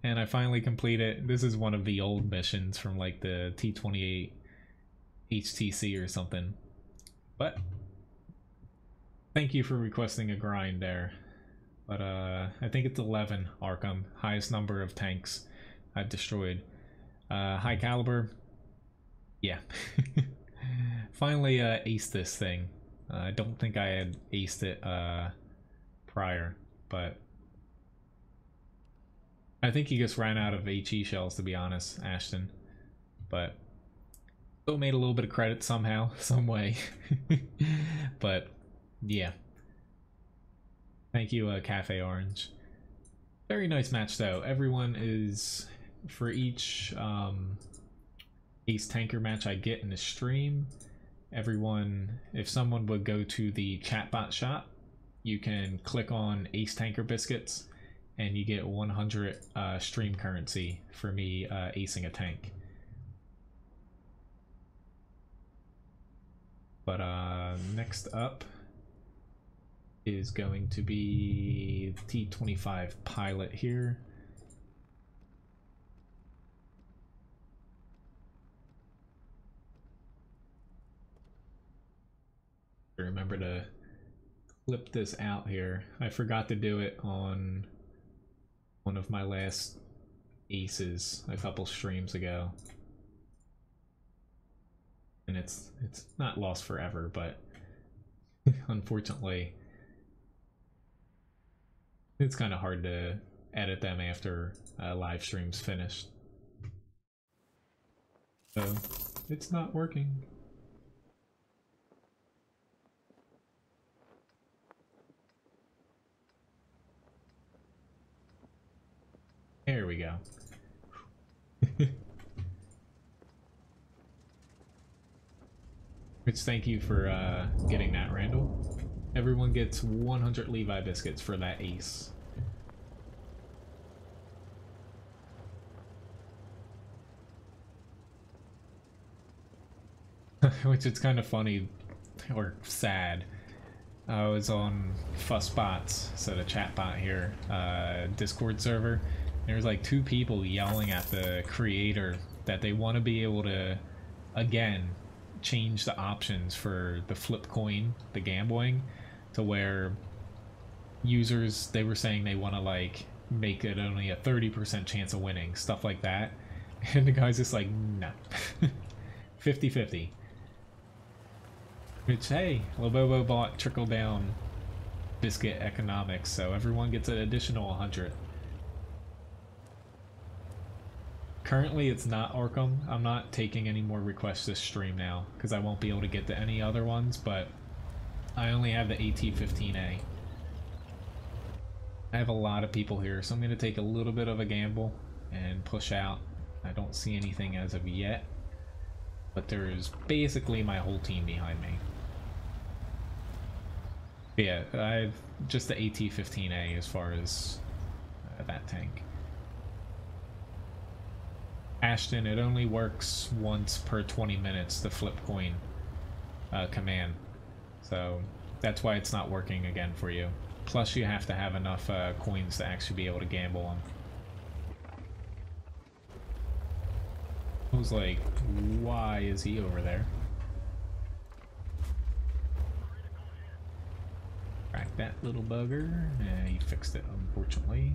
And I finally complete it. This is one of the old missions from like the T28 HTC or something. But thank you for requesting a grind there. But I think it's 11 Arkham, highest number of tanks I've destroyed. High caliber, yeah. Finally aced this thing. I don't think I had aced it prior, but I think he just ran out of HE shells, to be honest, Ashton. But still made a little bit of credit somehow, some way. But yeah. Thank you, Cafe Orange. Very nice match though. Everyone is, for each Ace Tanker match I get in the stream, everyone, if someone would go to the Chatbot shop, you can click on Ace Tanker Biscuits and you get 100 stream currency for me acing a tank. But next up is going to be T25 Pilot here. Remember to clip this out here. I forgot to do it on one of my last aces a couple streams ago. And it's not lost forever, but unfortunately it's kind of hard to edit them after live stream's finished. So it's not working. There we go. Which, thank you for getting that, Randall. Everyone gets 100 Levi biscuits for that ace. Which is kind of funny, or sad. I was on Fussbots, so the chatbot here, Discord server. There was like 2 people yelling at the creator that they want to be able to, again, change the options for the flip coin, the gambling, to where users, they were saying they want to like make it only a 30% chance of winning, stuff like that. And the guy's just like, no. 50-50. Which, hey, Lobobo bought trickle down biscuit economics, so everyone gets an additional 100. Currently, it's not Orcam. I'm not taking any more requests this stream now because I won't be able to get to any other ones, but I only have the AT-15A. I have a lot of people here, so I'm going to take a little bit of a gamble and push out. I don't see anything as of yet, but there's basically my whole team behind me. But yeah, I've just the AT-15A as far as that tank. Ashton, it only works once per 20 minutes, the flip coin command. So that's why it's not working again for you. Plus you have to have enough coins to actually be able to gamble them. I was like, why is he over there? Crack that little bugger. Yeah, he fixed it, unfortunately.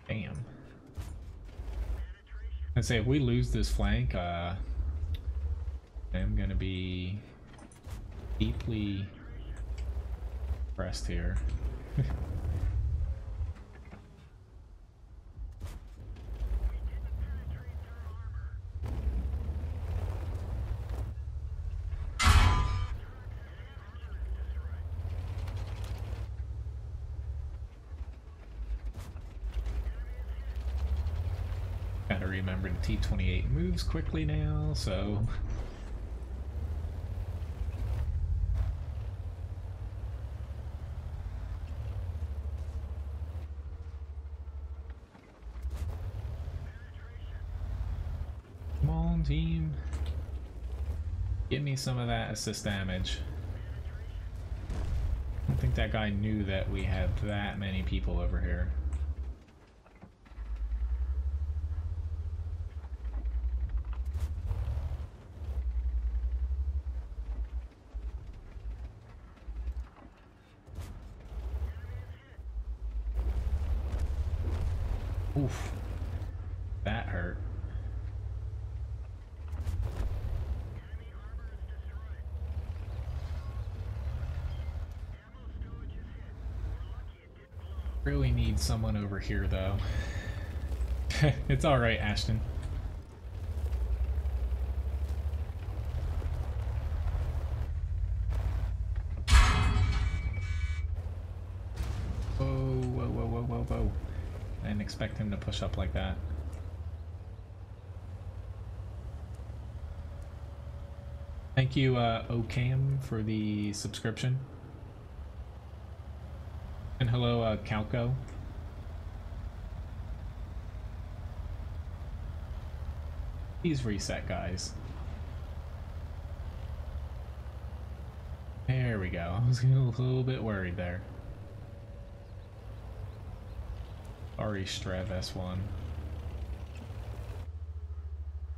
Damn. I'd say if we lose this flank, I'm gonna be deeply pressed here. Gotta remember the T-28 moves quickly now, so... Come on, team. Give me some of that assist damage. I don't think that guy knew that we had that many people over here. Oof. That hurt. Really need someone over here though. It's alright, Ashton. Whoa. I didn't expect him to push up like that. Thank you, Ocam, for the subscription. And hello, Calco. Please reset, guys. There we go. I was getting a little bit worried there. Sorry, Strev S1.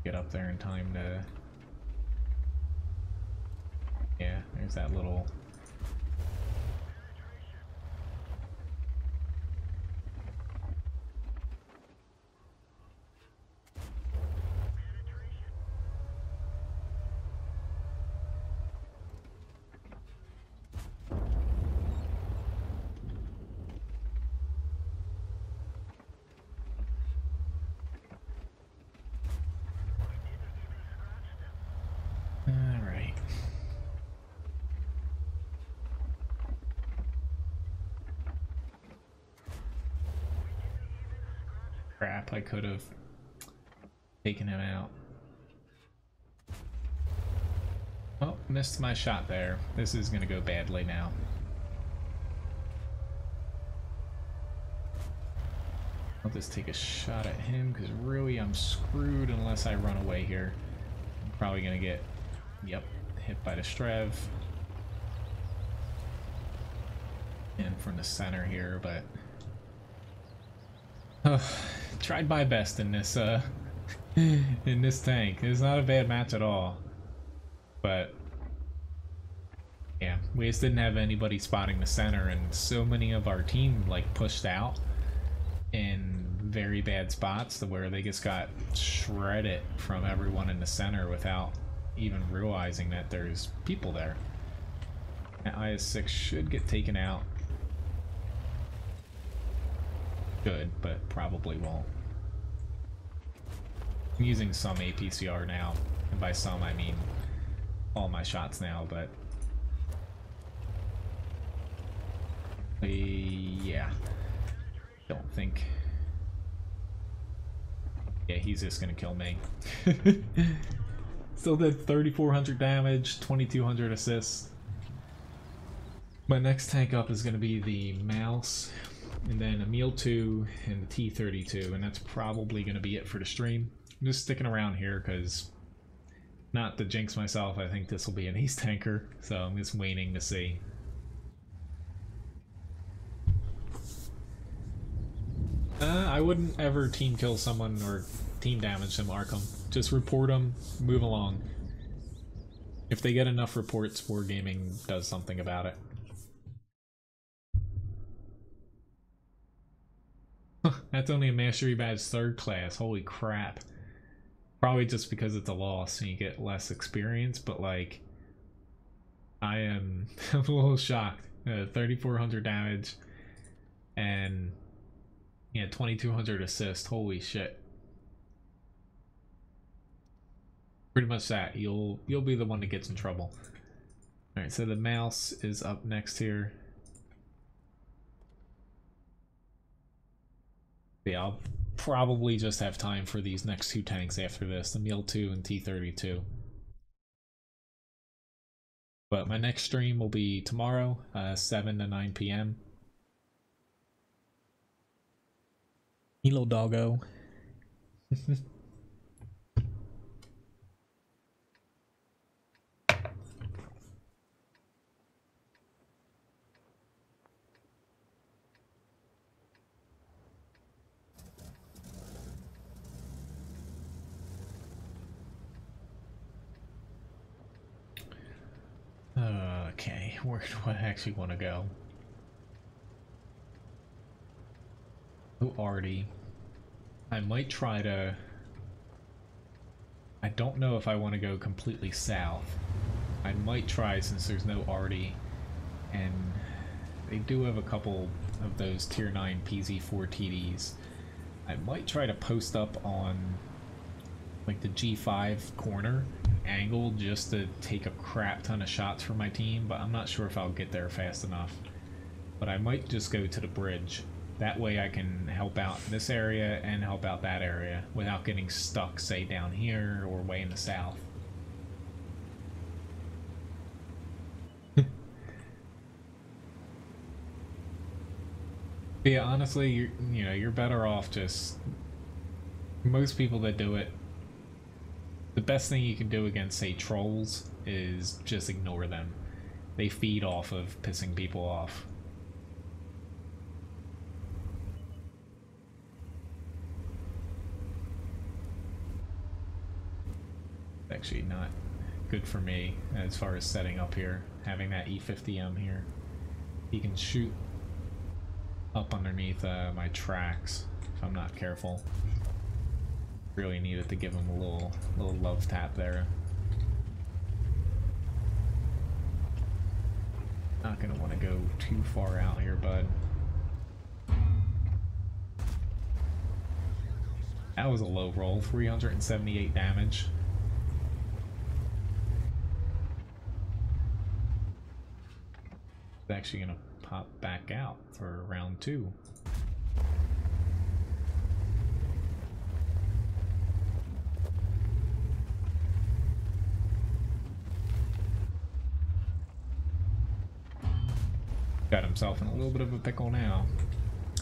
Get up there in time to... Yeah, there's that little... Crap, I could have taken him out. Oh, missed my shot there. This is gonna go badly now. I'll just take a shot at him because really I'm screwed unless I run away here. I'm probably gonna get, yep, hit by the Strev. In from the center here, but tried my best in this in this tank. It's not a bad match at all, but yeah, we just didn't have anybody spotting the center, and so many of our team like pushed out in very bad spots to where they just got shredded from everyone in the center without even realizing that there's people there. That IS-6 should get taken out. Good, but probably won't. I'm using some APCR now, and by some I mean all my shots now, but yeah, don't think. Yeah, he's just gonna kill me. Still did 3,400 damage, 2,200 assists. My next tank up is gonna be the Mouse, and then a Meal 2 and the T-32, and that's probably gonna be it for the stream. I'm just sticking around here because, not to jinx myself, I think this will be an ace tanker, so I'm just waiting to see. I wouldn't ever team kill someone or team damage them, Arkham. Just report them, move along. If they get enough reports, Wargaming does something about it. That's only a Mastery Badge 3rd class, holy crap. Probably just because it's a loss and you get less experience, but like, I am a little shocked. 3,400 damage and yeah, 2,200 assist. Holy shit! Pretty much that. You'll be the one that gets in trouble. All right, so the Mouse is up next here. Yeah, I'll probably just have time for these next 2 tanks after this, the Meal 2 and T-32. But my next stream will be tomorrow, 7 to 9 p.m. Hello, doggo. Okay, where do I actually want to go? Oh, Artie. I might try to... I don't know if I want to go completely south. I might try since there's no Artie. And they do have a couple of those tier 9 PZ4 TDs. I might try to post up on like the G5 corner angle just to take a crap ton of shots for my team, but I'm not sure if I'll get there fast enough. But I might just go to the bridge. That way I can help out this area and help out that area without getting stuck, say, down here or way in the south. Yeah, honestly, you're better off just... Most people that do it, the best thing you can do against, say, trolls is just ignore them. They feed off of pissing people off. Actually not good for me as far as setting up here, having that E50M here. He can shoot up underneath my tracks if I'm not careful. Really needed to give him a little love tap there. Not gonna want to go too far out here, bud. That was a low roll, 378 damage. It's actually gonna pop back out for round 2. Got himself in a little bit of a pickle now.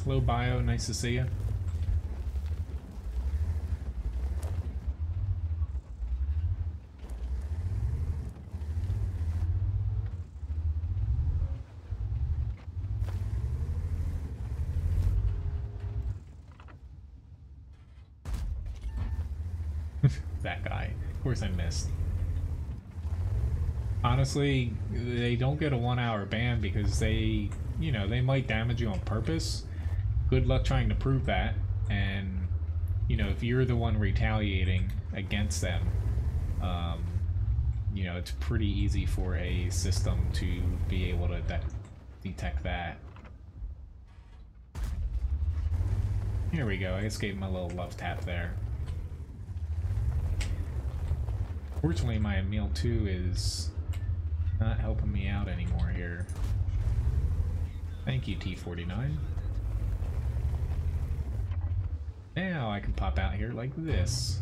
Hello, Bio, nice to see you. That guy. Of course I missed. Honestly, they don't get a 1-hour ban because they, they might damage you on purpose. Good luck trying to prove that. And, if you're the one retaliating against them, you know, it's pretty easy for a system to be able to detect that. Here we go, I just gave him a little love tap there. Fortunately, my meal 2 is not helping me out anymore here. Thank you, T49. Now I can pop out here like this.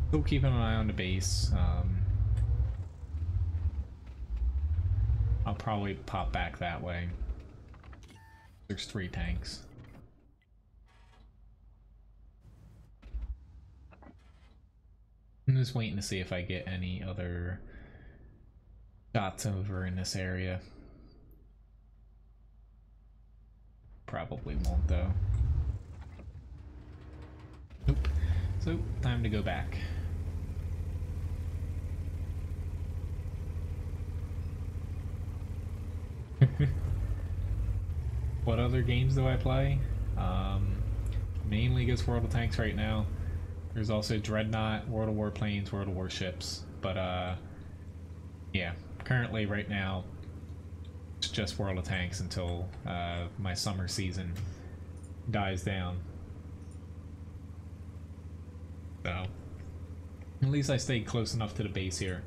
Still keeping an eye on the base. I'll probably pop back that way. There's 3 tanks. I'm just waiting to see if I get any other shots over in this area. Probably won't though. Nope. So, time to go back. What other games do I play? Mainly just World of Tanks right now. There's also Dreadnought, World of Warplanes, World of Warships. But yeah, currently right now it's just World of Tanks until my summer season dies down. So at least I stayed close enough to the base here.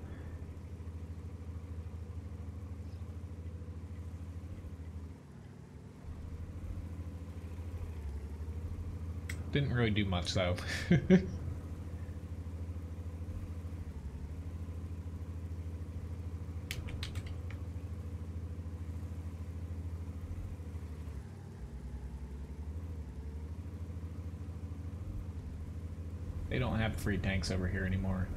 Didn't really do much though. They don't have free tanks over here anymore.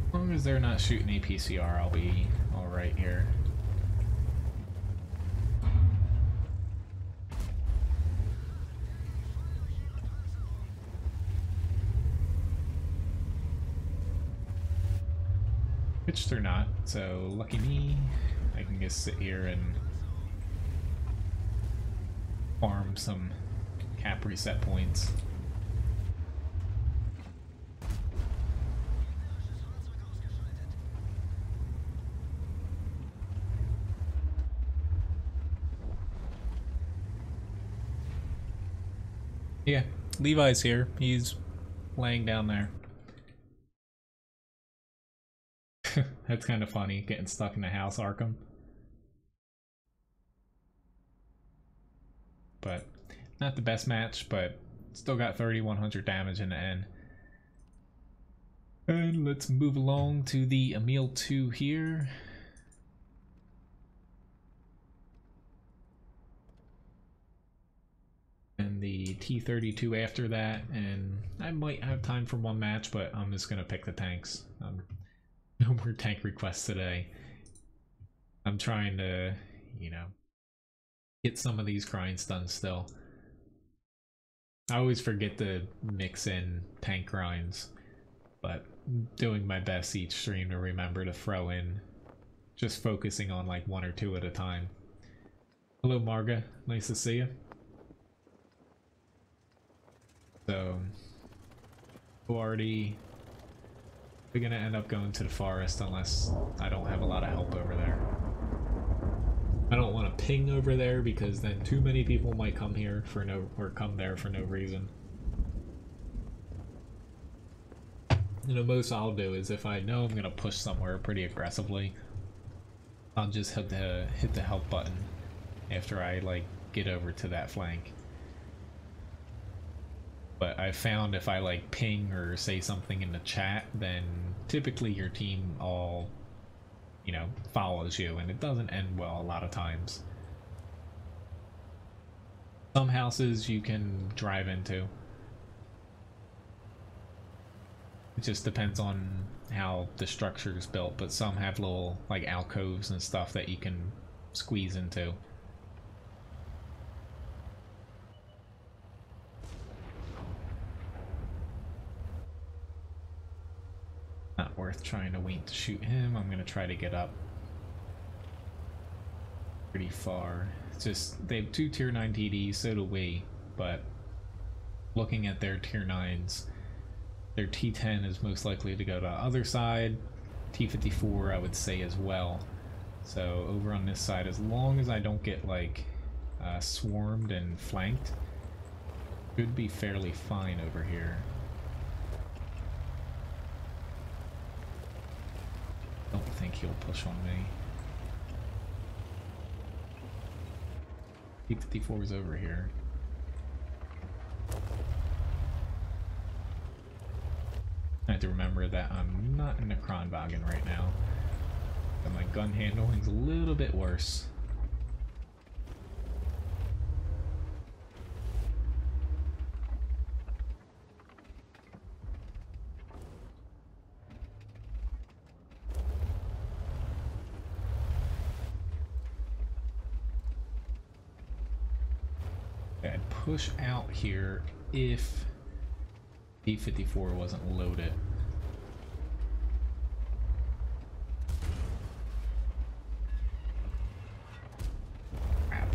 As long as they're not shooting APCR, I'll be alright here. Which they're not, so lucky me. I can just sit here and farm some cap reset points. Yeah, Levi's here. He's laying down there. That's kind of funny, getting stuck in the house, Arkham. But not the best match, but still got 3,100 damage in the end. And let's move along to the Emil 2 here. And the T-32 after that, and I might have time for one match, but I'm just gonna pick the tanks. No more tank requests today. I'm trying to, you know, get some of these grinds done still. I always forget to mix in tank grinds, but doing my best each stream to remember to throw in, just focusing on like 1 or 2 at a time. Hello Marga, nice to see you. So, already we're gonna end up going to the forest unless I don't have a lot of help over there. I don't want to ping over there because then too many people might come here for come there for no reason. You know, most I'll do is if I know I'm gonna push somewhere pretty aggressively, I'll just hit the help button after I like get over to that flank. But I found if I like ping or say something in the chat, then typically your team all, you know, follows you, and it doesn't end well a lot of times. Some houses you can drive into. It just depends on how the structure is built, but some have little like alcoves and stuff that you can squeeze into. Oh, not worth trying to wait to shoot him. I'm gonna try to get up pretty far. It's just, they have 2 tier 9 TDs, so do we, but looking at their tier 9s, their T10 is most likely to go to the other side. T54 I would say as well. So over on this side, as long as I don't get like swarmed and flanked, should be fairly fine over here. Don't think he'll push on me. T54 is over here. I have to remember that I'm not in the Kronwagen right now. But my gun handling's a little bit worse. I'd push out here if T54 wasn't loaded. Crap.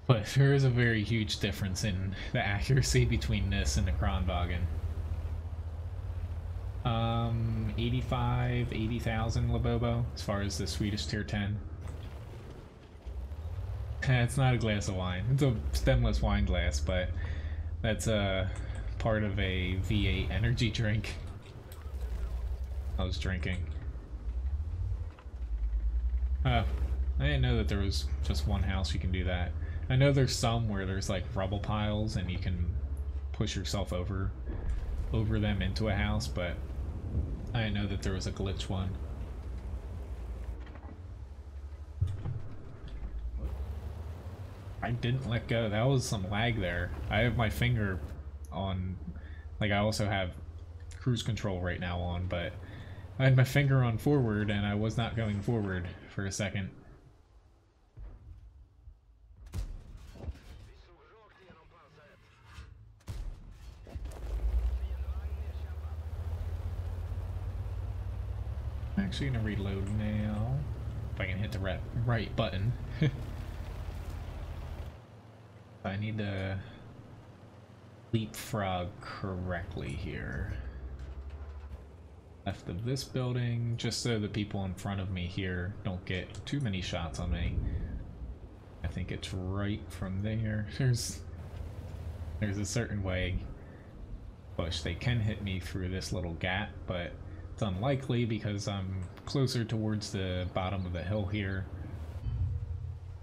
But there is a very huge difference in the accuracy between this and the Kronwagen. 85, 80,000 Labobo as far as the Swedish tier 10. It's not a glass of wine. It's a stemless wine glass, but that's a part of a V8 energy drink I was drinking. I didn't know that there was just one house you can do that. I know there's some where there's like rubble piles and you can push yourself over them into a house, but I didn't know that there was a glitch one. I didn't let go. That was some lag there. I have my finger on, like I also have cruise control right now on, but I had my finger on forward and I was not going forward for a second. I'm actually gonna reload now, if I can hit the right button. I need to leapfrog correctly here. Left of this building, just so the people in front of me here don't get too many shots on me. I think it's right from there. There's a certain way push. They can hit me through this little gap, but it's unlikely because I'm closer towards the bottom of the hill here.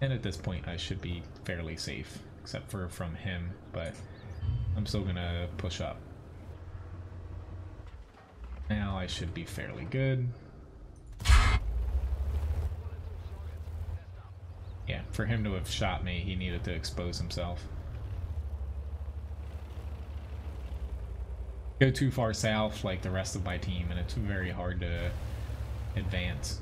And at this point I should be fairly safe, except for from him, but I'm still gonna push up. Now I should be fairly good. Yeah, for him to have shot me, he needed to expose himself. Go too far south like the rest of my team and it's very hard to advance.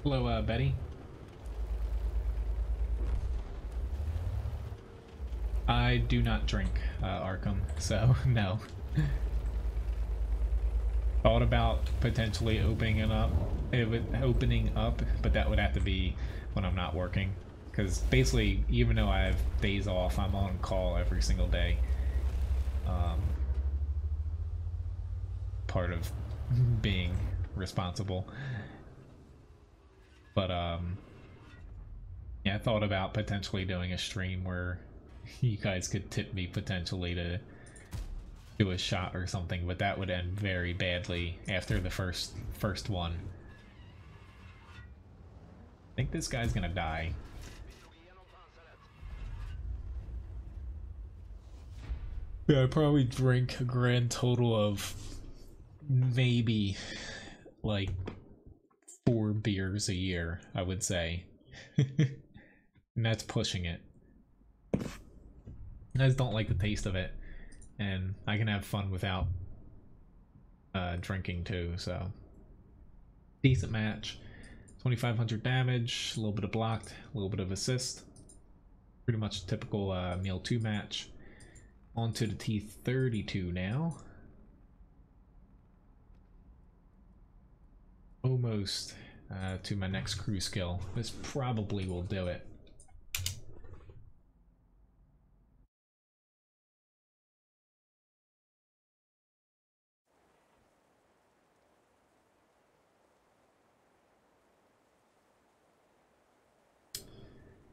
Hello, Betty. I do not drink, Arkham, so no. Thought about potentially opening up, but that would have to be when I'm not working. Because basically, even though I have days off, I'm on call every single day. Part of being responsible. But yeah, I thought about potentially doing a stream where you guys could tip me potentially to do a shot or something, but that would end very badly after the first one. I think this guy's gonna die. Yeah, I probably drink a grand total of maybe like 4 beers a year, I would say. And that's pushing it. I just don't like the taste of it. And I can have fun without drinking too, so. Decent match. 2,500 damage, a little bit of blocked, a little bit of assist. Pretty much a typical Meal 2 match. On to the T32 now. Almost to my next crew skill. This probably will do it.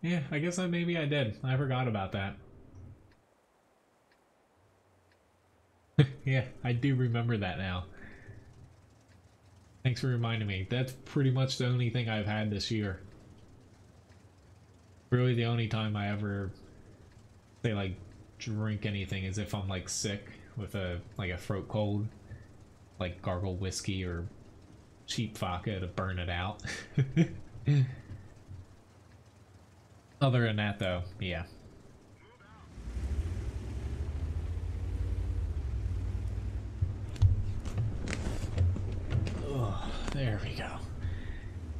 Yeah, I guess maybe I did. I forgot about that. Yeah, I do remember that now. Thanks for reminding me. That's pretty much the only thing I've had this year. Really the only time I ever say like drink anything is if I'm like sick with a throat cold. Like gargle whiskey or cheap vodka to burn it out. Other than that though, yeah. Oh, there we go.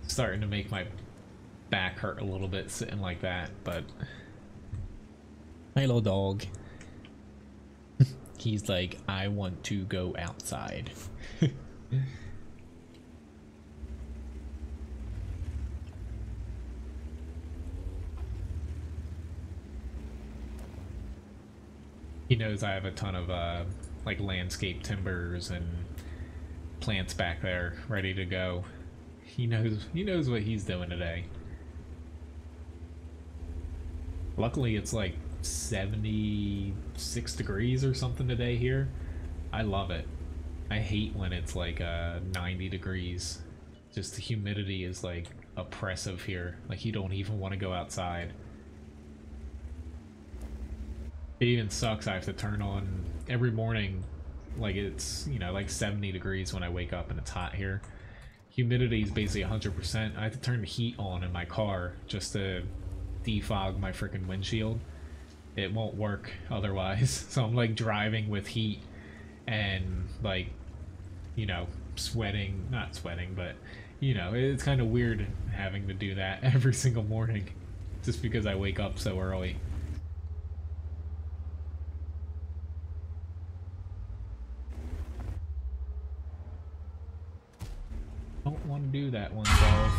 Starting to make my back hurt a little bit sitting like that, but Hello, dog. He's like, I want to go outside. he knows I have a ton of like landscape timbers and plants back there ready to go. He knows what he's doing today. Luckily it's like 76 degrees or something today here. I love it. I hate when it's like 90 degrees. Just the humidity is like oppressive here. Like you don't even want to go outside. It even sucks I have to turn on every morning, like it's, you know, like 70 degrees when I wake up and it's hot here. Humidity is basically 100%. I have to turn the heat on in my car just to defog my freaking windshield. It won't work otherwise. So I'm like driving with heat and like, you know, sweating, not sweating, but you know, it's kind of weird having to do that every single morning just because I wake up so early. Don't want to do that one, Dove.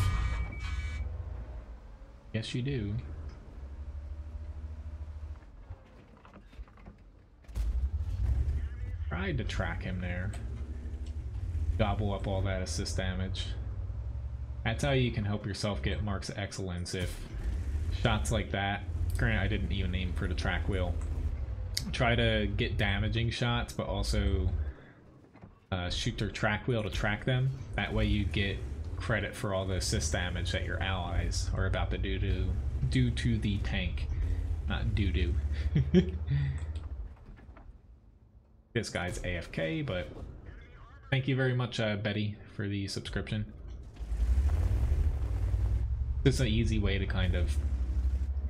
Yes, you do. Tried to track him there. Gobble up all that assist damage. That's how you can help yourself get marks of excellence if shots like that. Granted, I didn't even aim for the track wheel. Try to get damaging shots, but also shoot their track wheel to track them. That way you get credit for all the assist damage that your allies are about to do to the tank. Not doo-doo. This guy's AFK, but thank you very much, Betty, for the subscription. This is an easy way to kind of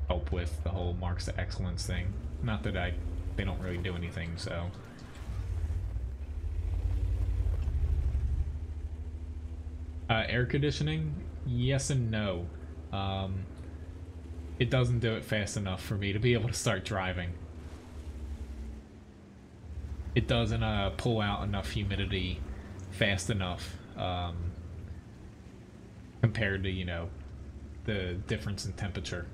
help with the whole marks of excellence thing. Not that they don't really do anything, so. Air conditioning, yes and no. It doesn't do it fast enough for me to be able to start driving. It doesn't pull out enough humidity fast enough compared to, you know, the difference in temperature.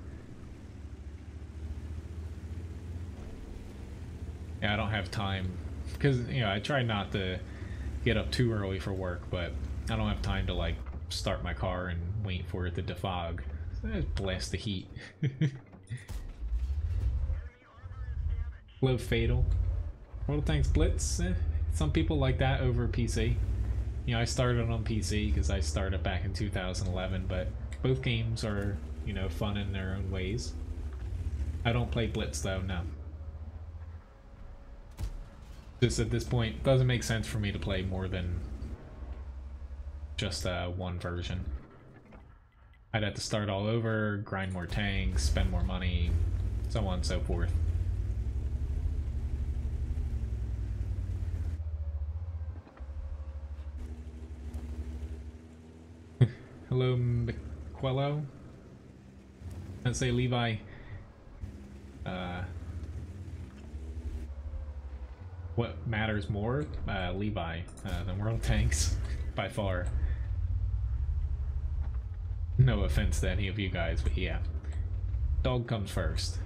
Yeah, I don't have time because, you know, I try not to get up too early for work, but I don't have time to like start my car and wait for it to defog. So I just blast the heat. Low fatal. Well, thanks, Blitz. Some people like that over PC. You know, I started on PC because I started back in 2011, but both games are, you know, fun in their own ways. I don't play Blitz though, no. Just at this point, doesn't make sense for me to play more than just one version. I'd have to start all over, grind more tanks, spend more money, so on and so forth. Hello, Miquello. Let's say Levi. What matters more? Levi than World Tanks, by far. No offense to any of you guys, but yeah. Dog comes first.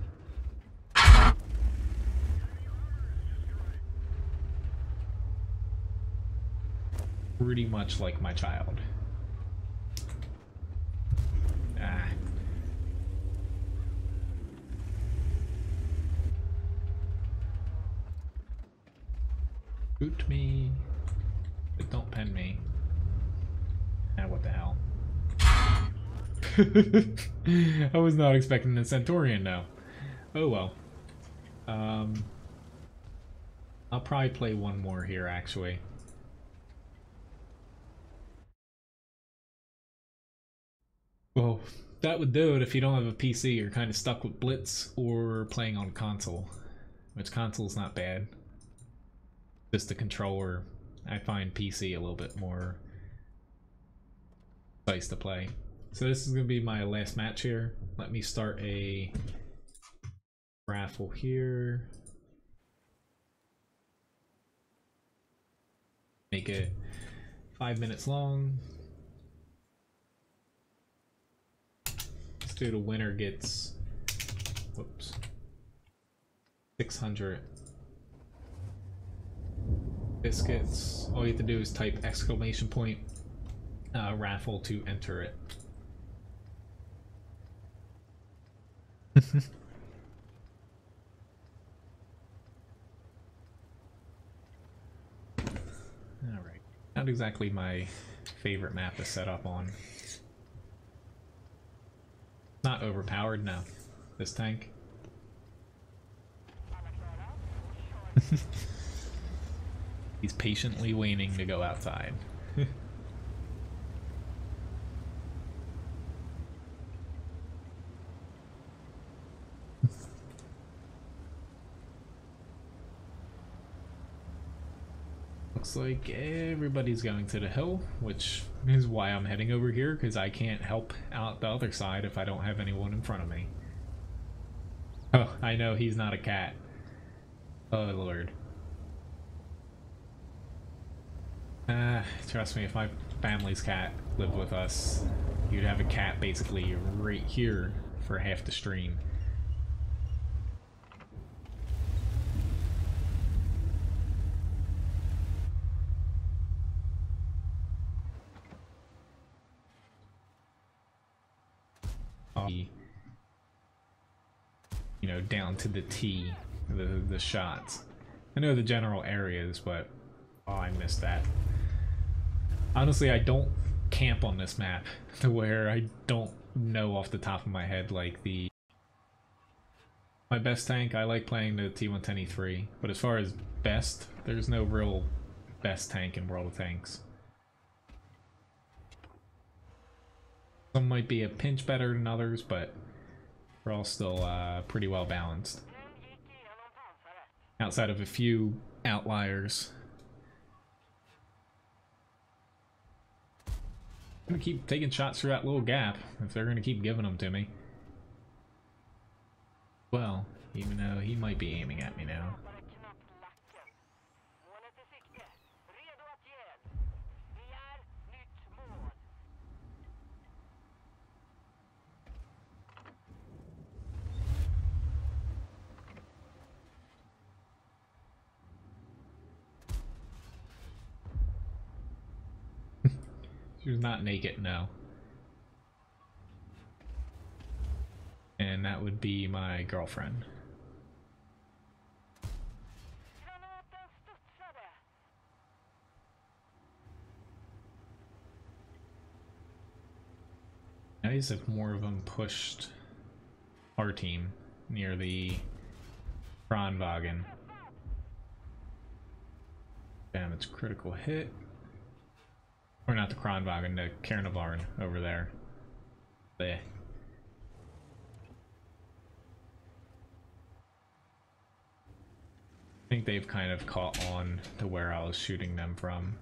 Pretty much like my child. Ah. Boot me, but don't pen me. Ah, what the hell. I was not expecting the Centaurian now. Oh well. I'll probably play one more here, actually. Well, that would do it. If you don't have a PC, you're kind of stuck with Blitz or playing on console. Which console's not bad. Just the controller. I find PC a little bit more nice to play. So this is going to be my last match here. Let me start a raffle here. Make it 5 minutes long. Let's do the winner gets, whoops, 600 biscuits. All you have to do is type exclamation point raffle to enter it. Alright. Not exactly my favorite map to set up on. Not overpowered, no. This tank. He's patiently waiting to go outside. Looks like everybody's going to the hill, which is why I'm heading over here, because I can't help out the other side if I don't have anyone in front of me. Oh, I know he's not a cat. Oh lord. Trust me, if my family's cat lived with us, you'd have a cat basically right here for half the stream. You know, down to the T, the shots. I know the general areas, but oh, I missed that. Honestly, I don't camp on this map to where I don't know off the top of my head like my best tank. I like playing the T110E3, but as far as best, there's no real best tank in World of Tanks. Some might be a pinch better than others, but we're all still pretty well balanced. Outside of a few outliers. I'm gonna keep taking shots through that little gap if they're gonna keep giving them to me. Well, even though he might be aiming at me now. She's not naked, no. And that would be my girlfriend. Nice if more of them pushed our team near the Kranwagen. Damage critical hit. Or not the Kronwagen, the Cairnavon over there. There. I think they've kind of caught on to where I was shooting them from.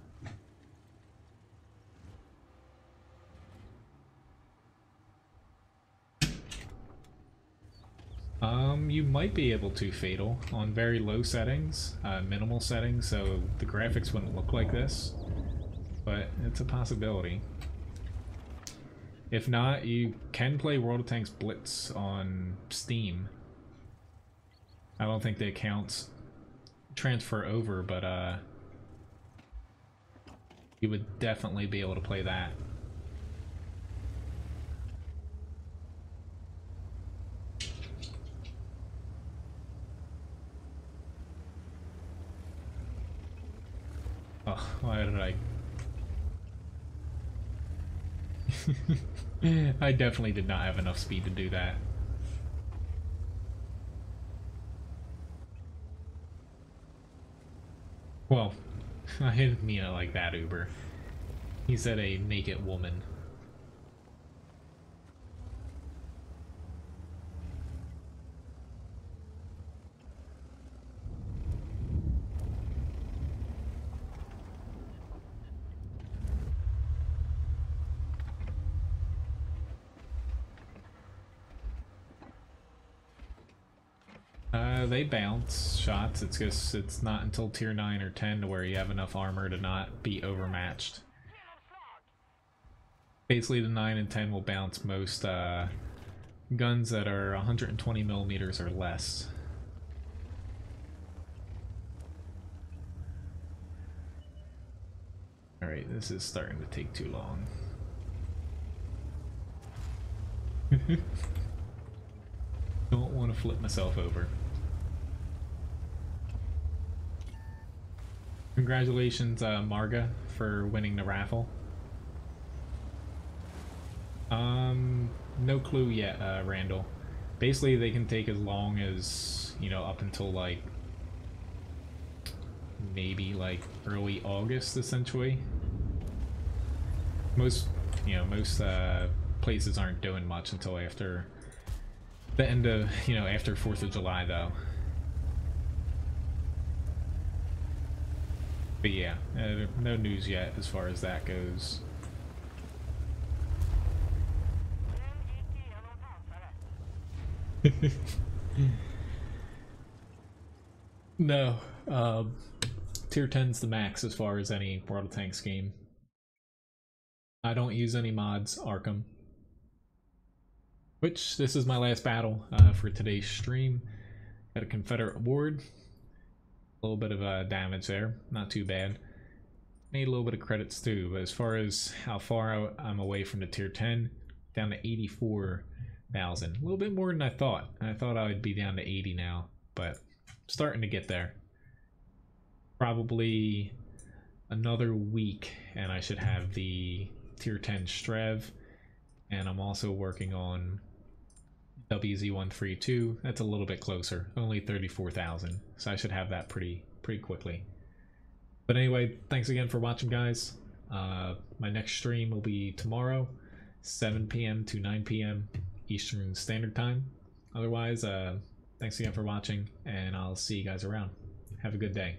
You might be able to Fatal on very low settings, minimal settings, so the graphics wouldn't look like this, but it's a possibility. If not, you can play World of Tanks Blitz on Steam. I don't think the accounts transfer over, but you would definitely be able to play that. Oh, why did I... I definitely did not have enough speed to do that. Well, I didn't mean it like that, Uber. He said a naked woman. They bounce shots. It's just it's not until tier 9 or 10 to where you have enough armor to not be overmatched. Basically, the 9 and 10 will bounce most guns that are 120 millimeters or less. Alright, this is starting to take too long. Don't want to flip myself over. Congratulations, Marga, for winning the raffle. No clue yet, Randall. Basically, they can take as long as, you know, up until like maybe like early August, essentially. Most places aren't doing much until after the end of, after 4th of July, though. But yeah, no news yet as far as that goes. No, tier 10's the max as far as any World of Tanks game. I don't use any mods, Arkham. Which, this is my last battle for today's stream. Got a Confederate award. A little bit of damage there, not too bad. Made a little bit of credits too, but as far as how far I'm away from the tier 10, down to 84,000. A little bit more than I thought. I thought I would be down to 80 now, but starting to get there. Probably another week and I should have the tier 10 Strev, and I'm also working on WZ132. That's a little bit closer, only 34,000, so I should have that pretty quickly. But anyway, thanks again for watching, guys. My next stream will be tomorrow, 7 p.m. to 9 p.m. Eastern Standard Time. Otherwise, thanks again for watching, and I'll see you guys around. Have a good day.